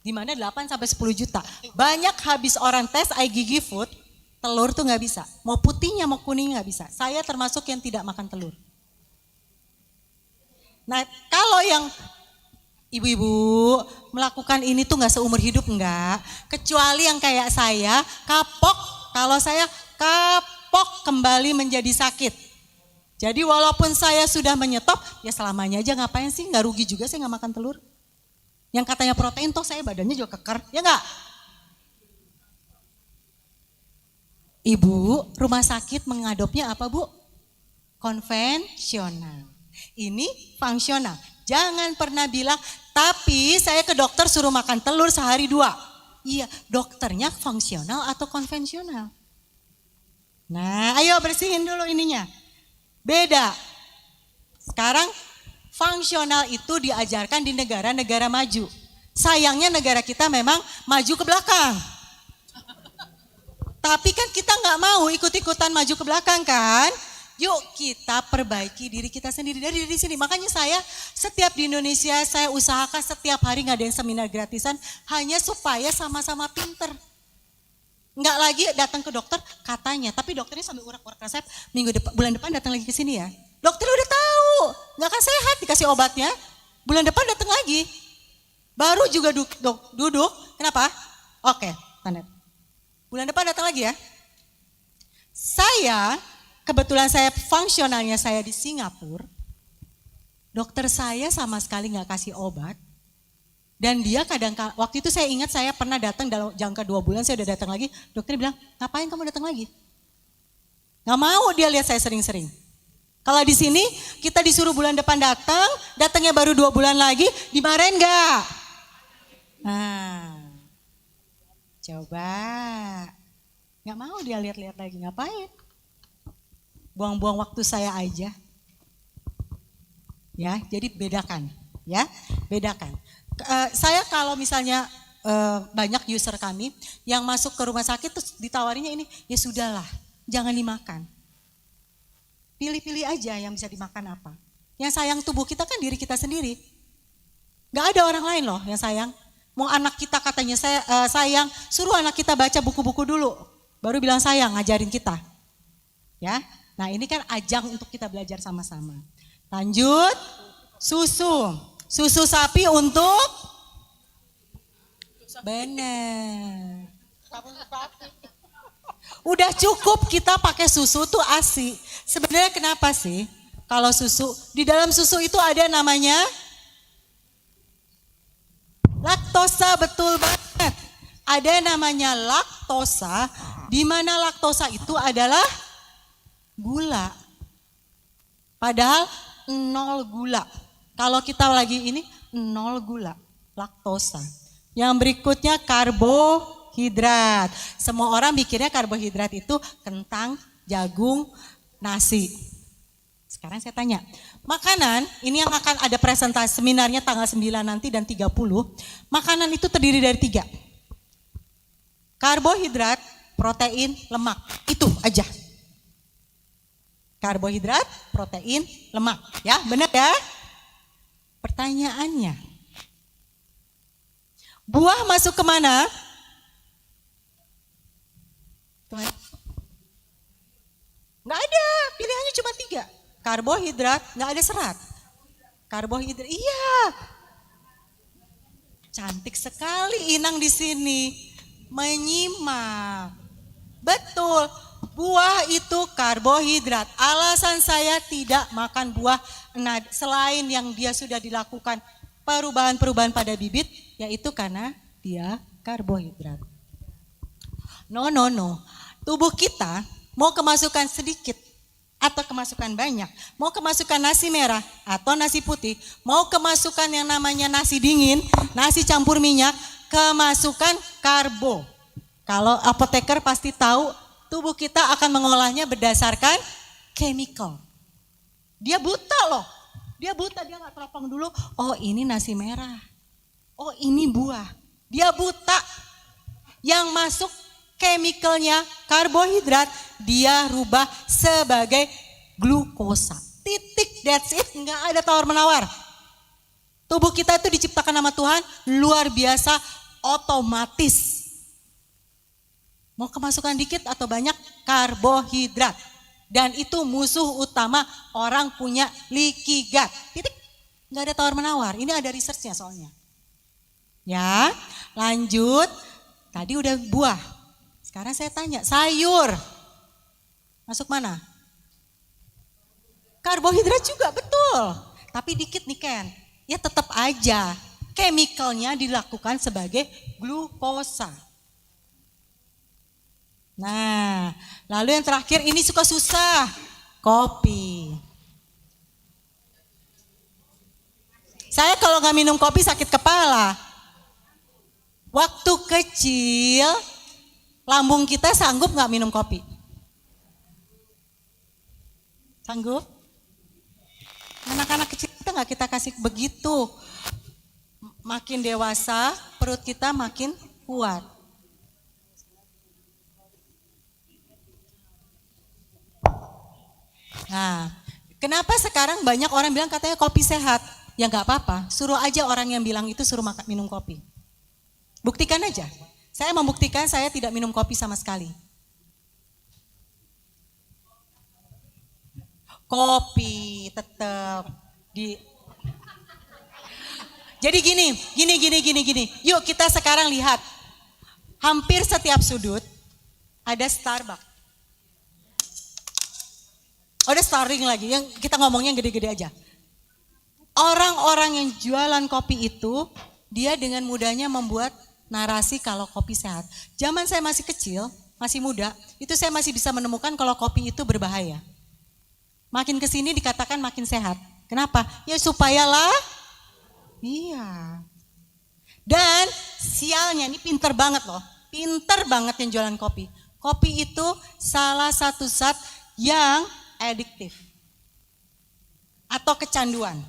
Di mana 8 sampai 10 juta. Banyak habis orang tes iGigi Food, telur tuh nggak bisa. Mau putihnya mau kuningnya nggak bisa. Saya termasuk yang tidak makan telur. Nah, kalau yang ibu-ibu melakukan ini tuh nggak seumur hidup enggak. Kecuali yang kayak saya, kapok. Kalau saya kapok kembali menjadi sakit. Jadi walaupun saya sudah menyetop, ya selamanya aja ngapain sih, nggak rugi juga saya nggak makan telur. Yang katanya protein, toh saya badannya juga keker, ya nggak? Ibu, rumah sakit mengadopnya apa Bu? Konvensional. Ini fungsional. Jangan pernah bilang, tapi saya ke dokter suruh makan telur sehari 2. Iya, dokternya fungsional atau konvensional? Nah, ayo bersihin dulu ininya. Beda. Sekarang fungsional itu diajarkan di negara-negara maju. Sayangnya negara kita memang maju ke belakang. Tapi kan kita nggak mau ikut-ikutan maju ke belakang kan? Yuk kita perbaiki diri kita sendiri dari sini. Makanya saya setiap di Indonesia saya usahakan setiap hari ngadain seminar gratisan hanya supaya sama-sama pinter. Enggak lagi datang ke dokter katanya, tapi dokternya sambil urak-urak resep bulan depan datang lagi ke sini ya. Dokter udah tahu, nggak akan sehat dikasih obatnya. Bulan depan datang lagi. Baru juga duduk, kenapa? Oke, Tanet. Bulan depan datang lagi ya. Saya, kebetulan saya fungsionalnya saya di Singapura. Dokter saya sama sekali nggak kasih obat. Dan dia waktu itu saya ingat saya pernah datang dalam jangka 2 bulan saya udah datang lagi. Dokter bilang, ngapain kamu datang lagi? Gak mau dia lihat saya sering-sering. Kalau di sini kita disuruh bulan depan datang, datangnya baru 2 bulan lagi, dimarahin gak? Nah, coba. Gak mau dia lihat-lihat lagi, ngapain? Buang-buang waktu saya aja. Ya, jadi bedakan. Ya, bedakan. Saya kalau misalnya banyak user kami yang masuk ke rumah sakit terus ditawarinya ini, ya sudahlah, jangan dimakan. Pilih-pilih aja yang bisa dimakan apa. Yang sayang tubuh kita kan diri kita sendiri. Gak ada orang lain loh yang sayang. Mau anak kita katanya sayang, suruh anak kita baca buku-buku dulu, baru bilang sayang, ngajarin kita. Ya, nah ini kan ajang untuk kita belajar sama-sama. Lanjut, susu. Susu sapi untuk bener. Udah cukup kita pakai susu tuh ASI. Sebenarnya kenapa sih? Kalau susu, di dalam susu itu ada namanya laktosa, betul banget. Ada namanya laktosa, di mana laktosa itu adalah gula. Padahal 0 gula. Kalau kita lagi ini 0 gula, laktosa. Yang berikutnya karbohidrat. Semua orang mikirnya karbohidrat itu kentang, jagung, nasi. Sekarang saya tanya, makanan ini yang akan ada presentasi seminarnya tanggal 9 nanti dan 30. Makanan itu terdiri dari 3. Karbohidrat, protein, lemak. Itu aja. Karbohidrat, protein, lemak. Ya, benar ya? Pertanyaannya, buah masuk kemana? Nggak ada, pilihannya cuma 3. Karbohidrat, nggak ada serat. Karbohidrat, iya. Cantik sekali Inang di sini, menyimak. Betul, buah itu karbohidrat. Alasan saya tidak makan buah selain yang dia sudah dilakukan perubahan-perubahan pada bibit, yaitu karena dia karbohidrat. No. Tubuh kita mau kemasukan sedikit atau kemasukan banyak, mau kemasukan nasi merah atau nasi putih, mau kemasukan yang namanya nasi dingin, nasi campur minyak, kemasukan karbo. Kalau apoteker pasti tahu, tubuh kita akan mengolahnya berdasarkan chemical. Dia buta loh, dia buta, dia gak teropong dulu, oh ini nasi merah, oh ini buah. Dia buta, yang masuk chemicalnya karbohidrat, dia rubah sebagai glukosa. Titik, that's it, gak ada tawar menawar. Tubuh kita itu diciptakan sama Tuhan luar biasa otomatis. Mau kemasukan dikit atau banyak? Karbohidrat. Dan itu musuh utama orang punya leaky gut. Titik. Nggak ada tawar-menawar. Ini ada researchnya soalnya. Ya, lanjut. Tadi udah buah. Sekarang saya tanya, sayur. Masuk mana? Karbohidrat juga, betul. Tapi dikit nih Ken. Ya tetap aja. Chemicalnya dilakukan sebagai glukosa. Nah, lalu yang terakhir ini suka susah. Kopi. Saya kalau nggak minum kopi sakit kepala. Waktu kecil, lambung kita sanggup nggak minum kopi? Sanggup? Anak-anak kecil kita nggak kita kasih begitu. Makin dewasa, perut kita makin kuat. Nah, kenapa sekarang banyak orang bilang katanya kopi sehat? Ya nggak apa-apa, suruh aja orang yang bilang itu suruh makan minum kopi. Buktikan aja. Saya membuktikan saya tidak minum kopi sama sekali. Kopi tetap di. Jadi gini. Yuk kita sekarang lihat. Hampir setiap sudut ada Starbucks. Oh, ada Starling lagi, yang kita ngomongnya yang gede-gede aja. Orang-orang yang jualan kopi itu, dia dengan mudahnya membuat narasi kalau kopi sehat. Zaman saya masih kecil, masih muda, itu saya masih bisa menemukan kalau kopi itu berbahaya. Makin kesini dikatakan makin sehat. Kenapa? Ya supayalah, iya. Dan sialnya, ini pinter banget loh, pinter banget yang jualan kopi. Kopi itu salah satu zat yang adiktif atau kecanduan.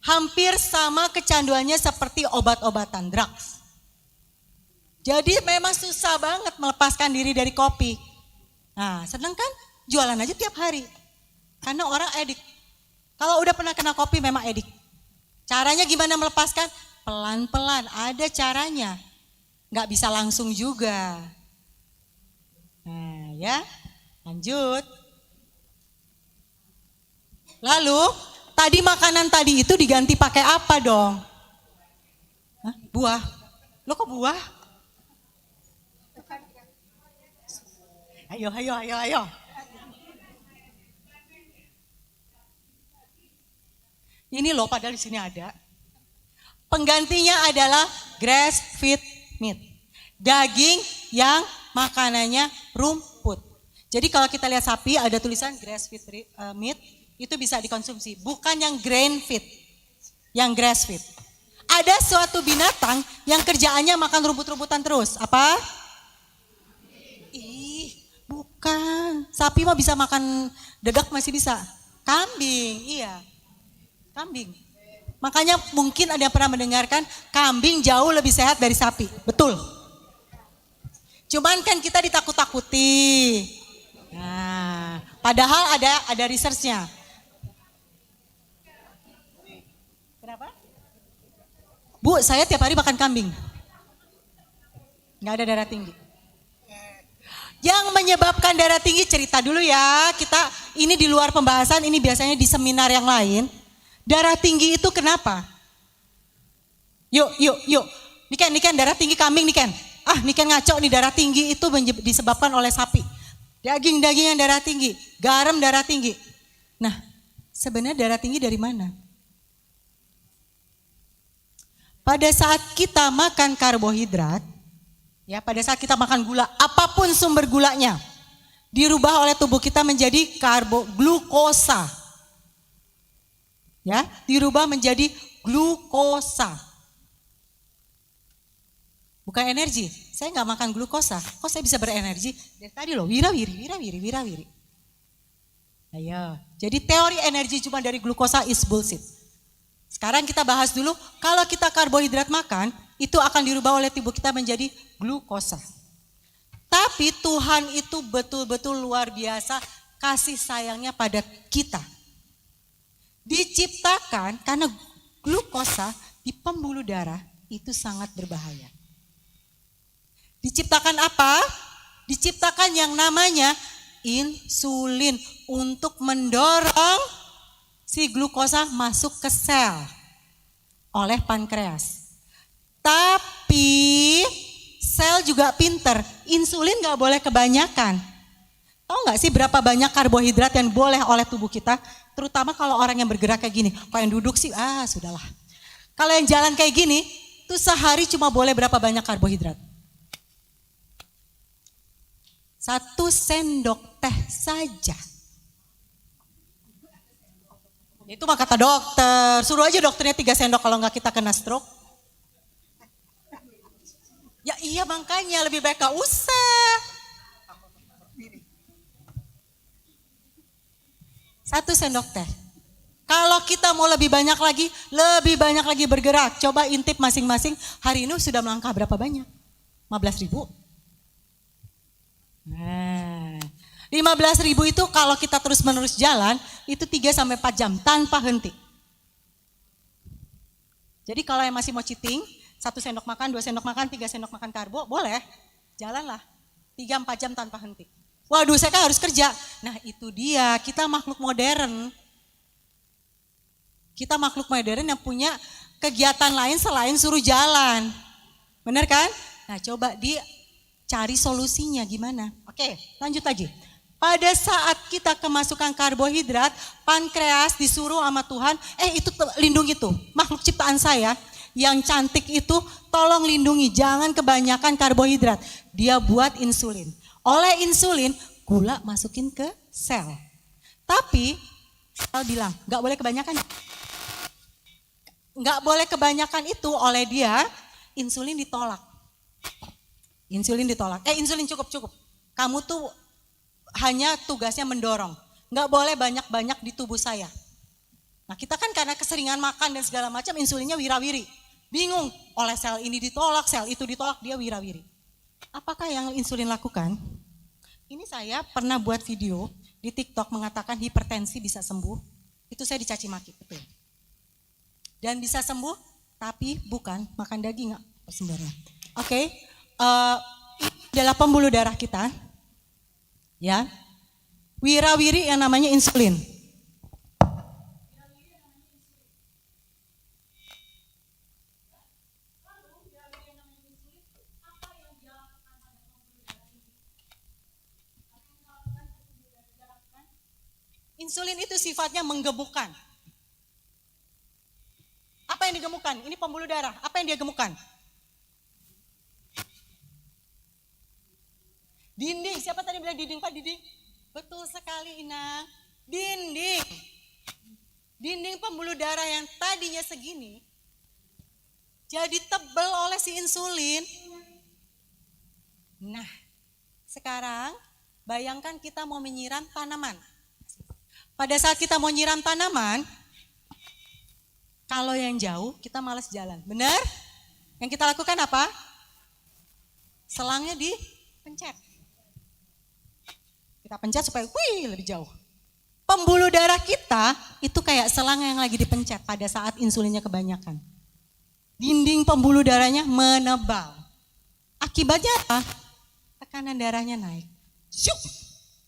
Hampir sama kecanduannya seperti obat-obatan, drugs. Jadi memang susah banget melepaskan diri dari kopi. Nah, seneng kan? Jualan aja tiap hari. Karena orang edik. Kalau udah pernah kena kopi memang edik. Caranya gimana melepaskan? Pelan-pelan, ada caranya. Nggak bisa langsung juga. Nah ya, lanjut. Lalu, tadi makanan tadi itu diganti pakai apa dong? Hah? Buah. Lo kok buah? Ayo. Ini loh padahal di sini ada. Penggantinya adalah grass fed meat. Daging yang makanannya rumput. Jadi kalau kita lihat sapi ada tulisan grass fed meat, itu bisa dikonsumsi. Bukan yang grain fed, yang grass fed. Ada suatu binatang yang kerjaannya makan rumput-rumputan terus. Apa? Ih, bukan. Sapi mah bisa makan dedak masih bisa. Kambing, iya. Kambing. Makanya mungkin ada yang pernah mendengarkan kambing jauh lebih sehat dari sapi. Betul. Cuman kan kita ditakut-takuti. Nah, padahal ada researchnya. Kenapa? Bu, saya tiap hari makan kambing. Nggak ada darah tinggi. Yang menyebabkan darah tinggi cerita dulu ya. Kita ini di luar pembahasan, ini biasanya di seminar yang lain. Darah tinggi itu kenapa? Yuk. Niken, darah tinggi kambing Niken. Niken ngaco nih, darah tinggi itu disebabkan oleh sapi. Daging-daging yang darah tinggi, garam darah tinggi. Nah, sebenarnya darah tinggi dari mana? Pada saat kita makan karbohidrat, ya pada saat kita makan gula, apapun sumber gulanya, dirubah oleh tubuh kita menjadi glukosa. Ya, dirubah menjadi glukosa. Bukan energi. Saya nggak makan glukosa. Kok saya bisa berenergi? Dari tadi loh, wirawiri. Ayo. Jadi teori energi cuma dari glukosa is bullshit. Sekarang kita bahas dulu, kalau kita karbohidrat makan, itu akan dirubah oleh tubuh kita menjadi glukosa. Tapi Tuhan itu betul-betul luar biasa kasih sayangnya pada kita. Diciptakan karena glukosa di pembuluh darah itu sangat berbahaya. Diciptakan apa? Diciptakan yang namanya insulin untuk mendorong si glukosa masuk ke sel oleh pankreas. Tapi sel juga pinter, insulin gak boleh kebanyakan. Tahu gak sih berapa banyak karbohidrat yang boleh oleh tubuh kita? Terutama kalau orang yang bergerak kayak gini. Kalau yang duduk sih, sudahlah. Kalau yang jalan kayak gini, tuh sehari cuma boleh berapa banyak karbohidrat? 1 sendok teh saja. Itu mah kata dokter, suruh aja dokternya 3 sendok kalau nggak kita kena stroke. Ya iya makanya lebih baik gak usah. 1 sendok teh. Kalau kita mau lebih banyak lagi bergerak. Coba intip masing-masing, hari ini sudah melangkah berapa banyak? 15.000. Nah, 15.000 itu kalau kita terus menerus jalan, itu 3-4 jam tanpa henti. Jadi kalau yang masih mau cheating, 1 sendok makan, 2 sendok makan, 3 sendok makan karbo, boleh. Jalanlah 3-4 jam tanpa henti. Waduh, saya kan harus kerja. Nah itu dia, kita makhluk modern. Kita makhluk modern yang punya kegiatan lain selain suruh jalan. Benar kan? Nah coba dicari solusinya gimana. Oke, lanjut lagi. Pada saat kita kemasukan karbohidrat, pankreas disuruh sama Tuhan, itu lindungi tuh, makhluk ciptaan saya. Yang cantik itu tolong lindungi, jangan kebanyakan karbohidrat. Dia buat insulin. Oleh insulin, gula masukin ke sel. Tapi sel bilang, gak boleh kebanyakan. Gak boleh kebanyakan itu oleh dia, insulin ditolak. Insulin ditolak. Insulin cukup. Kamu tuh hanya tugasnya mendorong. Gak boleh banyak-banyak di tubuh saya. Nah kita kan karena keseringan makan dan segala macam, insulinnya wirawiri. Bingung, oleh sel ini ditolak, sel itu ditolak, dia wirawiri. Apakah yang insulin lakukan? Ini saya pernah buat video di TikTok mengatakan hipertensi bisa sembuh. Itu saya dicaci maki, betul. Dan bisa sembuh, tapi bukan makan daging sembarang. Oke, ini adalah pembuluh darah kita. Ya, wirawiri yang namanya insulin. Insulin itu sifatnya menggemukkan. Apa yang digemukkan? Ini pembuluh darah. Apa yang dia gemukkan? Dinding. Siapa tadi bilang dinding, Pak? Dinding? Betul sekali, Inang. Dinding. Dinding pembuluh darah yang tadinya segini, jadi tebal oleh si insulin. Nah, sekarang bayangkan kita mau menyiram tanaman. Pada saat kita mau nyiram tanaman, kalau yang jauh kita malas jalan, benar? Yang kita lakukan apa? Selangnya dipencet. Kita pencet supaya lebih jauh. Pembuluh darah kita itu kayak selang yang lagi dipencet pada saat insulinnya kebanyakan. Dinding pembuluh darahnya menebal. Akibatnya apa? Tekanan darahnya naik. Syuk,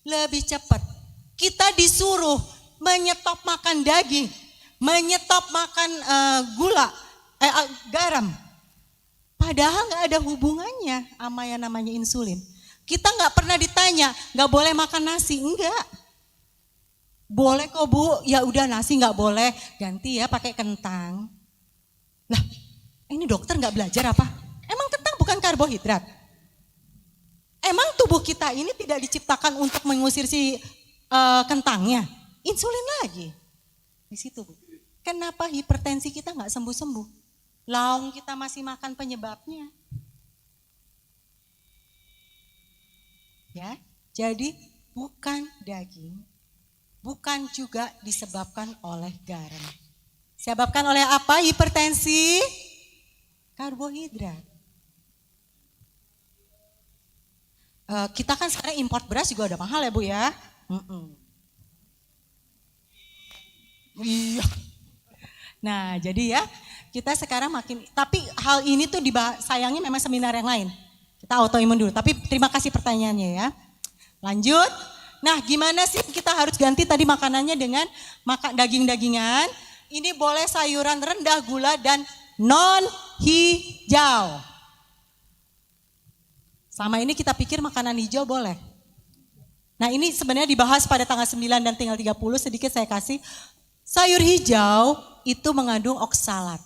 lebih cepat. Kita disuruh menyetop makan daging, menyetop makan garam. Padahal nggak ada hubungannya sama yang namanya insulin. Kita nggak pernah ditanya, nggak boleh makan nasi, enggak. Boleh kok Bu, ya udah nasi nggak boleh, ganti ya pakai kentang. Lah, ini dokter nggak belajar apa? Emang kentang bukan karbohidrat? Emang tubuh kita ini tidak diciptakan untuk mengusir si kentangnya? Insulin lagi. Di situ Bu. Kenapa hipertensi kita nggak sembuh-sembuh? Laung kita masih makan penyebabnya. Ya, jadi bukan daging, bukan juga disebabkan oleh garam. Disebabkan oleh apa hipertensi? Karbohidrat. Kita kan sekarang import beras juga udah mahal ya Bu ya. Iya. Nah jadi ya, kita sekarang makin, tapi hal ini tuh sayangnya memang seminar yang lain. Kita autoimun dulu, tapi terima kasih pertanyaannya ya. Lanjut. Nah, gimana sih kita harus ganti tadi makanannya dengan makan daging-dagingan? Ini boleh sayuran rendah gula dan non hijau. Sama ini kita pikir makanan hijau boleh. Nah, ini sebenarnya dibahas pada tanggal 9 dan tanggal 30, sedikit saya kasih. Sayur hijau itu mengandung oksalat.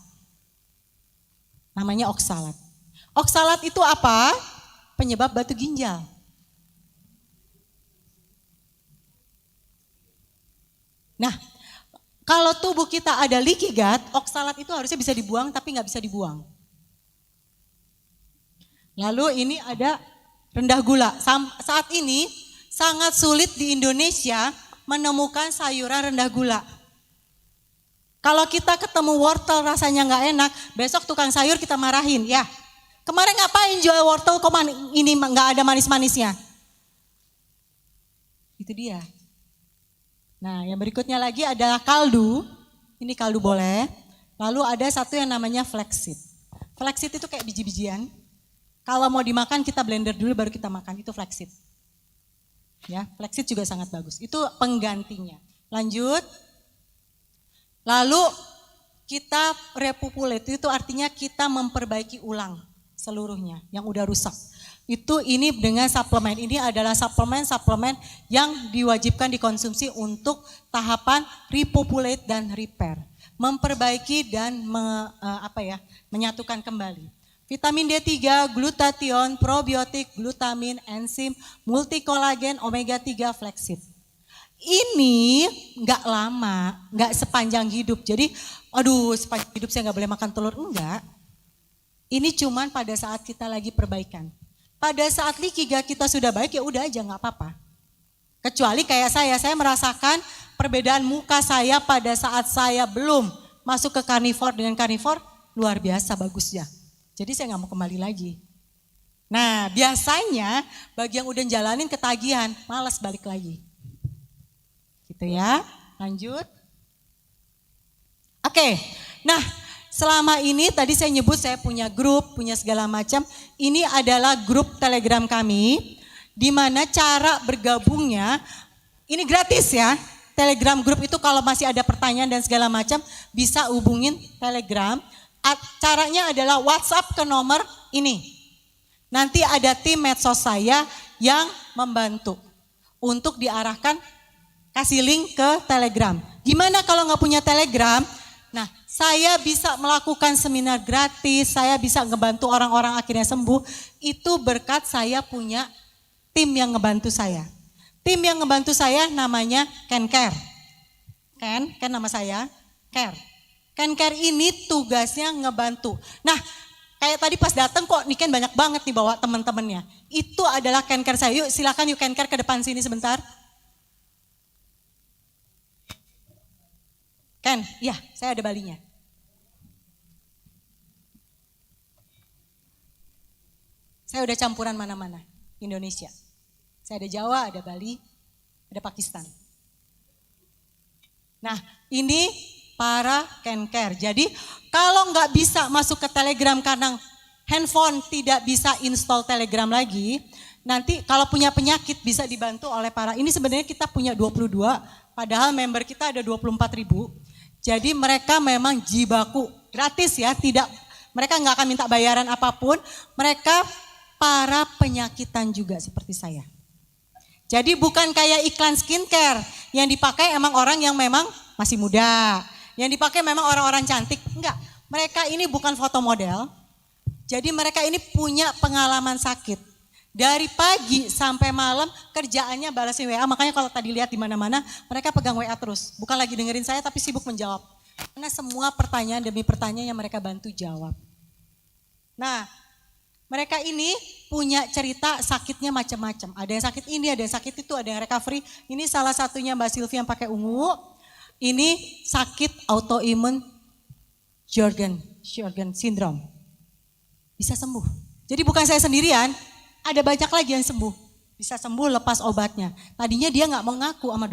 Namanya oksalat. Oksalat itu apa? Penyebab batu ginjal. Nah, kalau tubuh kita ada leaky gut, oksalat itu harusnya bisa dibuang tapi nggak bisa dibuang. Lalu ini ada rendah gula. Saat ini sangat sulit di Indonesia menemukan sayuran rendah gula. Kalau kita ketemu wortel rasanya nggak enak, besok tukang sayur kita marahin, ya. Kemarin ngapain jual wortel kok ini nggak ada manis-manisnya? Itu dia. Nah, yang berikutnya lagi adalah kaldu. Ini kaldu boleh. Lalu ada satu yang namanya flaxseed. Flaxseed itu kayak biji-bijian. Kalau mau dimakan kita blender dulu baru kita makan. Itu flaxseed. Ya, flaxseed juga sangat bagus. Itu penggantinya. Lanjut. Lalu kita repopulate, itu artinya kita memperbaiki ulang seluruhnya yang udah rusak. Itu ini dengan suplemen. Ini adalah suplemen yang diwajibkan dikonsumsi untuk tahapan repopulate dan repair. Memperbaiki dan menyatukan kembali. Vitamin D3, glutathione, probiotik, glutamin, enzim, multikolagen, omega 3, flaxseed. Ini nggak lama, nggak sepanjang hidup. Jadi, sepanjang hidup saya nggak boleh makan telur, enggak. Ini cuman pada saat kita lagi perbaikan. Pada saat leaky gut kita sudah baik, ya udah aja nggak apa-apa. Kecuali kayak saya merasakan perbedaan muka saya pada saat saya belum masuk ke karnivor dengan karnivor luar biasa bagusnya. Jadi saya nggak mau kembali lagi. Nah, biasanya bagi yang udah jalanin ketagihan, malas balik lagi. Gitu ya, lanjut. Oke, nah selama ini tadi saya nyebut saya punya grup, punya segala macam. Ini adalah grup Telegram kami, di mana cara bergabungnya, ini gratis ya. Telegram grup itu kalau masih ada pertanyaan dan segala macam, bisa hubungin Telegram. Caranya adalah WhatsApp ke nomor ini. Nanti ada tim medsos saya yang membantu untuk diarahkan, kasih link ke Telegram. Gimana kalau nggak punya Telegram? Nah, saya bisa melakukan seminar gratis, saya bisa ngebantu orang-orang akhirnya sembuh, itu berkat saya punya tim yang ngebantu saya. Tim yang ngebantu saya namanya Care. Ken nama saya, Care. Care ini tugasnya ngebantu. Nah, kayak tadi pas datang kok Niken banyak banget nih bawa teman-temannya. Itu adalah Care saya. Yuk silakan yuk Care ke depan sini sebentar. Ken, iya saya ada balinya. Saya udah campuran mana-mana, Indonesia. Saya ada Jawa, ada Bali, ada Pakistan. Nah ini para Care. Jadi kalau nggak bisa masuk ke Telegram karena handphone tidak bisa install Telegram lagi, nanti kalau punya penyakit bisa dibantu oleh para, ini sebenarnya kita punya 22, padahal member kita ada 24.000. Jadi mereka memang jibaku gratis ya, mereka nggak akan minta bayaran apapun, mereka para penyakitan juga seperti saya. Jadi bukan kayak iklan skincare yang dipakai emang orang yang memang masih muda, yang dipakai memang orang-orang cantik, enggak. Mereka ini bukan foto model, jadi mereka ini punya pengalaman sakit. Dari pagi sampai malam kerjaannya balasin WA, makanya kalau tadi lihat di mana-mana mereka pegang WA terus. Bukan lagi dengerin saya tapi sibuk menjawab. Karena semua pertanyaan demi pertanyaan yang mereka bantu jawab. Nah, mereka ini punya cerita sakitnya macam-macam. Ada yang sakit ini, ada yang sakit itu, ada yang recovery. Ini salah satunya Mbak Sylvia yang pakai ungu. Ini sakit autoimun Sjogren syndrome. Bisa sembuh. Jadi bukan saya sendirian. Ada banyak lagi yang sembuh, bisa sembuh lepas obatnya. Tadinya dia nggak mau ngaku sama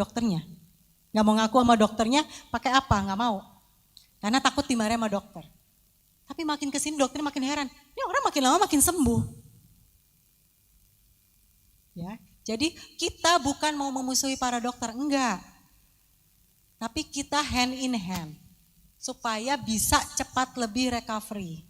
dokternya, pakai apa? Nggak mau, karena takut dimarahin sama dokter. Tapi makin kesini dokter makin heran, ini orang makin lama makin sembuh. Ya, jadi kita bukan mau memusuhi para dokter, enggak. Tapi kita hand in hand supaya bisa cepat lebih recovery.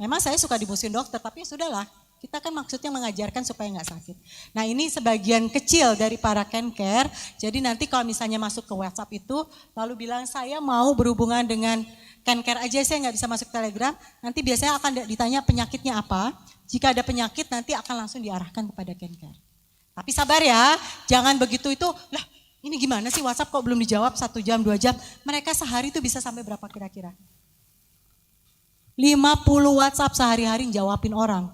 Memang saya suka dimusuhin dokter, tapi sudahlah. Kita kan maksudnya mengajarkan supaya nggak sakit. Nah ini sebagian kecil dari para Kencare. Jadi nanti kalau misalnya masuk ke WhatsApp itu, lalu bilang saya mau berhubungan dengan Kencare aja, saya nggak bisa masuk Telegram. Nanti biasanya akan ditanya penyakitnya apa. Jika ada penyakit nanti akan langsung diarahkan kepada Kencare. Tapi sabar ya, jangan begitu itu, lah ini gimana sih WhatsApp kok belum dijawab 1 jam, 2 jam. Mereka sehari itu bisa sampai berapa kira-kira? 50 WhatsApp sehari-hari jawabin orang.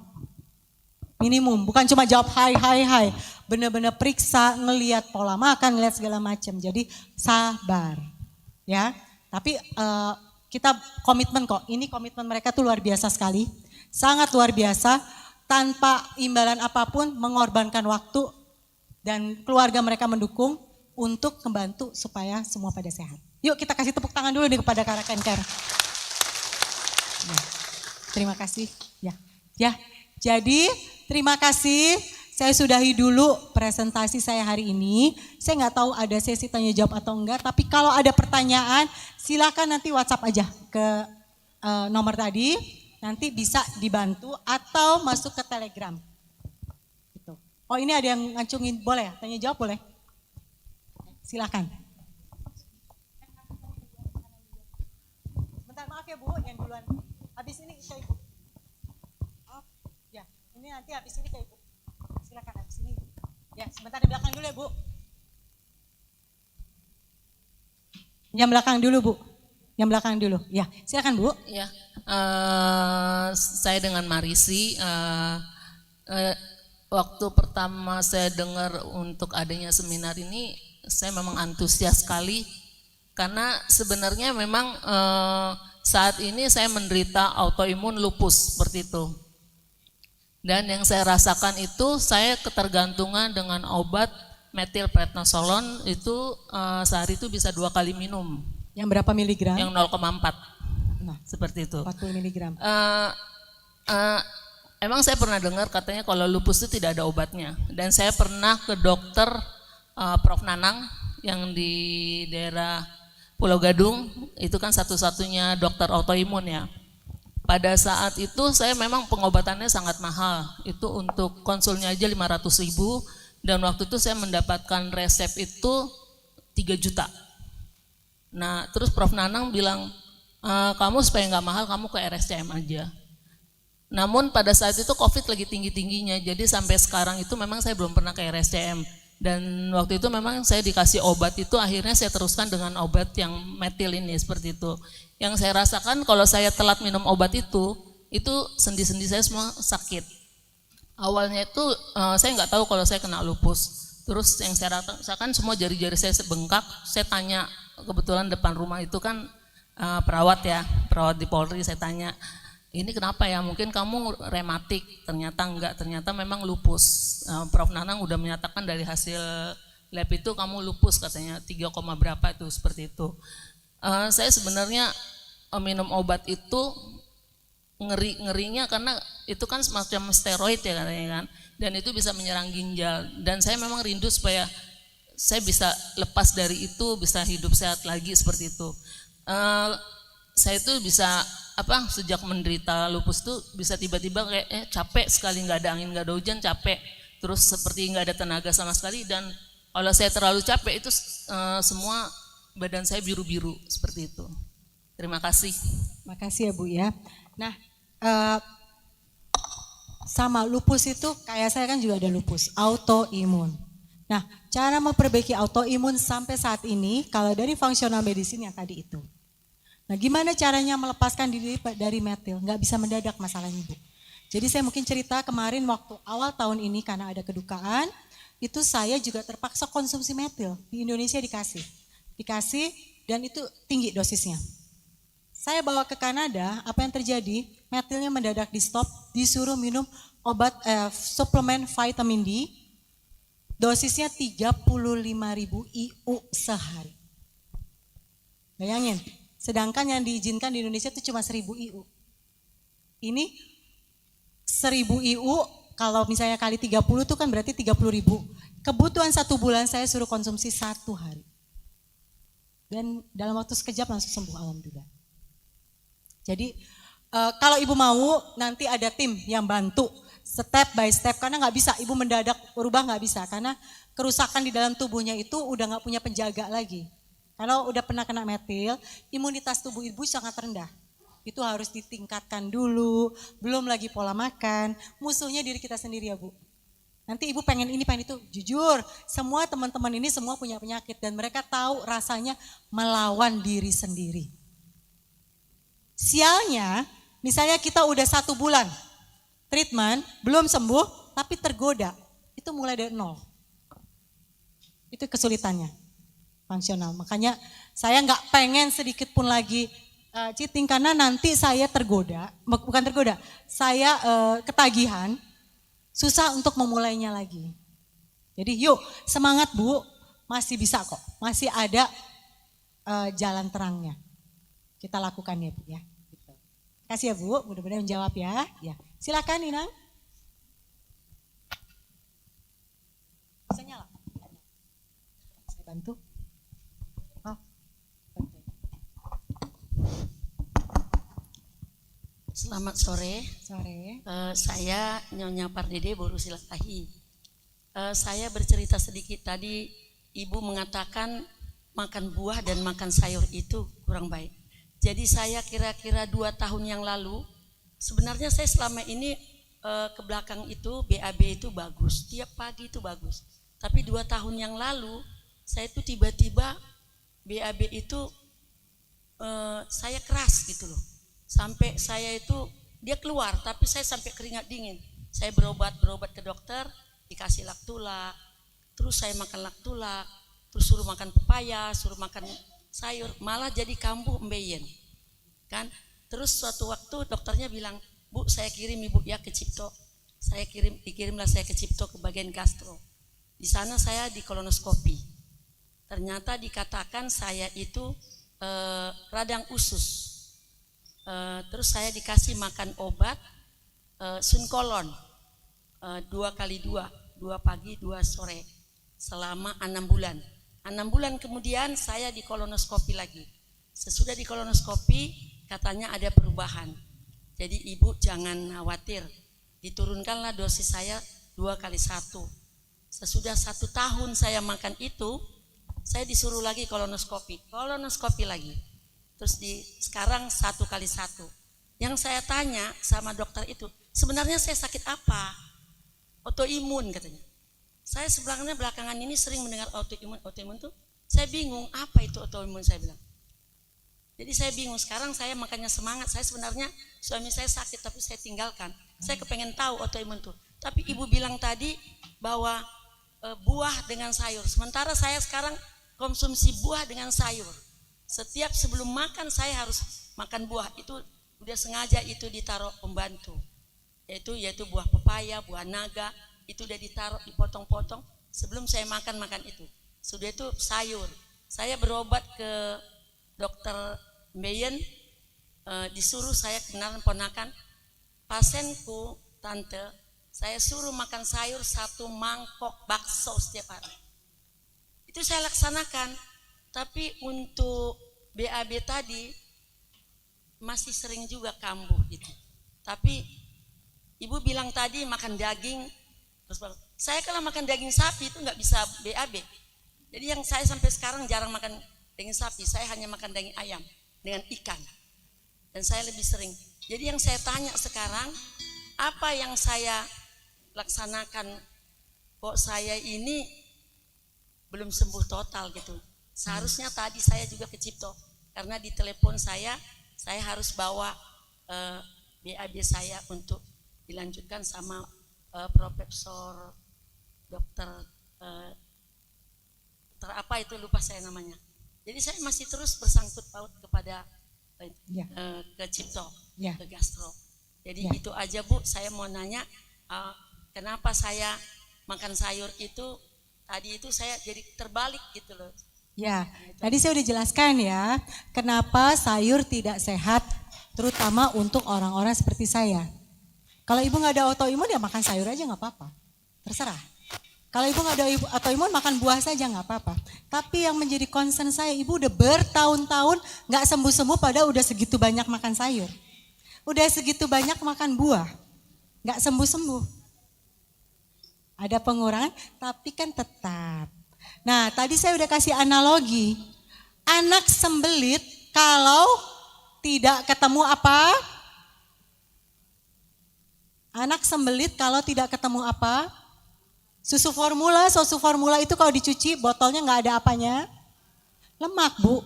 Minimum, bukan cuma jawab hai. Benar-benar periksa, ngelihat pola makan, ngelihat segala macam. Jadi sabar, ya. Tapi kita komitmen kok. Ini komitmen mereka tuh luar biasa sekali, sangat luar biasa. Tanpa imbalan apapun, mengorbankan waktu dan keluarga mereka mendukung untuk membantu supaya semua pada sehat. Yuk kita kasih tepuk tangan dulu nih kepada para Kencare. Ya, terima kasih. Ya. Jadi terima kasih, saya sudahi dulu presentasi saya hari ini. Saya nggak tahu ada sesi tanya jawab atau enggak, tapi kalau ada pertanyaan silakan nanti WhatsApp aja ke nomor tadi, nanti bisa dibantu atau masuk ke Telegram. Gitu. Oh ini ada yang ngacungin, boleh ya? Tanya jawab boleh? Silakan. Bentar maaf ya Bu, yang duluan. Habis ini ke Ibu. Ini nanti habis ini ke Ibu. Silakan habis ini. Ya, sebentar di belakang dulu ya, Bu. Yang belakang dulu, Bu. Yang belakang dulu. Ya, silakan, Bu. Ya, saya dengan Marisi. Waktu pertama saya dengar untuk adanya seminar ini, saya memang antusias sekali. Karena sebenarnya memang saat ini saya menderita autoimun lupus seperti itu. Dan yang saya rasakan itu saya ketergantungan dengan obat metilprednisolon itu sehari itu bisa 2 kali minum. Yang berapa miligram? Yang 0,4. Nah, seperti itu. 40 miligram. Emang saya pernah dengar katanya kalau lupus itu tidak ada obatnya. Dan saya pernah ke dokter Prof. Nanang yang di daerah Pulau Gadung, itu kan satu-satunya dokter autoimun ya. Pada saat itu saya memang pengobatannya sangat mahal, itu untuk konsulnya aja 500.000 dan waktu itu saya mendapatkan resep itu 3 juta. Nah terus Prof. Nanang bilang, kamu supaya nggak mahal kamu ke RSCM aja. Namun pada saat itu COVID lagi tinggi-tingginya, jadi sampai sekarang itu memang saya belum pernah ke RSCM. Dan waktu itu memang saya dikasih obat itu akhirnya saya teruskan dengan obat yang metil ini seperti itu. Yang saya rasakan kalau saya telat minum obat itu sendi-sendi saya semua sakit. Awalnya itu saya nggak tahu kalau saya kena lupus. Terus yang saya rasakan semua jari-jari saya bengkak. Saya tanya, kebetulan depan rumah itu kan perawat di Polri, saya tanya, ini kenapa ya, mungkin kamu rematik, ternyata enggak, ternyata memang lupus. Prof. Nanang udah menyatakan dari hasil lab itu kamu lupus katanya 3, berapa itu seperti itu. Saya sebenarnya minum obat itu ngerinya karena itu kan semacam steroid ya katanya kan, dan itu bisa menyerang ginjal, dan saya memang rindu supaya saya bisa lepas dari itu, bisa hidup sehat lagi seperti itu. Saya itu bisa sejak menderita lupus tuh bisa tiba-tiba kayak capek sekali, nggak ada angin, nggak ada hujan, capek, terus seperti nggak ada tenaga sama sekali, dan kalau saya terlalu capek itu semua badan saya biru-biru seperti itu. Terima kasih. Makasih ya Bu ya. Nah, sama lupus itu kayak saya kan juga ada lupus, autoimun. Nah, cara memperbaiki autoimun sampai saat ini kalau dari functional medicine yang tadi itu. Nah, gimana caranya melepaskan diri dari metil? Nggak bisa mendadak masalahnya Bu. Jadi saya mungkin cerita kemarin waktu awal tahun ini karena ada kedukaan, itu saya juga terpaksa konsumsi metil. Di Indonesia dikasih dan itu tinggi dosisnya. Saya bawa ke Kanada, apa yang terjadi? Metilnya mendadak di stop, disuruh minum obat suplemen vitamin D, dosisnya 35.000 IU sehari. Bayangin, Sedangkan yang diizinkan di Indonesia itu cuma 1000 IU. Ini 1000 IU kalau misalnya kali 30 itu kan berarti 30.000. Kebutuhan 1 bulan saya suruh konsumsi 1 hari. Dan dalam waktu sekejap langsung sembuh, alhamdulillah. Jadi kalau ibu mau nanti ada tim yang bantu step by step, karena nggak bisa ibu mendadak berubah, nggak bisa, karena kerusakan di dalam tubuhnya itu udah nggak punya penjaga lagi. Kalau udah pernah kena metil, imunitas tubuh ibu sangat rendah. Itu harus ditingkatkan dulu, belum lagi pola makan, musuhnya diri kita sendiri ya Bu. Nanti ibu pengen ini, pengen itu. Jujur, semua teman-teman ini semua punya penyakit dan mereka tahu rasanya melawan diri sendiri. Sialnya, misalnya kita udah 1 bulan treatment, belum sembuh, tapi tergoda. Itu mulai dari 0. Itu kesulitannya, fungsional. Makanya saya nggak pengen sedikit pun lagi cheating, karena nanti saya tergoda, bukan tergoda, saya ketagihan, susah untuk memulainya lagi. Jadi yuk semangat Bu, masih bisa kok, masih ada jalan terangnya. Kita lakukan ya Bu ya. Gitu. Kasih ya Bu, mudah-mudahan menjawab ya. Ya, silakan Inang. Bisa nyala? Saya bantu. Oh, bantu. Selamat sore. Sore. Saya Nyonya Pardede Boru Silatahi. Saya bercerita sedikit tadi, Ibu mengatakan makan buah dan makan sayur itu kurang baik. Jadi saya kira-kira 2 tahun yang lalu, sebenarnya saya selama ini ke belakang itu BAB itu bagus, tiap pagi itu bagus. Tapi 2 tahun yang lalu saya itu tiba-tiba BAB itu saya keras gitu loh. Sampai saya itu dia keluar, tapi saya sampai keringat dingin. Saya berobat ke dokter, dikasih laktulak, terus saya makan laktulak, terus suruh makan pepaya, suruh makan sayur, malah jadi kambuh embeyen, kan? Terus suatu waktu dokternya bilang, Bu, saya kirim Ibu ya ke Cipto. Dikirimlah saya ke Cipto ke bagian gastro. Di sana saya di kolonoskopi. Ternyata dikatakan saya itu radang usus. Terus saya dikasih makan obat sunkolon 2 kali 2 pagi 2 sore selama 6 bulan. 6 bulan kemudian saya di kolonoskopi lagi. Sesudah di kolonoskopi katanya ada perubahan. Jadi Ibu jangan khawatir, diturunkanlah dosis saya 2 kali 1. Sesudah 1 tahun saya makan itu, saya disuruh lagi kolonoskopi lagi. Terus sekarang 1 kali 1. Yang saya tanya sama dokter itu, sebenarnya saya sakit apa? Autoimun katanya. Saya sebenarnya belakangan ini sering mendengar autoimun tuh, saya bingung apa itu autoimun, saya bilang. Jadi saya bingung, sekarang saya makanya semangat. Saya sebenarnya suami saya sakit tapi saya tinggalkan. Saya kepengen tahu autoimun tuh. Tapi Ibu bilang tadi bahwa buah dengan sayur. Sementara saya sekarang konsumsi buah dengan sayur. Setiap sebelum makan saya harus makan buah. Itu udah sengaja itu ditaruh pembantu. Yaitu buah pepaya, buah naga, itu udah ditaruh, dipotong-potong sebelum saya makan itu. Sudah itu sayur. Saya berobat ke dokter Mbeyen, disuruh saya kenalan ponakan pasienku, tante, saya suruh makan sayur 1 mangkok bakso setiap hari. Itu saya laksanakan. Tapi untuk BAB tadi masih sering juga kambuh gitu. Tapi Ibu bilang tadi makan daging, terus saya kalau makan daging sapi itu nggak bisa BAB. Jadi yang saya sampai sekarang jarang makan daging sapi, saya hanya makan daging ayam dengan ikan. Dan saya lebih sering. Jadi yang saya tanya sekarang, apa yang saya laksanakan kok saya ini belum sembuh total gitu. Seharusnya tadi saya juga ke Cipto, karena di telepon saya harus bawa BAB saya untuk dilanjutkan sama Profesor Dokter apa itu, lupa saya namanya. Jadi saya masih terus bersangkut paut kepada ke Cipto, ke gastro. Jadi itu aja Bu, saya mau nanya kenapa saya makan sayur itu tadi itu saya jadi terbalik gitu loh. Ya, tadi saya udah jelaskan ya, kenapa sayur tidak sehat, terutama untuk orang-orang seperti saya. Kalau ibu nggak ada autoimun ya makan sayur aja nggak apa-apa, terserah. Kalau ibu nggak ada autoimun makan buah saja nggak apa-apa. Tapi yang menjadi concern saya, ibu udah bertahun-tahun nggak sembuh-sembuh, padahal udah segitu banyak makan sayur, udah segitu banyak makan buah, nggak sembuh-sembuh. Ada pengurangan, tapi kan tetap. Nah, tadi saya udah kasih analogi. Anak sembelit kalau tidak ketemu apa? Anak sembelit kalau tidak ketemu apa? Susu formula itu kalau dicuci botolnya nggak ada apanya? Lemak, Bu.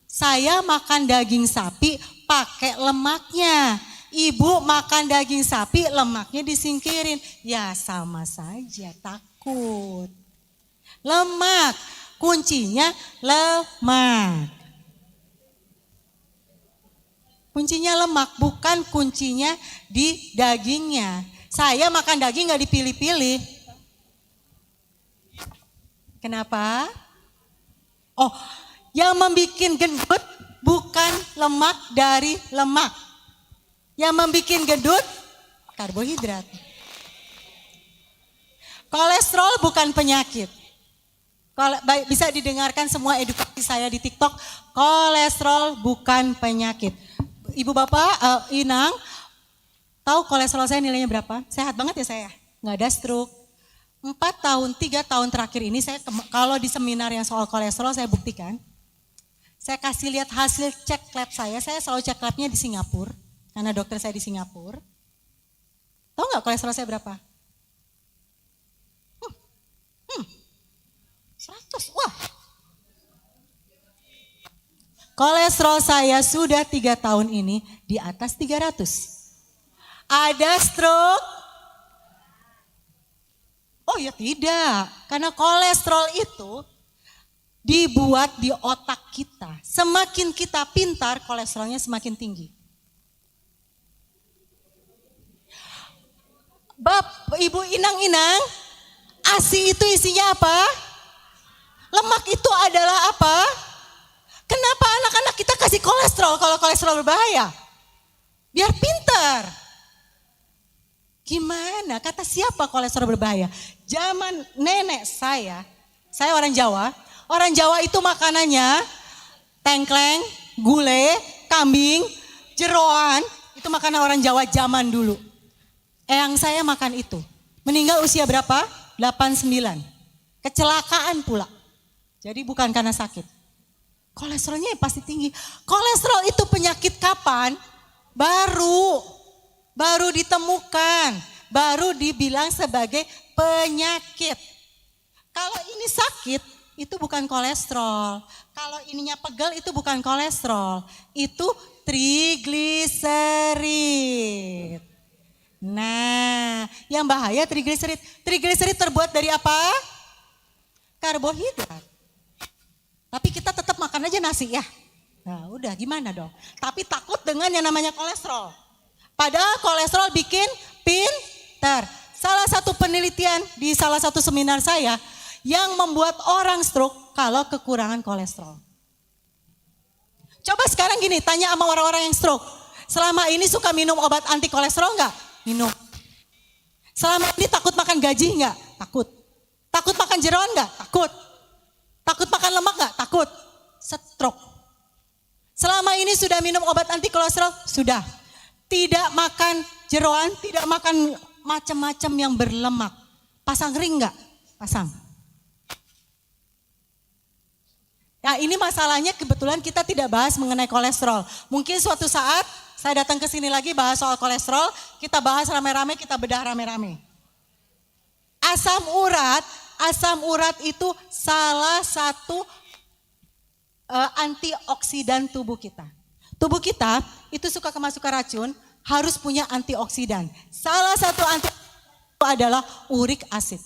Saya makan daging sapi pakai lemaknya. Ibu makan daging sapi lemaknya disingkirin. Ya sama saja, takut. Lemak, kuncinya lemak. Kuncinya lemak, bukan kuncinya di dagingnya. Saya makan daging gak dipilih-pilih. Kenapa? Oh, yang membuat gendut bukan lemak dari lemak. Yang membuat gendut karbohidrat. Kolesterol bukan penyakit. Bisa didengarkan semua edukasi saya di TikTok. Kolesterol bukan penyakit. Ibu bapak, Inang, tahu kolesterol saya nilainya berapa? Sehat banget ya saya, nggak ada stroke. 3 tahun terakhir ini saya kalau di seminar yang soal kolesterol saya buktikan. Saya kasih lihat hasil cek lab saya selalu cek labnya di Singapura. Karena dokter saya di Singapura. Tahu nggak kolesterol saya berapa? 100, wah. Kolesterol saya sudah 3 tahun ini di atas 300. Ada stroke? Oh ya tidak, karena kolesterol itu dibuat di otak kita. Semakin kita pintar, kolesterolnya semakin tinggi. Ibu Inang-Inang, ASI itu isinya apa? Lemak itu adalah apa? Kenapa anak-anak kita kasih kolesterol kalau kolesterol berbahaya? Biar pintar. Gimana? Kata siapa kolesterol berbahaya? Zaman nenek saya orang Jawa. Orang Jawa itu makanannya tengkleng, gulai, kambing, jeroan. Itu makanan orang Jawa zaman dulu. Eyang saya makan itu. Meninggal usia berapa? 89. Kecelakaan pula. Jadi bukan karena sakit. Kolesterolnya pasti tinggi. Kolesterol itu penyakit kapan? Baru ditemukan. Baru dibilang sebagai penyakit. Kalau ini sakit, itu bukan kolesterol. Kalau ininya pegel, itu bukan kolesterol. Itu trigliserid. Nah, yang bahaya trigliserid. Trigliserid terbuat dari apa? Karbohidrat. Tapi kita tetap makan aja nasi ya. Nah udah gimana dong. Tapi takut dengan yang namanya kolesterol. Padahal kolesterol bikin pintar. Salah satu penelitian di salah satu seminar saya yang membuat orang stroke kalau kekurangan kolesterol. Coba sekarang gini, tanya sama orang-orang yang stroke. Selama ini suka minum obat anti kolesterol enggak? Minum. Selama ini takut makan gaji enggak? Takut. Takut makan jeroan enggak? Takut. Takut makan lemak enggak? Takut. Stroke. Selama ini sudah minum obat anti kolesterol? Sudah. Tidak makan jeroan, tidak makan macam-macam yang berlemak. Pasang ring enggak? Pasang. Nah ini masalahnya kebetulan kita tidak bahas mengenai kolesterol. Mungkin suatu saat saya datang ke sini lagi bahas soal kolesterol, kita bahas rame-rame, kita bedah rame-rame. Asam urat itu salah satu antioksidan tubuh kita. Tubuh kita itu suka kemasukan racun, harus punya antioksidan. Salah satu antioksidan itu adalah uric acid.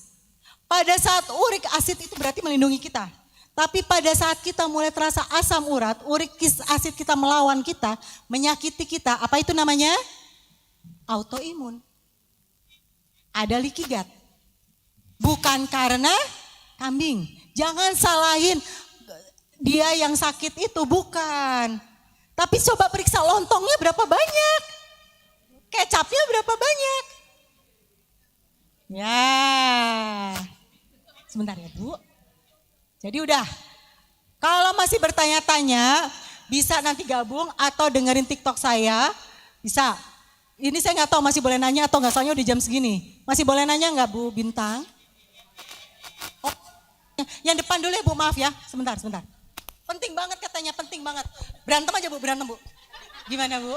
Pada saat uric acid itu berarti melindungi kita. Tapi pada saat kita mulai terasa asam urat, uric acid kita melawan kita, menyakiti kita, apa itu namanya? Autoimun. Ada leaky gut. Bukan karena kambing. Jangan salahin dia yang sakit itu, bukan. Tapi coba periksa lontongnya berapa banyak. Kecapnya berapa banyak. Ya. Sebentar ya Bu. Jadi udah. Kalau masih bertanya-tanya, bisa nanti gabung atau dengerin TikTok saya. Bisa. Ini saya nggak tahu masih boleh nanya atau nggak, soalnya udah jam segini. Masih boleh nanya nggak Bu Bintang? Oh, yang depan dulu ya Bu, maaf ya. Sebentar. Penting banget katanya, penting banget. Berantem aja Bu, berantem Bu. Gimana Bu?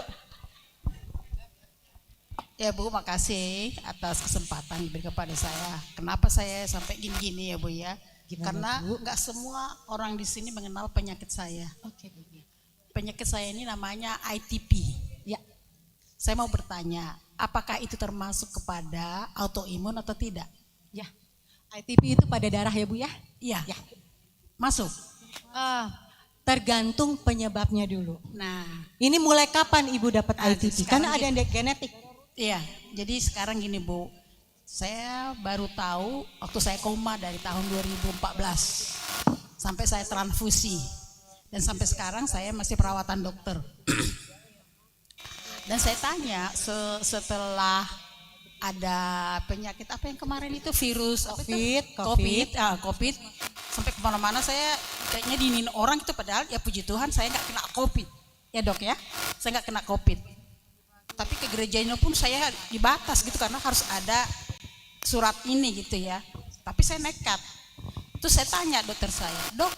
Ya Bu, makasih atas kesempatan diberi kepada saya. Kenapa saya sampai gini-gini ya Bu ya? Karena nggak semua orang di sini mengenal penyakit saya. Oke Bu. Penyakit saya ini namanya ITP. Ya. Saya mau bertanya, apakah itu termasuk kepada autoimun atau tidak? Ya. ITP itu pada darah ya Bu ya? Iya. Ya. Masuk. Tergantung penyebabnya dulu. Nah, Ini mulai kapan Ibu dapat ITP? sekarang Karena ada yang genetik. iya. Jadi sekarang gini Bu, saya baru tahu waktu saya koma dari tahun 2014 sampai saya transfusi dan sampai sekarang saya masih perawatan dokter. Dan saya tanya setelah ada penyakit apa yang kemarin itu virus COVID sampai kemana-mana saya kayaknya diinin orang itu, padahal ya puji Tuhan saya nggak kena COVID ya Dok ya, saya nggak kena COVID. Tapi ke gerejanya pun saya dibatas gitu karena harus ada surat ini gitu ya. Tapi saya nekat. Terus saya tanya dokter saya, Dok,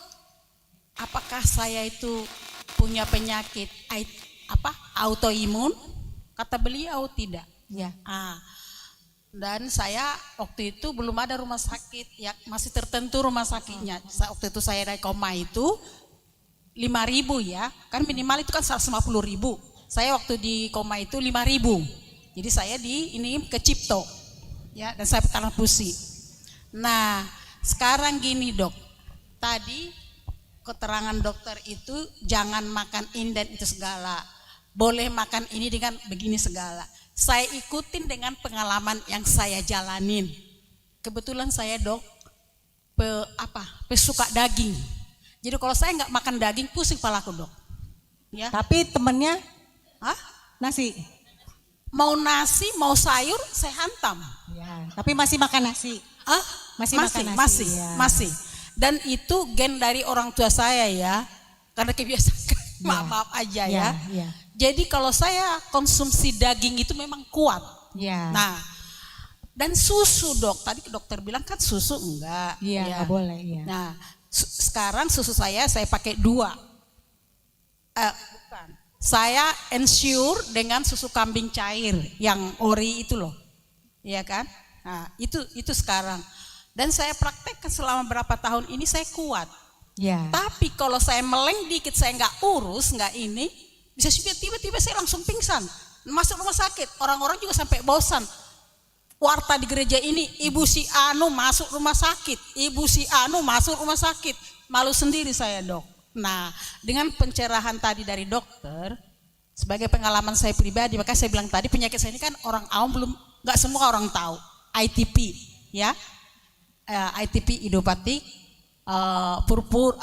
apakah saya itu punya penyakit autoimun? Kata beliau tidak. Ya. Dan saya waktu itu belum ada rumah sakit, ya masih tertentu rumah sakitnya. Waktu itu saya dari koma itu 5.000 ya, kan minimal itu kan 150.000. Saya waktu di koma itu 5.000. Jadi saya ini ke Cipto. Ya, dan saya transfusi. Nah, sekarang gini Dok. Tadi keterangan dokter itu jangan makan ini dan itu segala. Boleh makan ini dengan begini segala. Saya ikutin dengan pengalaman yang saya jalanin. Kebetulan saya Dok pesuka daging. Jadi kalau saya nggak makan daging pusing kepalaku Dok. Ya. Tapi temennya nasi. Mau nasi, mau sayur, saya hantam. Ya, tapi masih makan nasi. Masih makan nasi. Masih. Dan itu gen dari orang tua saya ya. Karena kebiasaan maaf aja ya. Jadi kalau saya konsumsi daging itu memang kuat. Ya. Nah, dan susu Dok. Tadi dokter bilang kan susu enggak. Iya, enggak boleh. Ya. Nah, sekarang susu saya pakai 2. Bukan. Saya ensure dengan susu kambing cair yang ori itu loh. Iya kan? Nah, itu sekarang. Dan saya praktekkan selama berapa tahun ini saya kuat. Ya. Tapi kalau saya meleng dikit, saya nggak urus, nggak ini, bisa tiba-tiba saya langsung pingsan. Masuk rumah sakit, orang-orang juga sampai bosan. Warta di gereja ini, ibu si Anu masuk rumah sakit, ibu si Anu masuk rumah sakit. Malu sendiri saya Dok. Nah, dengan pencerahan tadi dari dokter, sebagai pengalaman saya pribadi, maka saya bilang tadi penyakit saya ini kan orang awam nggak semua orang tahu. ITP, ya, ITP idiopatik purpur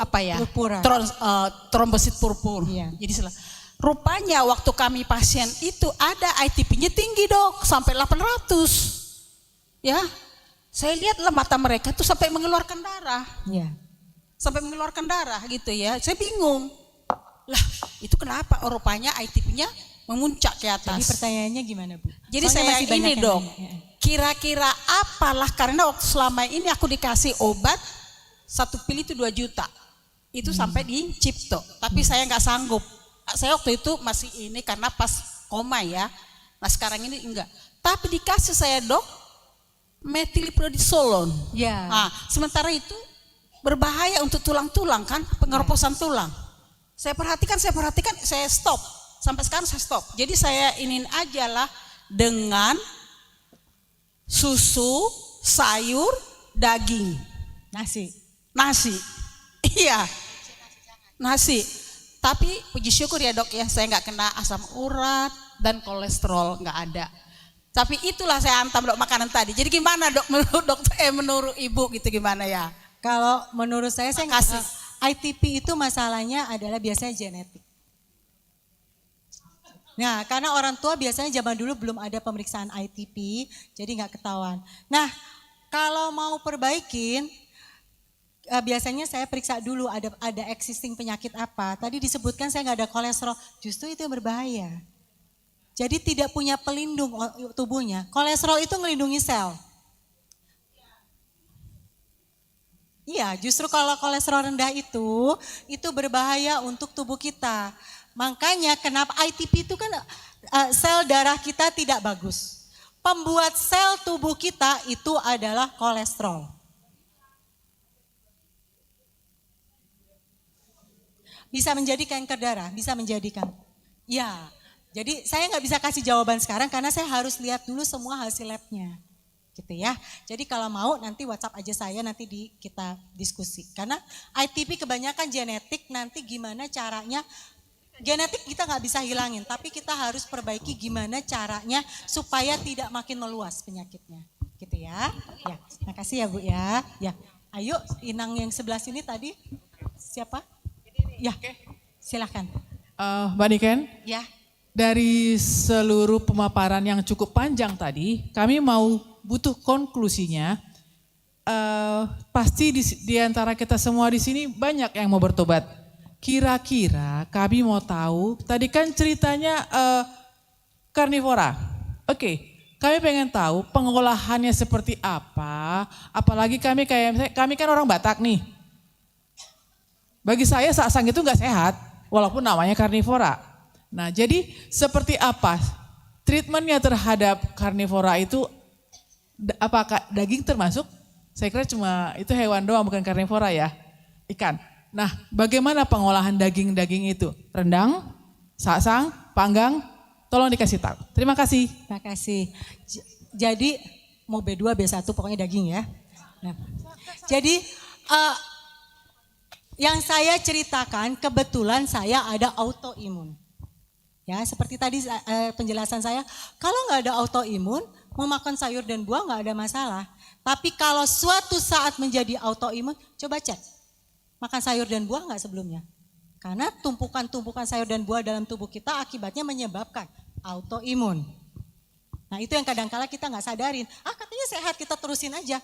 trombosit purpur. Iya. Jadi rupanya waktu kami pasien itu ada ITP-nya tinggi Dok, sampai 800. Ya, saya lihatlah mata mereka tuh sampai mengeluarkan darah. Ya. Sampai mengeluarkan darah gitu ya. Saya bingung. Lah, itu kenapa? Rupanya ITP-nya memuncak ke atas. Jadi pertanyaannya gimana Bu? Jadi Soalnya saya masih banyak ini yang Dok. nanya. Kira-kira apalah, karena waktu selama ini aku dikasih obat 1 pil itu 2 juta. Itu sampai di Cipto. Tapi saya nggak sanggup. Saya waktu itu masih ini karena pas koma ya. Nah sekarang ini enggak. Tapi dikasih saya Dok metilprednisolon. Ya. Nah, sementara itu berbahaya untuk tulang-tulang kan, pengeroposan tulang. Saya perhatikan, saya stop. Sampai sekarang saya stop. Jadi saya inin aja lah dengan susu, sayur, daging, nasi. Iya, nasi. Tapi puji syukur ya Dok ya, saya nggak kena asam urat dan kolesterol nggak ada. Tapi itulah saya hantam Dok makanan tadi. Jadi gimana Dok menurut dokter, menurut Ibu gitu gimana ya? Kalau menurut saya ITP itu masalahnya adalah biasanya genetik. Nah, karena orang tua biasanya zaman dulu belum ada pemeriksaan ITP, jadi nggak ketahuan. Nah, kalau mau perbaikin, biasanya saya periksa dulu ada existing penyakit apa. Tadi disebutkan saya nggak ada kolesterol, justru itu yang berbahaya. Jadi tidak punya pelindung tubuhnya. Kolesterol itu melindungi sel. Iya, justru kalau kolesterol rendah itu berbahaya untuk tubuh kita. Makanya kenapa ITP itu kan sel darah kita tidak bagus. Pembuat sel tubuh kita itu adalah kolesterol. Bisa menjadi kanker darah, bisa menjadikan. Ya, jadi saya nggak bisa kasih jawaban sekarang karena saya harus lihat dulu semua hasil labnya. Gitu ya. Jadi kalau mau nanti WhatsApp aja saya, nanti kita diskusi. Karena ITP kebanyakan genetik, nanti gimana caranya, genetik kita nggak bisa hilangin, tapi kita harus perbaiki gimana caranya supaya tidak makin meluas penyakitnya. Gitu ya. Ya, makasih ya Bu ya. Ya, ayo Inang yang sebelah sini tadi, siapa? Ya, silahkan. Mbak Niken? Ya. Dari seluruh pemaparan yang cukup panjang tadi, kami butuh konklusinya. Pasti di antara kita semua di sini banyak yang mau bertobat. Kira-kira kami mau tahu, tadi kan ceritanya karnivora. Oke, kami pengen tahu pengolahannya seperti apa. Apalagi kami kan orang Batak nih. Bagi saya saksang itu nggak sehat, walaupun namanya karnivora. Nah, jadi seperti apa treatmentnya terhadap karnivora itu? Apakah daging termasuk? Saya kira cuma itu hewan doang, bukan karnivora ya, ikan. Nah, bagaimana pengolahan daging-daging itu? Rendang, saksang, panggang? Tolong dikasih tahu. Terima kasih. Terima kasih. Jadi mau B2, B1 pokoknya daging ya. Nah, jadi yang saya ceritakan kebetulan saya ada autoimun. Ya, seperti tadi penjelasan saya, kalau nggak ada autoimun, mau makan sayur dan buah nggak ada masalah. Tapi kalau suatu saat menjadi autoimun, coba cek. Makan sayur dan buah nggak sebelumnya? Karena tumpukan-tumpukan sayur dan buah dalam tubuh kita akibatnya menyebabkan autoimun. Nah, itu yang kadang-kala kita nggak sadarin. Katanya sehat, kita terusin aja.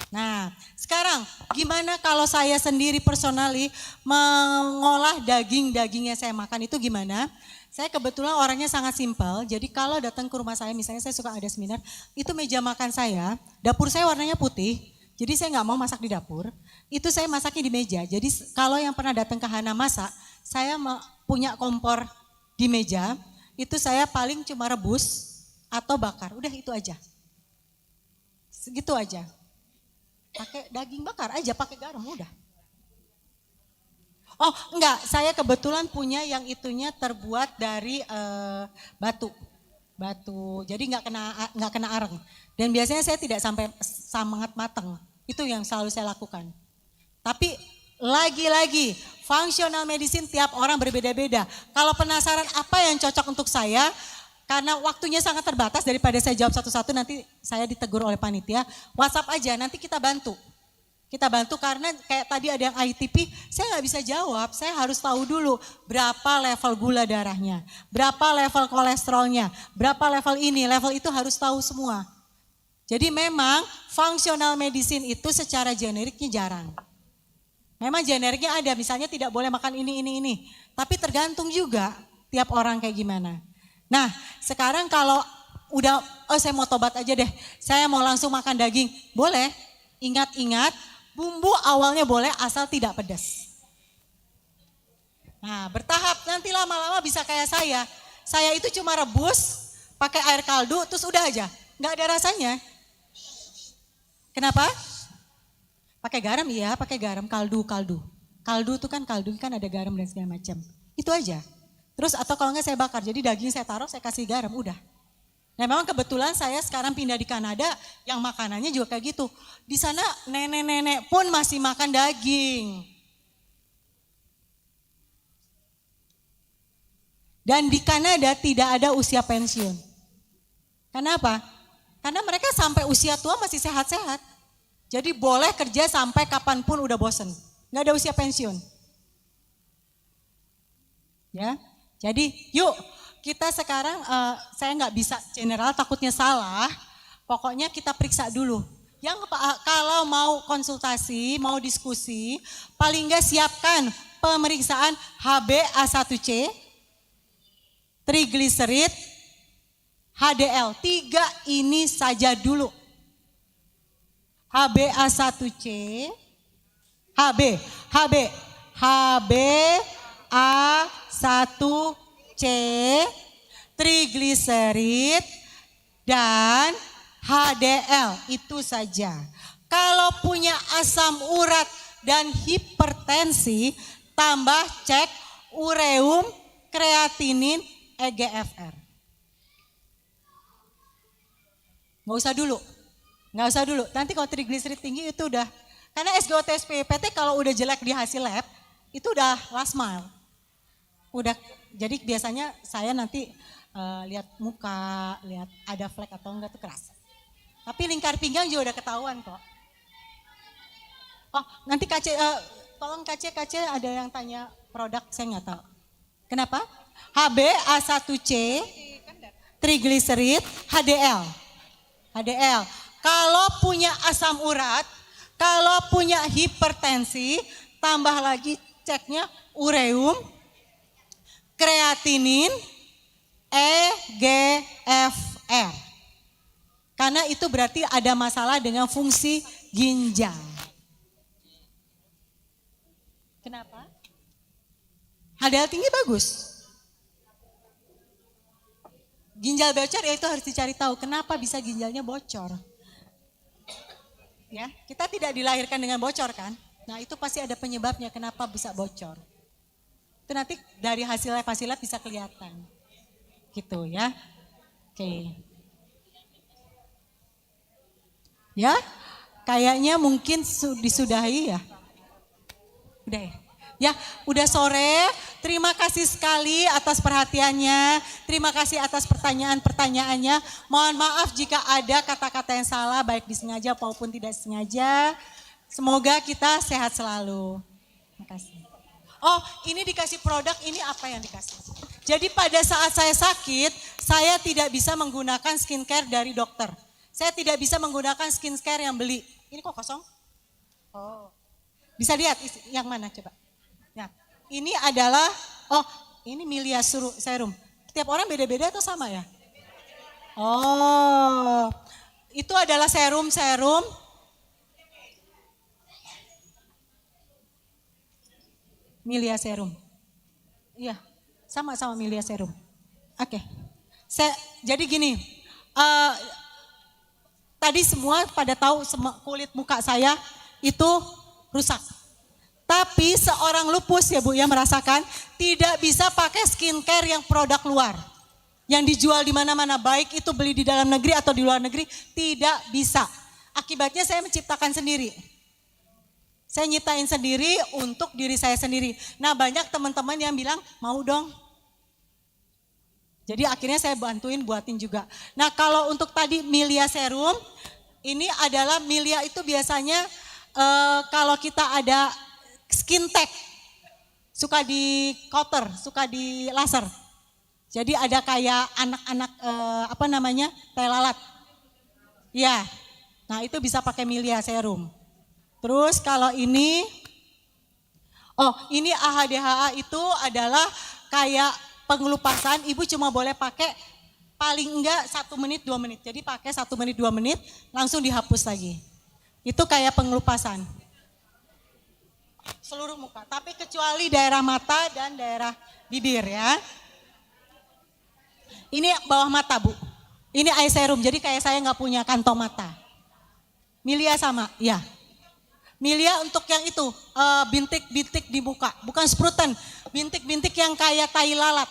Nah, sekarang gimana kalau saya sendiri personally mengolah daging-daging yang saya makan itu gimana? Saya kebetulan orangnya sangat simpel, jadi kalau datang ke rumah saya, misalnya saya suka ada seminar, itu meja makan saya, dapur saya warnanya putih, jadi saya nggak mau masak di dapur, itu saya masaknya di meja. Jadi kalau yang pernah datang ke Hana masak, saya punya kompor di meja, itu saya paling cuma rebus atau bakar, udah itu aja. Segitu aja. Pakai daging bakar aja, pakai garam udah. Oh enggak, saya kebetulan punya yang itunya terbuat dari batu, jadi nggak kena areng. Dan biasanya saya tidak sampai sangat matang, itu yang selalu saya lakukan. Tapi lagi-lagi, functional medicine tiap orang berbeda-beda. Kalau penasaran apa yang cocok untuk saya, karena waktunya sangat terbatas, daripada saya jawab satu-satu nanti saya ditegur oleh panitia, WhatsApp aja nanti kita bantu. Kita bantu karena kayak tadi ada yang ITP, saya nggak bisa jawab, saya harus tahu dulu berapa level gula darahnya, berapa level kolesterolnya, berapa level ini, level itu harus tahu semua. Jadi memang functional medicine itu secara generiknya jarang. Memang generiknya ada, misalnya tidak boleh makan ini. Tapi tergantung juga tiap orang kayak gimana. Nah sekarang kalau udah, saya mau tobat aja deh, saya mau langsung makan daging, boleh. Ingat-ingat, bumbu awalnya boleh asal tidak pedas. Nah bertahap, nanti lama-lama bisa kayak saya. Saya itu cuma rebus, pakai air kaldu, terus udah aja. Nggak ada rasanya. Kenapa? Pakai garam, iya pakai garam, kaldu. Kaldu itu kan ada garam dan segala macam. Itu aja. Terus atau kalau enggak saya bakar, jadi daging saya taruh, saya kasih garam, udah. Nah memang kebetulan saya sekarang pindah di Kanada, yang makanannya juga kayak gitu. Di sana nenek-nenek pun masih makan daging. Dan di Kanada tidak ada usia pensiun. Kenapa? Karena mereka sampai usia tua masih sehat-sehat. Jadi boleh kerja sampai kapanpun udah bosen. nggak ada usia pensiun. Ya, jadi yuk kita sekarang saya nggak bisa general takutnya salah. Pokoknya kita periksa dulu. Yang kalau mau konsultasi, mau diskusi, paling nggak siapkan pemeriksaan HbA1c, trigliserid, HDL. 3 ini saja dulu. HbA1c, HbA1c, trigliserid, dan HDL, itu saja. Kalau punya asam urat dan hipertensi, tambah cek ureum, kreatinin, EGFR. Nggak usah dulu. Nanti kalau trigliserid tinggi itu udah, karena SGOT SPPT kalau udah jelek di hasil lab, itu udah last mile. Udah, jadi biasanya saya nanti lihat muka, lihat ada flek atau enggak tuh keras. Tapi lingkar pinggang juga udah ketahuan kok. Oh, nanti tolong KC ada yang tanya produk, saya nggak tahu. Kenapa? HbA1c, trigliserid, HDL. Kalau punya asam urat, kalau punya hipertensi, tambah lagi ceknya ureum, kreatinin, EGFR. Karena itu berarti ada masalah dengan fungsi ginjal. Kenapa? HDL tinggi bagus. Ginjal bocor ya itu harus dicari tahu kenapa bisa ginjalnya bocor. Ya, kita tidak dilahirkan dengan bocor kan? Nah, itu pasti ada penyebabnya kenapa bisa bocor. Itu nanti dari hasil lab bisa kelihatan. Gitu ya. Oke. Ya, kayaknya mungkin disudahi ya. Udah ya? Ya, udah sore. Terima kasih sekali atas perhatiannya. Terima kasih atas pertanyaan-pertanyaannya. Mohon maaf jika ada kata-kata yang salah, baik disengaja maupun tidak sengaja. Semoga kita sehat selalu. Terima kasih. Oh, ini dikasih produk, ini apa yang dikasih? Jadi pada saat saya sakit, saya tidak bisa menggunakan skincare dari dokter. Saya tidak bisa menggunakan skincare yang beli. Ini kok kosong? Oh. Bisa lihat yang mana coba? Ya. Ini adalah, ini Milia Serum. Tiap orang beda-beda atau sama ya? Oh. Itu adalah serum. Milia Serum. Iya, sama-sama Milia Serum. Oke. Jadi gini, tadi semua pada tahu kulit muka saya itu rusak. Tapi seorang lupus ya Bu yang merasakan tidak bisa pakai skincare yang produk luar. Yang dijual di mana-mana, baik itu beli di dalam negeri atau di luar negeri, tidak bisa. Akibatnya saya menciptakan sendiri. Saya nyiptain sendiri untuk diri saya sendiri. Nah, banyak teman-teman yang bilang, mau dong. Jadi akhirnya saya buatin juga. Nah, kalau untuk tadi Milia Serum, ini adalah Milia itu biasanya kalau kita ada skin tag, suka di counter, suka di laser. Jadi ada kayak anak-anak tai lalat. Ya, nah itu bisa pakai Milia Serum. Terus kalau ini AHDHA itu adalah kayak pengelupasan, ibu cuma boleh pakai paling enggak 1 menit 2 menit. Jadi pakai 1 menit 2 menit langsung dihapus lagi. Itu kayak pengelupasan. Seluruh muka, tapi kecuali daerah mata dan daerah bibir ya. Ini bawah mata Bu. Ini eye serum, jadi kayak saya nggak punya kantong mata. Milia sama, ya. Milia untuk yang itu, bintik-bintik di muka, bukan spruten. Bintik-bintik yang kayak tai lalat.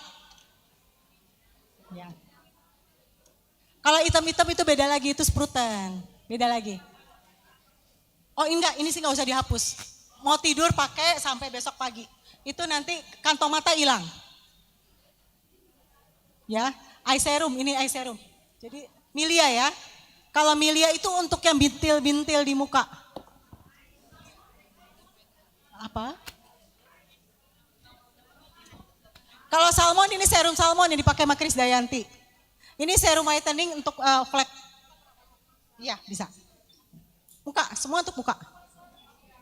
Ya. Kalau hitam-hitam itu beda lagi, itu spruten. Beda lagi. Oh enggak, ini sih nggak usah dihapus. Mau tidur pakai sampai besok pagi. Itu nanti kantong mata hilang. Ya, eye serum, ini eye serum. Jadi Milia ya. Kalau Milia itu untuk yang bintil-bintil di muka. apa? Kalau salmon ini serum salmon yang dipakai sama Krisdayanti. Ini serum whitening untuk flek. Iya bisa. Muka, semua untuk muka.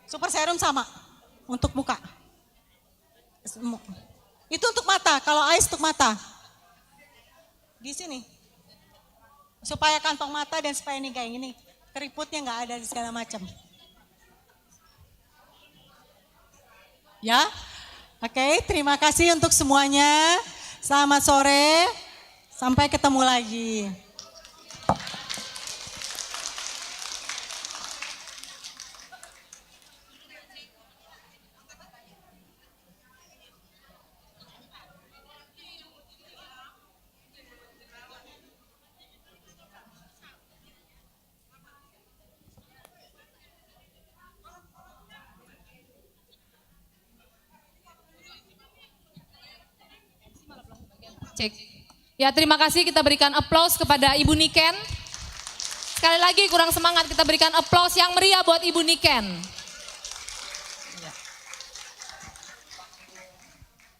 Super serum sama untuk muka. Itu untuk mata, kalau ice untuk mata. Di sini. Supaya kantong mata dan supaya ini kayak gini. Keriputnya nggak ada segala macam. Ya, oke, terima kasih untuk semuanya. Selamat sore, sampai ketemu lagi. Cek. Ya, terima kasih, kita berikan aplaus kepada Ibu Niken. Sekali lagi kurang semangat, kita berikan aplaus yang meriah buat Ibu Niken.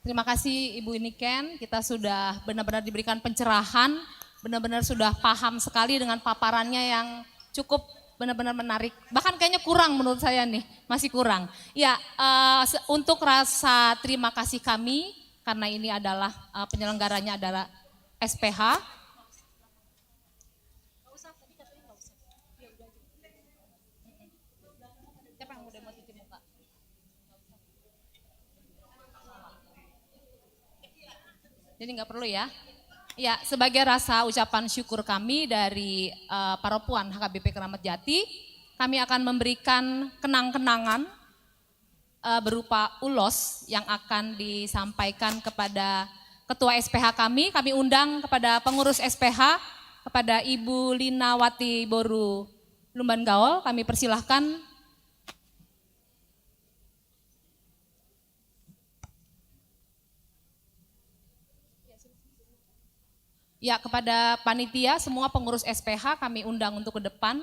Terima kasih Ibu Niken, kita sudah benar-benar diberikan pencerahan, benar-benar sudah paham sekali dengan paparannya yang cukup benar-benar menarik. Bahkan kayaknya kurang menurut saya nih, masih kurang. Ya, untuk rasa terima kasih kami, karena ini adalah penyelenggaranya adalah SPH. Siapa yang udah mau cuci muka? Jadi nggak perlu ya. Ya, sebagai rasa ucapan syukur kami dari para puan HKBP Keramat Jati, kami akan memberikan kenang-kenangan berupa ulos yang akan disampaikan kepada Ketua SPH kami. Kami undang kepada pengurus SPH, kepada Ibu Linawati Boru Lumban Gaol, kami persilahkan. Ya, kepada panitia, semua pengurus SPH kami undang untuk ke depan.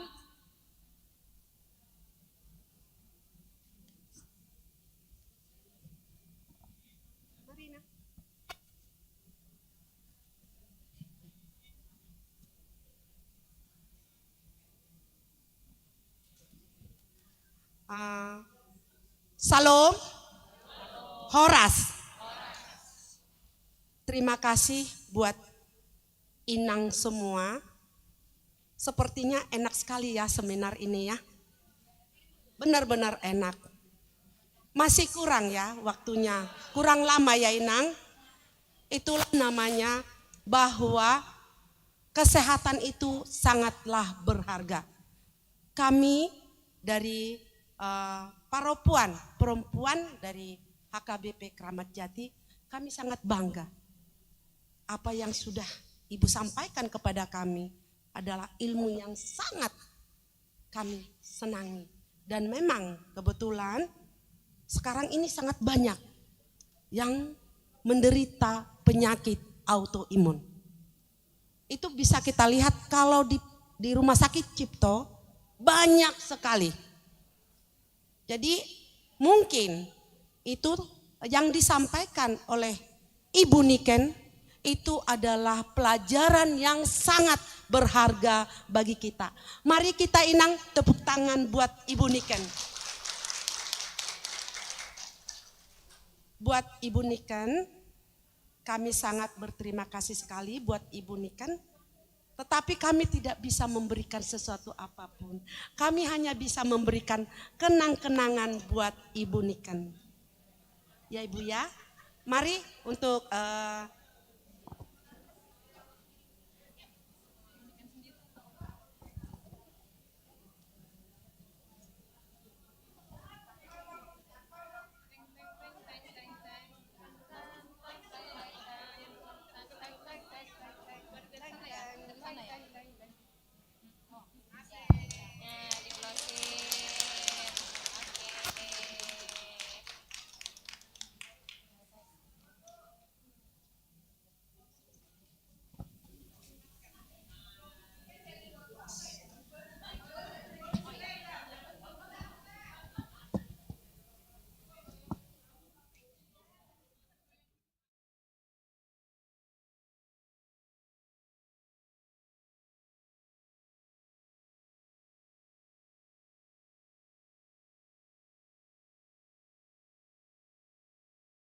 Salam, Horas. Terima kasih buat Inang semua. Sepertinya enak sekali ya seminar ini ya. Benar-benar enak. Masih kurang ya waktunya. Kurang lama ya Inang. Itulah namanya bahwa kesehatan itu sangatlah berharga. Kami dari para perempuan dari HKBP Keramat Jati, kami sangat bangga. Apa yang sudah Ibu sampaikan kepada kami adalah ilmu yang sangat kami senangi. Dan memang kebetulan sekarang ini sangat banyak yang menderita penyakit autoimun. Itu bisa kita lihat kalau di Rumah Sakit Cipto banyak sekali. Jadi mungkin itu yang disampaikan oleh Ibu Niken itu adalah pelajaran yang sangat berharga bagi kita. Mari kita Inang tepuk tangan buat Ibu Niken. Buat Ibu Niken, kami sangat berterima kasih sekali buat Ibu Niken. Tetapi kami tidak bisa memberikan sesuatu apapun. Kami hanya bisa memberikan kenang-kenangan buat Ibu Niken. Ya Ibu ya, mari untuk